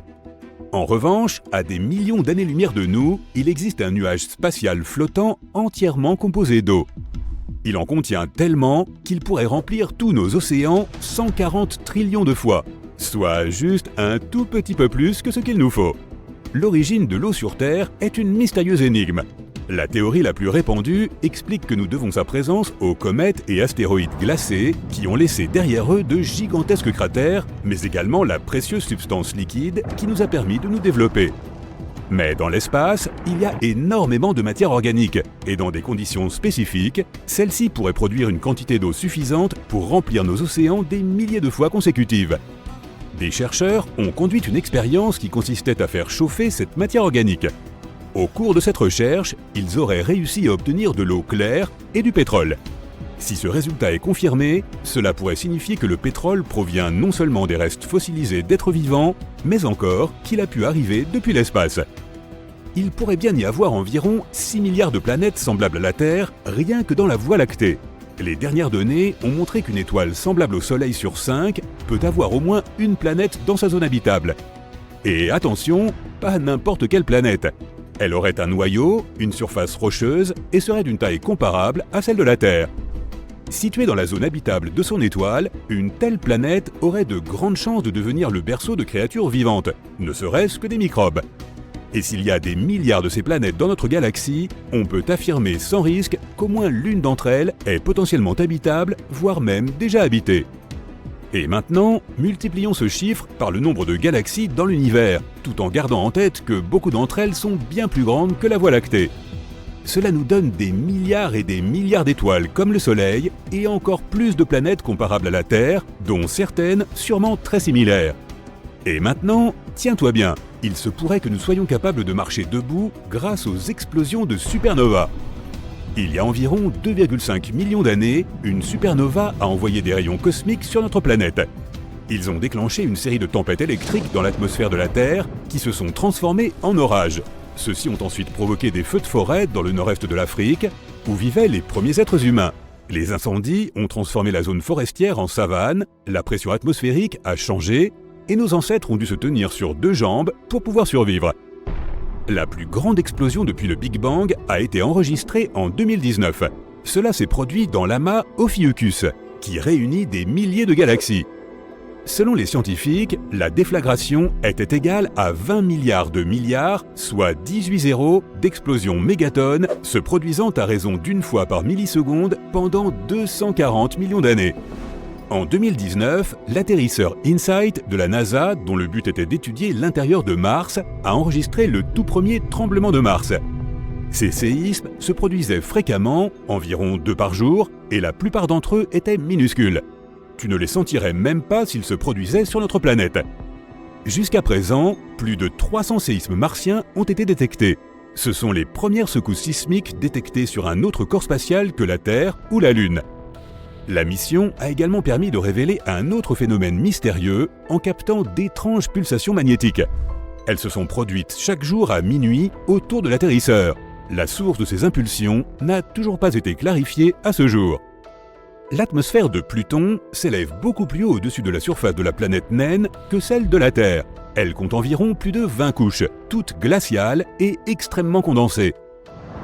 En revanche, à des millions d'années-lumière de nous, il existe un nuage spatial flottant entièrement composé d'eau. Il en contient tellement qu'il pourrait remplir tous nos océans 140 trillions de fois, soit juste un tout petit peu plus que ce qu'il nous faut. L'origine de l'eau sur Terre est une mystérieuse énigme. La théorie la plus répandue explique que nous devons sa présence aux comètes et astéroïdes glacés qui ont laissé derrière eux de gigantesques cratères, mais également la précieuse substance liquide qui nous a permis de nous développer. Mais dans l'espace, il y a énormément de matière organique, et dans des conditions spécifiques, celle-ci pourrait produire une quantité d'eau suffisante pour remplir nos océans des milliers de fois consécutives. Des chercheurs ont conduit une expérience qui consistait à faire chauffer cette matière organique. Au cours de cette recherche, ils auraient réussi à obtenir de l'eau claire et du pétrole. Si ce résultat est confirmé, cela pourrait signifier que le pétrole provient non seulement des restes fossilisés d'êtres vivants, mais encore qu'il a pu arriver depuis l'espace. Il pourrait bien y avoir environ 6 milliards de planètes semblables à la Terre, rien que dans la Voie lactée. Les dernières données ont montré qu'une étoile semblable au Soleil sur 5 peut avoir au moins une planète dans sa zone habitable. Et attention, pas n'importe quelle planète. Elle aurait un noyau, une surface rocheuse et serait d'une taille comparable à celle de la Terre. Située dans la zone habitable de son étoile, une telle planète aurait de grandes chances de devenir le berceau de créatures vivantes, ne serait-ce que des microbes. Et s'il y a des milliards de ces planètes dans notre galaxie, on peut affirmer sans risque qu'au moins l'une d'entre elles est potentiellement habitable, voire même déjà habitée. Et maintenant, multiplions ce chiffre par le nombre de galaxies dans l'univers, tout en gardant en tête que beaucoup d'entre elles sont bien plus grandes que la Voie lactée. Cela nous donne des milliards et des milliards d'étoiles comme le Soleil, et encore plus de planètes comparables à la Terre, dont certaines sûrement très similaires. Et maintenant, tiens-toi bien, il se pourrait que nous soyons capables de marcher debout grâce aux explosions de supernovas. Il y a environ 2,5 millions d'années, une supernova a envoyé des rayons cosmiques sur notre planète. Ils ont déclenché une série de tempêtes électriques dans l'atmosphère de la Terre qui se sont transformées en orages. Ceux-ci ont ensuite provoqué des feux de forêt dans le nord-est de l'Afrique, où vivaient les premiers êtres humains. Les incendies ont transformé la zone forestière en savane, la pression atmosphérique a changé, et nos ancêtres ont dû se tenir sur 2 jambes pour pouvoir survivre. La plus grande explosion depuis le Big Bang a été enregistrée en 2019. Cela s'est produit dans l'amas Ophiuchus, qui réunit des milliers de galaxies. Selon les scientifiques, la déflagration était égale à 20 milliards de milliards, soit 18 zéros d'explosions mégatonnes, se produisant à raison d'une fois par milliseconde pendant 240 millions d'années. En 2019, l'atterrisseur InSight de la NASA, dont le but était d'étudier l'intérieur de Mars, a enregistré le tout premier tremblement de Mars. Ces séismes se produisaient fréquemment, environ 2 par jour, et la plupart d'entre eux étaient minuscules. Tu ne les sentirais même pas s'ils se produisaient sur notre planète. Jusqu'à présent, plus de 300 séismes martiens ont été détectés. Ce sont les premières secousses sismiques détectées sur un autre corps spatial que la Terre ou la Lune. La mission a également permis de révéler un autre phénomène mystérieux en captant d'étranges pulsations magnétiques. Elles se sont produites chaque jour à minuit autour de l'atterrisseur. La source de ces impulsions n'a toujours pas été clarifiée à ce jour. L'atmosphère de Pluton s'élève beaucoup plus haut au-dessus de la surface de la planète naine que celle de la Terre. Elle compte environ plus de 20 couches, toutes glaciales et extrêmement condensées.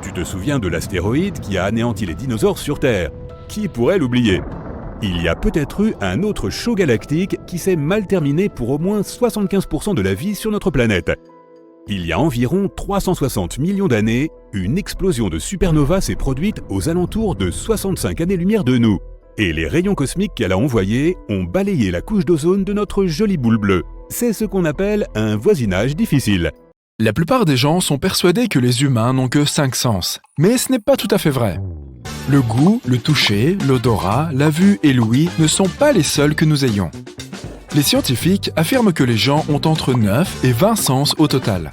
Tu te souviens de l'astéroïde qui a anéanti les dinosaures sur Terre? Qui pourrait l'oublier? Il y a peut-être eu un autre show galactique qui s'est mal terminé pour au moins 75% de la vie sur notre planète. Il y a environ 360 millions d'années, une explosion de supernova s'est produite aux alentours de 65 années-lumière de nous. Et les rayons cosmiques qu'elle a envoyés ont balayé la couche d'ozone de notre jolie boule bleue. C'est ce qu'on appelle un voisinage difficile. La plupart des gens sont persuadés que les humains n'ont que 5 sens, mais ce n'est pas tout à fait vrai. Le goût, le toucher, l'odorat, la vue et l'ouïe ne sont pas les seuls que nous ayons. Les scientifiques affirment que les gens ont entre 9 et 20 sens au total.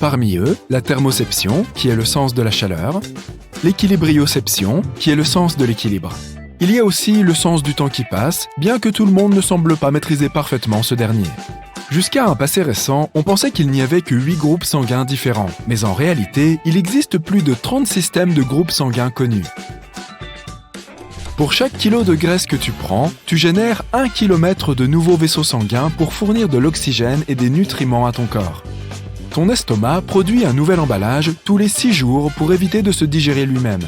Parmi eux, la thermoception, qui est le sens de la chaleur, l'équilibrioception, qui est le sens de l'équilibre. Il y a aussi le sens du temps qui passe, bien que tout le monde ne semble pas maîtriser parfaitement ce dernier. Jusqu'à un passé récent, on pensait qu'il n'y avait que 8 groupes sanguins différents, mais en réalité, il existe plus de 30 systèmes de groupes sanguins connus. Pour chaque kilo de graisse que tu prends, tu génères 1 km de nouveaux vaisseaux sanguins pour fournir de l'oxygène et des nutriments à ton corps. Ton estomac produit un nouvel emballage tous les 6 jours pour éviter de se digérer lui-même.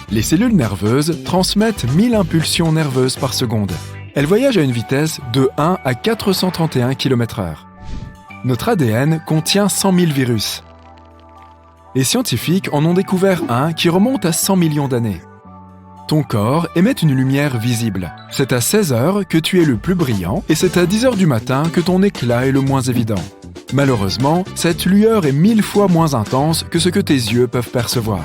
Les cellules nerveuses transmettent 1000 impulsions nerveuses par seconde. Elles voyagent à une vitesse de 1 à 431 km/h. Notre ADN contient 100 000 virus. Les scientifiques en ont découvert un qui remonte à 100 millions d'années. Ton corps émet une lumière visible. C'est à 16 heures que tu es le plus brillant et c'est à 10 heures du matin que ton éclat est le moins évident. Malheureusement, cette lueur est 1000 fois moins intense que ce que tes yeux peuvent percevoir.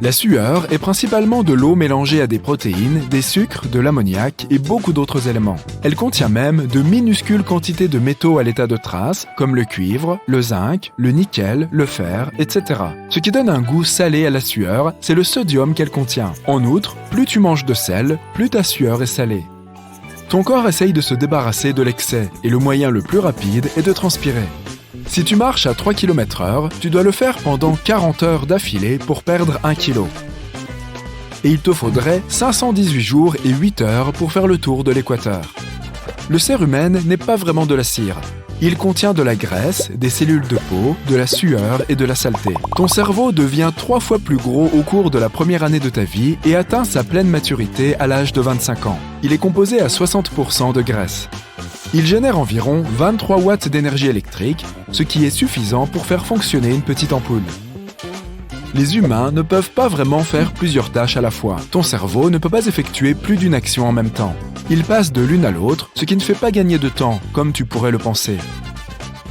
La sueur est principalement de l'eau mélangée à des protéines, des sucres, de l'ammoniac et beaucoup d'autres éléments. Elle contient même de minuscules quantités de métaux à l'état de trace, comme le cuivre, le zinc, le nickel, le fer, etc. Ce qui donne un goût salé à la sueur, c'est le sodium qu'elle contient. En outre, plus tu manges de sel, plus ta sueur est salée. Ton corps essaye de se débarrasser de l'excès, et le moyen le plus rapide est de transpirer. Si tu marches à 3 km/h, tu dois le faire pendant 40 heures d'affilée pour perdre 1 kg. Et il te faudrait 518 jours et 8 heures pour faire le tour de l'équateur. Le cérumen n'est pas vraiment de la cire. Il contient de la graisse, des cellules de peau, de la sueur et de la saleté. Ton cerveau devient 3 fois plus gros au cours de la première année de ta vie et atteint sa pleine maturité à l'âge de 25 ans. Il est composé à 60% de graisse. Il génère environ 23 watts d'énergie électrique, ce qui est suffisant pour faire fonctionner une petite ampoule. Les humains ne peuvent pas vraiment faire plusieurs tâches à la fois. Ton cerveau ne peut pas effectuer plus d'une action en même temps. Il passe de l'une à l'autre, ce qui ne fait pas gagner de temps, comme tu pourrais le penser.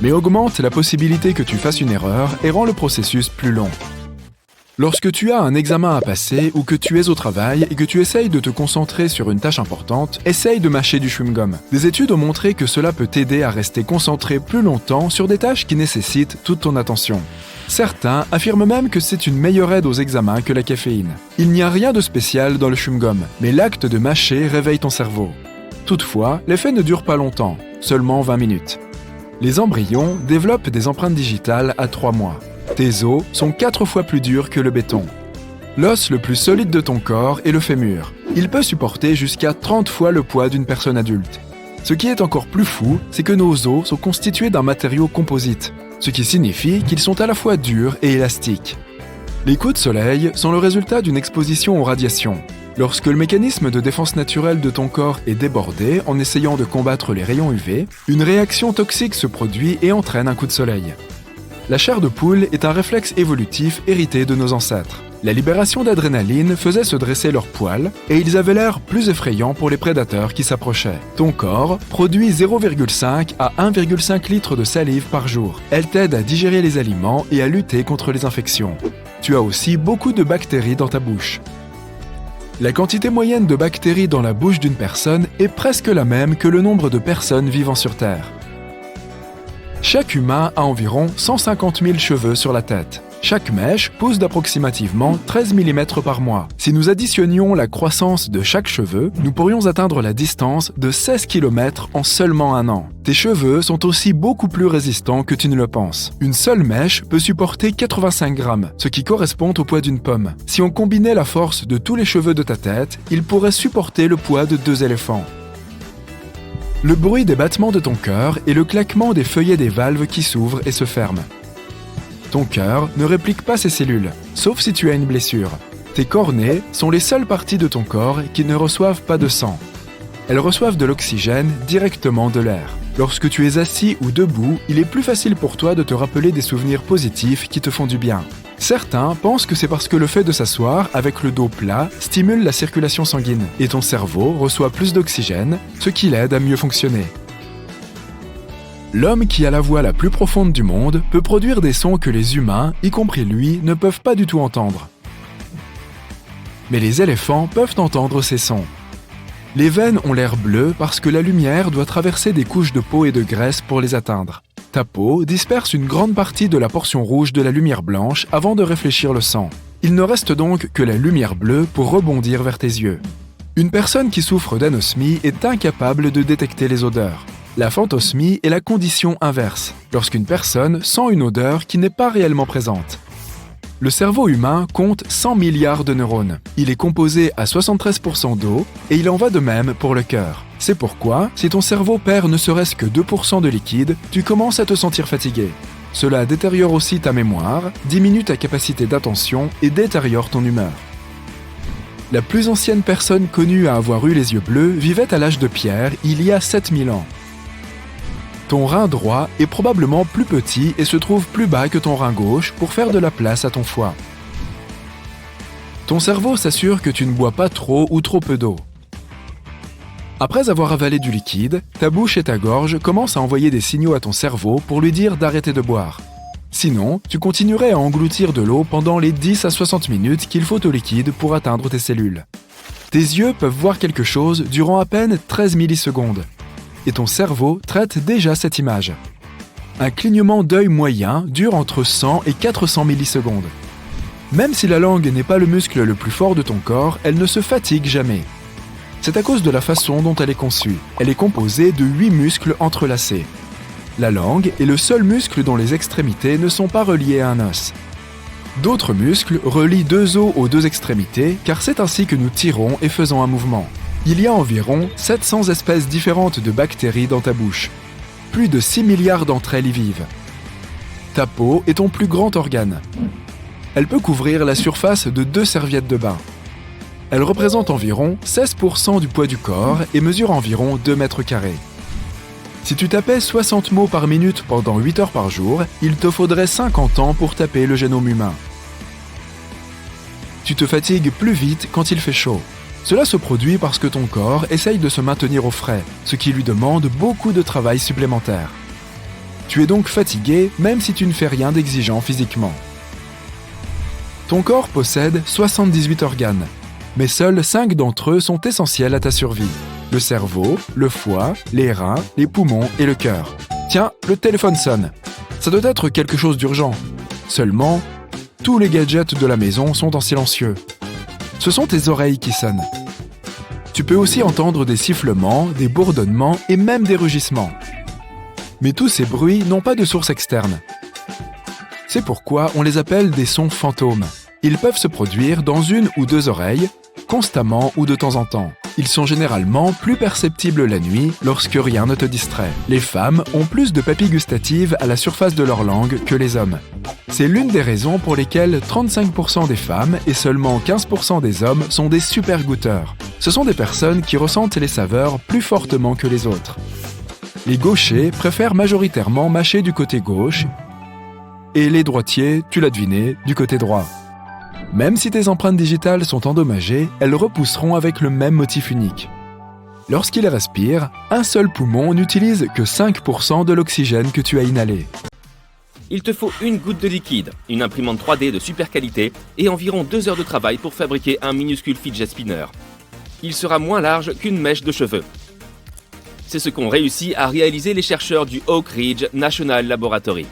Mais augmente la possibilité que tu fasses une erreur et rend le processus plus long. Lorsque tu as un examen à passer ou que tu es au travail et que tu essayes de te concentrer sur une tâche importante, essaye de mâcher du chewing-gum. Des études ont montré que cela peut t'aider à rester concentré plus longtemps sur des tâches qui nécessitent toute ton attention. Certains affirment même que c'est une meilleure aide aux examens que la caféine. Il n'y a rien de spécial dans le chewing-gum, mais l'acte de mâcher réveille ton cerveau. Toutefois, l'effet ne dure pas longtemps, seulement 20 minutes. Les embryons développent des empreintes digitales à 3 mois. Tes os sont 4 fois plus durs que le béton. L'os le plus solide de ton corps est le fémur. Il peut supporter jusqu'à 30 fois le poids d'une personne adulte. Ce qui est encore plus fou, c'est que nos os sont constitués d'un matériau composite, ce qui signifie qu'ils sont à la fois durs et élastiques. Les coups de soleil sont le résultat d'une exposition aux radiations. Lorsque le mécanisme de défense naturelle de ton corps est débordé en essayant de combattre les rayons UV, une réaction toxique se produit et entraîne un coup de soleil. La chair de poule est un réflexe évolutif hérité de nos ancêtres. La libération d'adrénaline faisait se dresser leurs poils et ils avaient l'air plus effrayants pour les prédateurs qui s'approchaient. Ton corps produit 0,5 à 1,5 litres de salive par jour. Elle t'aide à digérer les aliments et à lutter contre les infections. Tu as aussi beaucoup de bactéries dans ta bouche. La quantité moyenne de bactéries dans la bouche d'une personne est presque la même que le nombre de personnes vivant sur Terre. Chaque humain a environ 150 000 cheveux sur la tête. Chaque mèche pousse d'approximativement 13 mm par mois. Si nous additionnions la croissance de chaque cheveu, nous pourrions atteindre la distance de 16 km en seulement un an. Tes cheveux sont aussi beaucoup plus résistants que tu ne le penses. Une seule mèche peut supporter 85 grammes, ce qui correspond au poids d'une pomme. Si on combinait la force de tous les cheveux de ta tête, ils pourraient supporter le poids de 2 éléphants. Le bruit des battements de ton cœur est le claquement des feuillets des valves qui s'ouvrent et se ferment. Ton cœur ne réplique pas ses cellules, sauf si tu as une blessure. Tes cornées sont les seules parties de ton corps qui ne reçoivent pas de sang. Elles reçoivent de l'oxygène directement de l'air. Lorsque tu es assis ou debout, il est plus facile pour toi de te rappeler des souvenirs positifs qui te font du bien. Certains pensent que c'est parce que le fait de s'asseoir avec le dos plat stimule la circulation sanguine et ton cerveau reçoit plus d'oxygène, ce qui l'aide à mieux fonctionner. L'homme qui a la voix la plus profonde du monde peut produire des sons que les humains, y compris lui, ne peuvent pas du tout entendre. Mais les éléphants peuvent entendre ces sons. Les veines ont l'air bleu parce que la lumière doit traverser des couches de peau et de graisse pour les atteindre. Ta peau disperse une grande partie de la portion rouge de la lumière blanche avant de réfléchir le sang. Il ne reste donc que la lumière bleue pour rebondir vers tes yeux. Une personne qui souffre d'anosmie est incapable de détecter les odeurs. La phantosmie est la condition inverse, lorsqu'une personne sent une odeur qui n'est pas réellement présente. Le cerveau humain compte 100 milliards de neurones. Il est composé à 73% d'eau et il en va de même pour le cœur. C'est pourquoi, si ton cerveau perd ne serait-ce que 2% de liquide, tu commences à te sentir fatigué. Cela détériore aussi ta mémoire, diminue ta capacité d'attention et détériore ton humeur. La plus ancienne personne connue à avoir eu les yeux bleus vivait à l'âge de pierre il y a 7000 ans. Ton rein droit est probablement plus petit et se trouve plus bas que ton rein gauche pour faire de la place à ton foie. Ton cerveau s'assure que tu ne bois pas trop ou trop peu d'eau. Après avoir avalé du liquide, ta bouche et ta gorge commencent à envoyer des signaux à ton cerveau pour lui dire d'arrêter de boire. Sinon, tu continuerais à engloutir de l'eau pendant les 10 à 60 minutes qu'il faut au liquide pour atteindre tes cellules. Tes yeux peuvent voir quelque chose durant à peine 13 millisecondes. Et ton cerveau traite déjà cette image. Un clignement d'œil moyen dure entre 100 et 400 millisecondes. Même si la langue n'est pas le muscle le plus fort de ton corps, elle ne se fatigue jamais. C'est à cause de la façon dont elle est conçue. Elle est composée de 8 muscles entrelacés. La langue est le seul muscle dont les extrémités ne sont pas reliées à un os. D'autres muscles relient 2 os aux 2 extrémités, car c'est ainsi que nous tirons et faisons un mouvement. Il y a environ 700 espèces différentes de bactéries dans ta bouche. Plus de 6 milliards d'entre elles y vivent. Ta peau est ton plus grand organe. Elle peut couvrir la surface de 2 serviettes de bain. Elle représente environ 16% du poids du corps et mesure environ 2 mètres carrés. Si tu tapais 60 mots par minute pendant 8 heures par jour, il te faudrait 50 ans pour taper le génome humain. Tu te fatigues plus vite quand il fait chaud. Cela se produit parce que ton corps essaye de se maintenir au frais, ce qui lui demande beaucoup de travail supplémentaire. Tu es donc fatigué même si tu ne fais rien d'exigeant physiquement. Ton corps possède 78 organes, mais seuls 5 d'entre eux sont essentiels à ta survie. Le cerveau, le foie, les reins, les poumons et le cœur. Tiens, le téléphone sonne. Ça doit être quelque chose d'urgent. Seulement, tous les gadgets de la maison sont en silencieux. Ce sont tes oreilles qui sonnent. Tu peux aussi entendre des sifflements, des bourdonnements et même des rugissements. Mais tous ces bruits n'ont pas de source externe. C'est pourquoi on les appelle des sons fantômes. Ils peuvent se produire dans une ou deux oreilles, constamment ou de temps en temps. Ils sont généralement plus perceptibles la nuit lorsque rien ne te distrait. Les femmes ont plus de papilles gustatives à la surface de leur langue que les hommes. C'est l'une des raisons pour lesquelles 35% des femmes et seulement 15% des hommes sont des super goûteurs. Ce sont des personnes qui ressentent les saveurs plus fortement que les autres. Les gauchers préfèrent majoritairement mâcher du côté gauche et les droitiers, tu l'as deviné, du côté droit. Même si tes empreintes digitales sont endommagées, elles repousseront avec le même motif unique. Lorsqu'ils respirent, un seul poumon n'utilise que 5% de l'oxygène que tu as inhalé. Il te faut une goutte de liquide, une imprimante 3D de super qualité et environ 2 heures de travail pour fabriquer un minuscule fidget spinner. Il sera moins large qu'une mèche de cheveux. C'est ce qu'ont réussi à réaliser les chercheurs du Oak Ridge National Laboratory.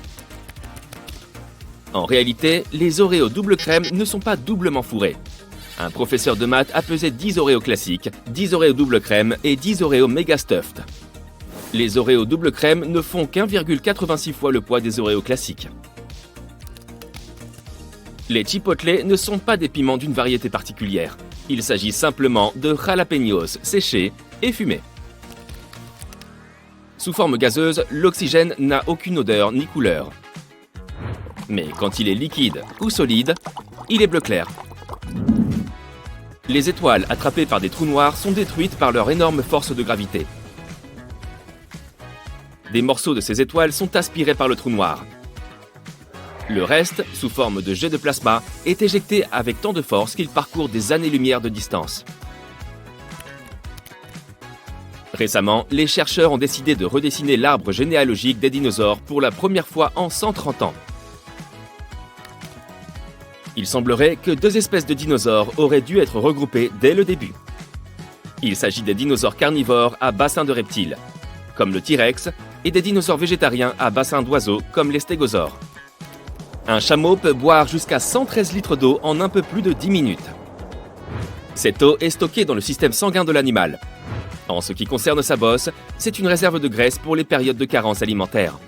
En réalité, les Oreos double crème ne sont pas doublement fourrés. Un professeur de maths a pesé 10 Oreos classiques, 10 Oreos double crème et 10 Oreos méga stuffed. Les Oreos double crème ne font qu'1,86 fois le poids des Oreos classiques. Les chipotle ne sont pas des piments d'une variété particulière. Il s'agit simplement de jalapeños séchés et fumés. Sous forme gazeuse, l'oxygène n'a aucune odeur ni couleur. Mais quand il est liquide ou solide, il est bleu clair. Les étoiles attrapées par des trous noirs sont détruites par leur énorme force de gravité. Des morceaux de ces étoiles sont aspirés par le trou noir. Le reste, sous forme de jet de plasma, est éjecté avec tant de force qu'il parcourt des années-lumière de distance. Récemment, les chercheurs ont décidé de redessiner l'arbre généalogique des dinosaures pour la première fois en 130 ans. Il semblerait que 2 espèces de dinosaures auraient dû être regroupées dès le début. Il s'agit des dinosaures carnivores à bassin de reptiles, comme le T-Rex, et des dinosaures végétariens à bassin d'oiseaux, comme les stégosaures. Un chameau peut boire jusqu'à 113 litres d'eau en un peu plus de 10 minutes. Cette eau est stockée dans le système sanguin de l'animal. En ce qui concerne sa bosse, c'est une réserve de graisse pour les périodes de carence alimentaire.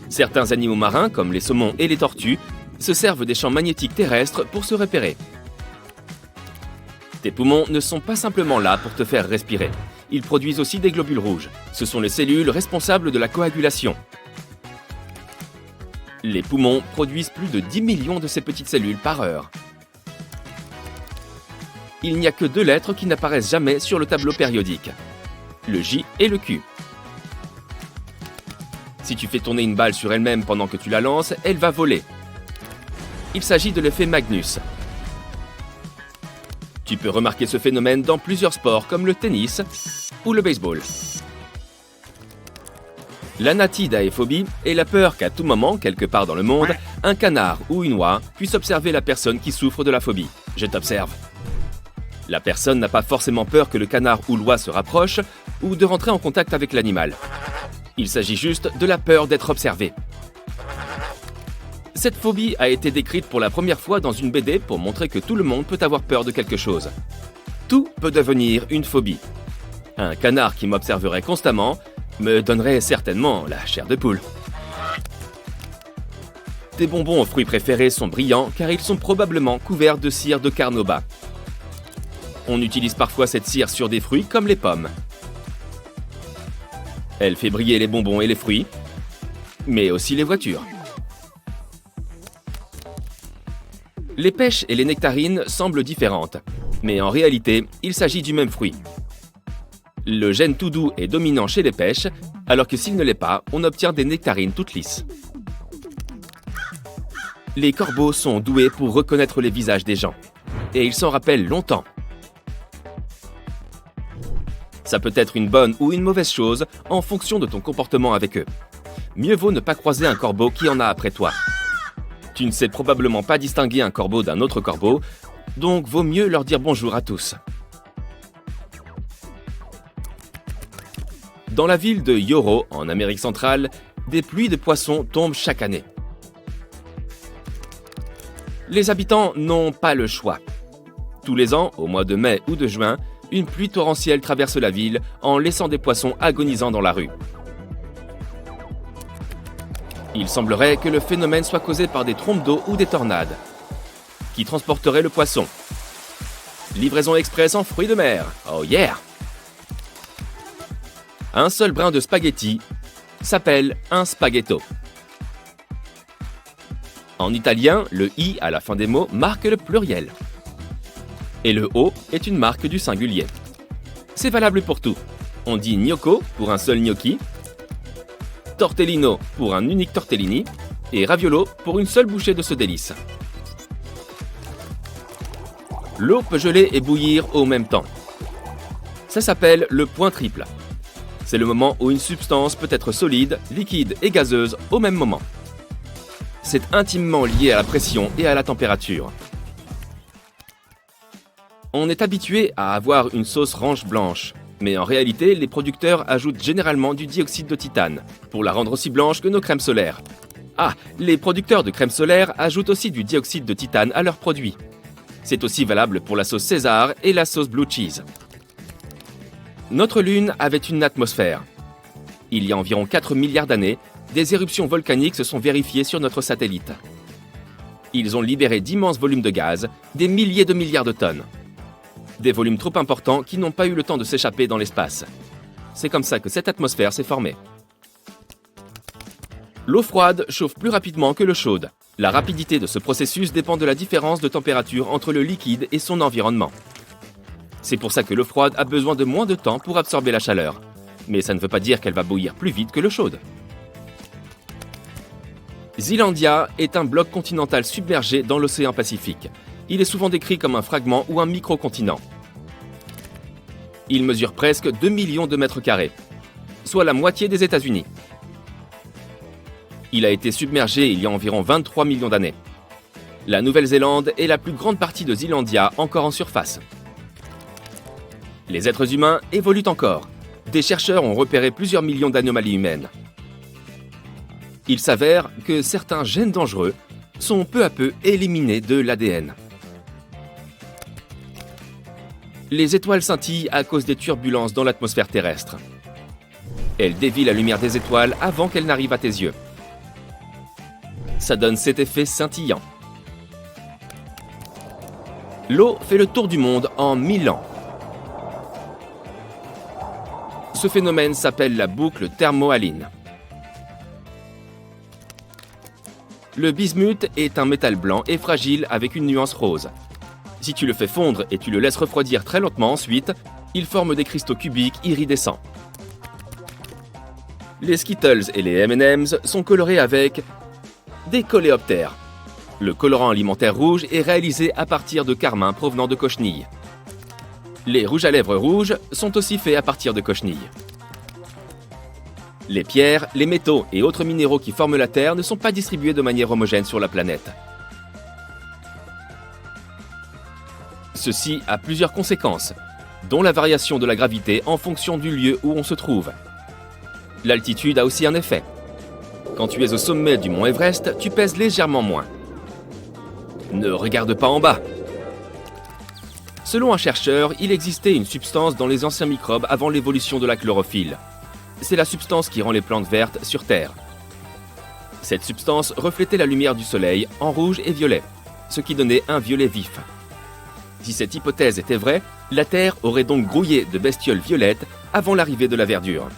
Certains animaux marins, comme les saumons et les tortues, se servent des champs magnétiques terrestres pour se repérer. Tes poumons ne sont pas simplement là pour te faire respirer. Ils produisent aussi des globules rouges. Ce sont les cellules responsables de la coagulation. Les poumons produisent plus de 10 millions de ces petites cellules par heure. Il n'y a que 2 lettres qui n'apparaissent jamais sur le tableau périodique. Le J et le Q. Si tu fais tourner une balle sur elle-même pendant que tu la lances, elle va voler. Il s'agit de l'effet Magnus. Tu peux remarquer ce phénomène dans plusieurs sports comme le tennis ou le baseball. L'anatidaéphobie est la peur qu'à tout moment, quelque part dans le monde, un canard ou une oie puisse observer la personne qui souffre de la phobie. Je t'observe. La personne n'a pas forcément peur que le canard ou l'oie se rapproche ou de rentrer en contact avec l'animal. Il s'agit juste de la peur d'être observé. Cette phobie a été décrite pour la première fois dans une BD pour montrer que tout le monde peut avoir peur de quelque chose. Tout peut devenir une phobie. Un canard qui m'observerait constamment me donnerait certainement la chair de poule. Tes bonbons aux fruits préférés sont brillants car ils sont probablement couverts de cire de carnauba. On utilise parfois cette cire sur des fruits comme les pommes. Elle fait briller les bonbons et les fruits, mais aussi les voitures. Les pêches et les nectarines semblent différentes, mais en réalité, il s'agit du même fruit. Le gène tout doux est dominant chez les pêches, alors que s'il ne l'est pas, on obtient des nectarines toutes lisses. Les corbeaux sont doués pour reconnaître les visages des gens. Et ils s'en rappellent longtemps. Ça peut être une bonne ou une mauvaise chose en fonction de ton comportement avec eux. Mieux vaut ne pas croiser un corbeau qui en a après toi. Tu ne sais probablement pas distinguer un corbeau d'un autre corbeau, donc vaut mieux leur dire bonjour à tous. Dans la ville de Yoro, en Amérique centrale, des pluies de poissons tombent chaque année. Les habitants n'ont pas le choix. Tous les ans, au mois de mai ou de juin, une pluie torrentielle traverse la ville en laissant des poissons agonisant dans la rue. Il semblerait que le phénomène soit causé par des trompes d'eau ou des tornades, qui transporteraient le poisson. Livraison express en fruits de mer. Oh yeah! Un seul brin de spaghetti s'appelle un spaghetto. En italien, le « i » à la fin des mots marque le pluriel. Et le « o » est une marque du singulier. C'est valable pour tout. On dit gnocco pour un seul gnocchi, tortellino pour un unique tortellini, et raviolo pour une seule bouchée de ce délice. L'eau peut geler et bouillir au même temps. Ça s'appelle le point triple. C'est le moment où une substance peut être solide, liquide et gazeuse au même moment. C'est intimement lié à la pression et à la température. On est habitué à avoir une sauce ranch blanche, mais en réalité, les producteurs ajoutent généralement du dioxyde de titane, pour la rendre aussi blanche que nos crèmes solaires. Ah, les producteurs de crèmes solaires ajoutent aussi du dioxyde de titane à leurs produits. C'est aussi valable pour la sauce César et la sauce Blue Cheese. Notre Lune avait une atmosphère. Il y a environ 4 milliards d'années, des éruptions volcaniques se sont vérifiées sur notre satellite. Ils ont libéré d'immenses volumes de gaz, des milliers de milliards de tonnes. Des volumes trop importants qui n'ont pas eu le temps de s'échapper dans l'espace. C'est comme ça que cette atmosphère s'est formée. L'eau froide chauffe plus rapidement que l'eau chaude. La rapidité de ce processus dépend de la différence de température entre le liquide et son environnement. C'est pour ça que l'eau froide a besoin de moins de temps pour absorber la chaleur. Mais ça ne veut pas dire qu'elle va bouillir plus vite que l'eau chaude. Zealandia est un bloc continental submergé dans l'océan Pacifique. Il est souvent décrit comme un fragment ou un micro-continent. Il mesure presque 2 millions de mètres carrés, soit la moitié des États-Unis. Il a été submergé il y a environ 23 millions d'années. La Nouvelle-Zélande est la plus grande partie de Zealandia encore en surface. Les êtres humains évoluent encore. Des chercheurs ont repéré plusieurs millions d'anomalies humaines. Il s'avère que certains gènes dangereux sont peu à peu éliminés de l'ADN. Les étoiles scintillent à cause des turbulences dans l'atmosphère terrestre. Elles dévient la lumière des étoiles avant qu'elle n'arrive à tes yeux. Ça donne cet effet scintillant. L'eau fait le tour du monde en 1000 ans. Ce phénomène s'appelle la boucle thermohaline. Le bismuth est un métal blanc et fragile avec une nuance rose. Si tu le fais fondre et tu le laisses refroidir très lentement ensuite, il forme des cristaux cubiques iridescents. Les Skittles et les M&M's sont colorés avec des coléoptères. Le colorant alimentaire rouge est réalisé à partir de carmin provenant de cochenilles. Les rouges à lèvres rouges sont aussi faits à partir de cochenilles. Les pierres, les métaux et autres minéraux qui forment la Terre ne sont pas distribués de manière homogène sur la planète. Ceci a plusieurs conséquences, dont la variation de la gravité en fonction du lieu où on se trouve. L'altitude a aussi un effet. Quand tu es au sommet du mont Everest, tu pèses légèrement moins. Ne regarde pas en bas. Selon un chercheur, il existait une substance dans les anciens microbes avant l'évolution de la chlorophylle. C'est la substance qui rend les plantes vertes sur Terre. Cette substance reflétait la lumière du soleil en rouge et violet, ce qui donnait un violet vif. Si cette hypothèse était vraie, la Terre aurait donc grouillé de bestioles violettes avant l'arrivée de la verdure.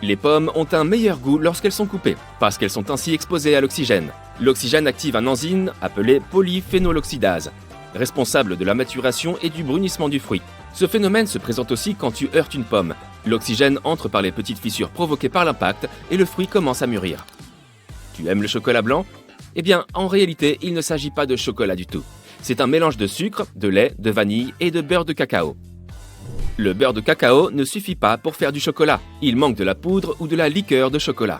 Les pommes ont un meilleur goût lorsqu'elles sont coupées, parce qu'elles sont ainsi exposées à l'oxygène. L'oxygène active un enzyme appelé polyphénoloxydase, responsable de la maturation et du brunissement du fruit. Ce phénomène se présente aussi quand tu heurtes une pomme. L'oxygène entre par les petites fissures provoquées par l'impact et le fruit commence à mûrir. Tu aimes le chocolat blanc ? Eh bien, en réalité, il ne s'agit pas de chocolat du tout. C'est un mélange de sucre, de lait, de vanille et de beurre de cacao. Le beurre de cacao ne suffit pas pour faire du chocolat. Il manque de la poudre ou de la liqueur de chocolat.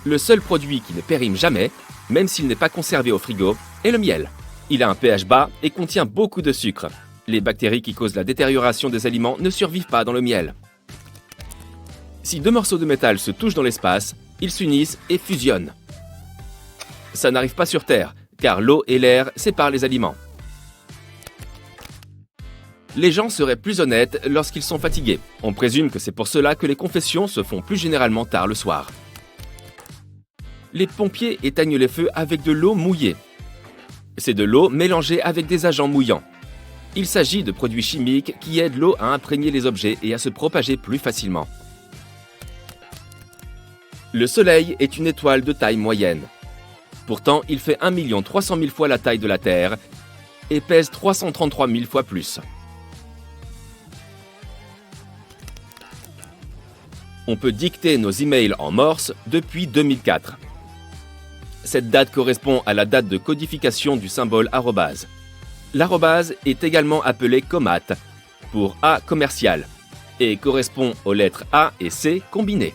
Le seul produit qui ne périme jamais, même s'il n'est pas conservé au frigo, est le miel. Il a un pH bas et contient beaucoup de sucre. Les bactéries qui causent la détérioration des aliments ne survivent pas dans le miel. Si deux morceaux de métal se touchent dans l'espace, ils s'unissent et fusionnent. Ça n'arrive pas sur Terre, car l'eau et l'air séparent les aliments. Les gens seraient plus honnêtes lorsqu'ils sont fatigués. On présume que c'est pour cela que les confessions se font plus généralement tard le soir. Les pompiers éteignent les feux avec de l'eau mouillée. C'est de l'eau mélangée avec des agents mouillants. Il s'agit de produits chimiques qui aident l'eau à imprégner les objets et à se propager plus facilement. Le Soleil est une étoile de taille moyenne. Pourtant, il fait 1 300 000 fois la taille de la Terre et pèse 333 000 fois plus. On peut dicter nos emails en morse depuis 2004. Cette date correspond à la date de codification du symbole arrobase. L'arrobase est également appelé commat pour A commercial et correspond aux lettres A et C combinées.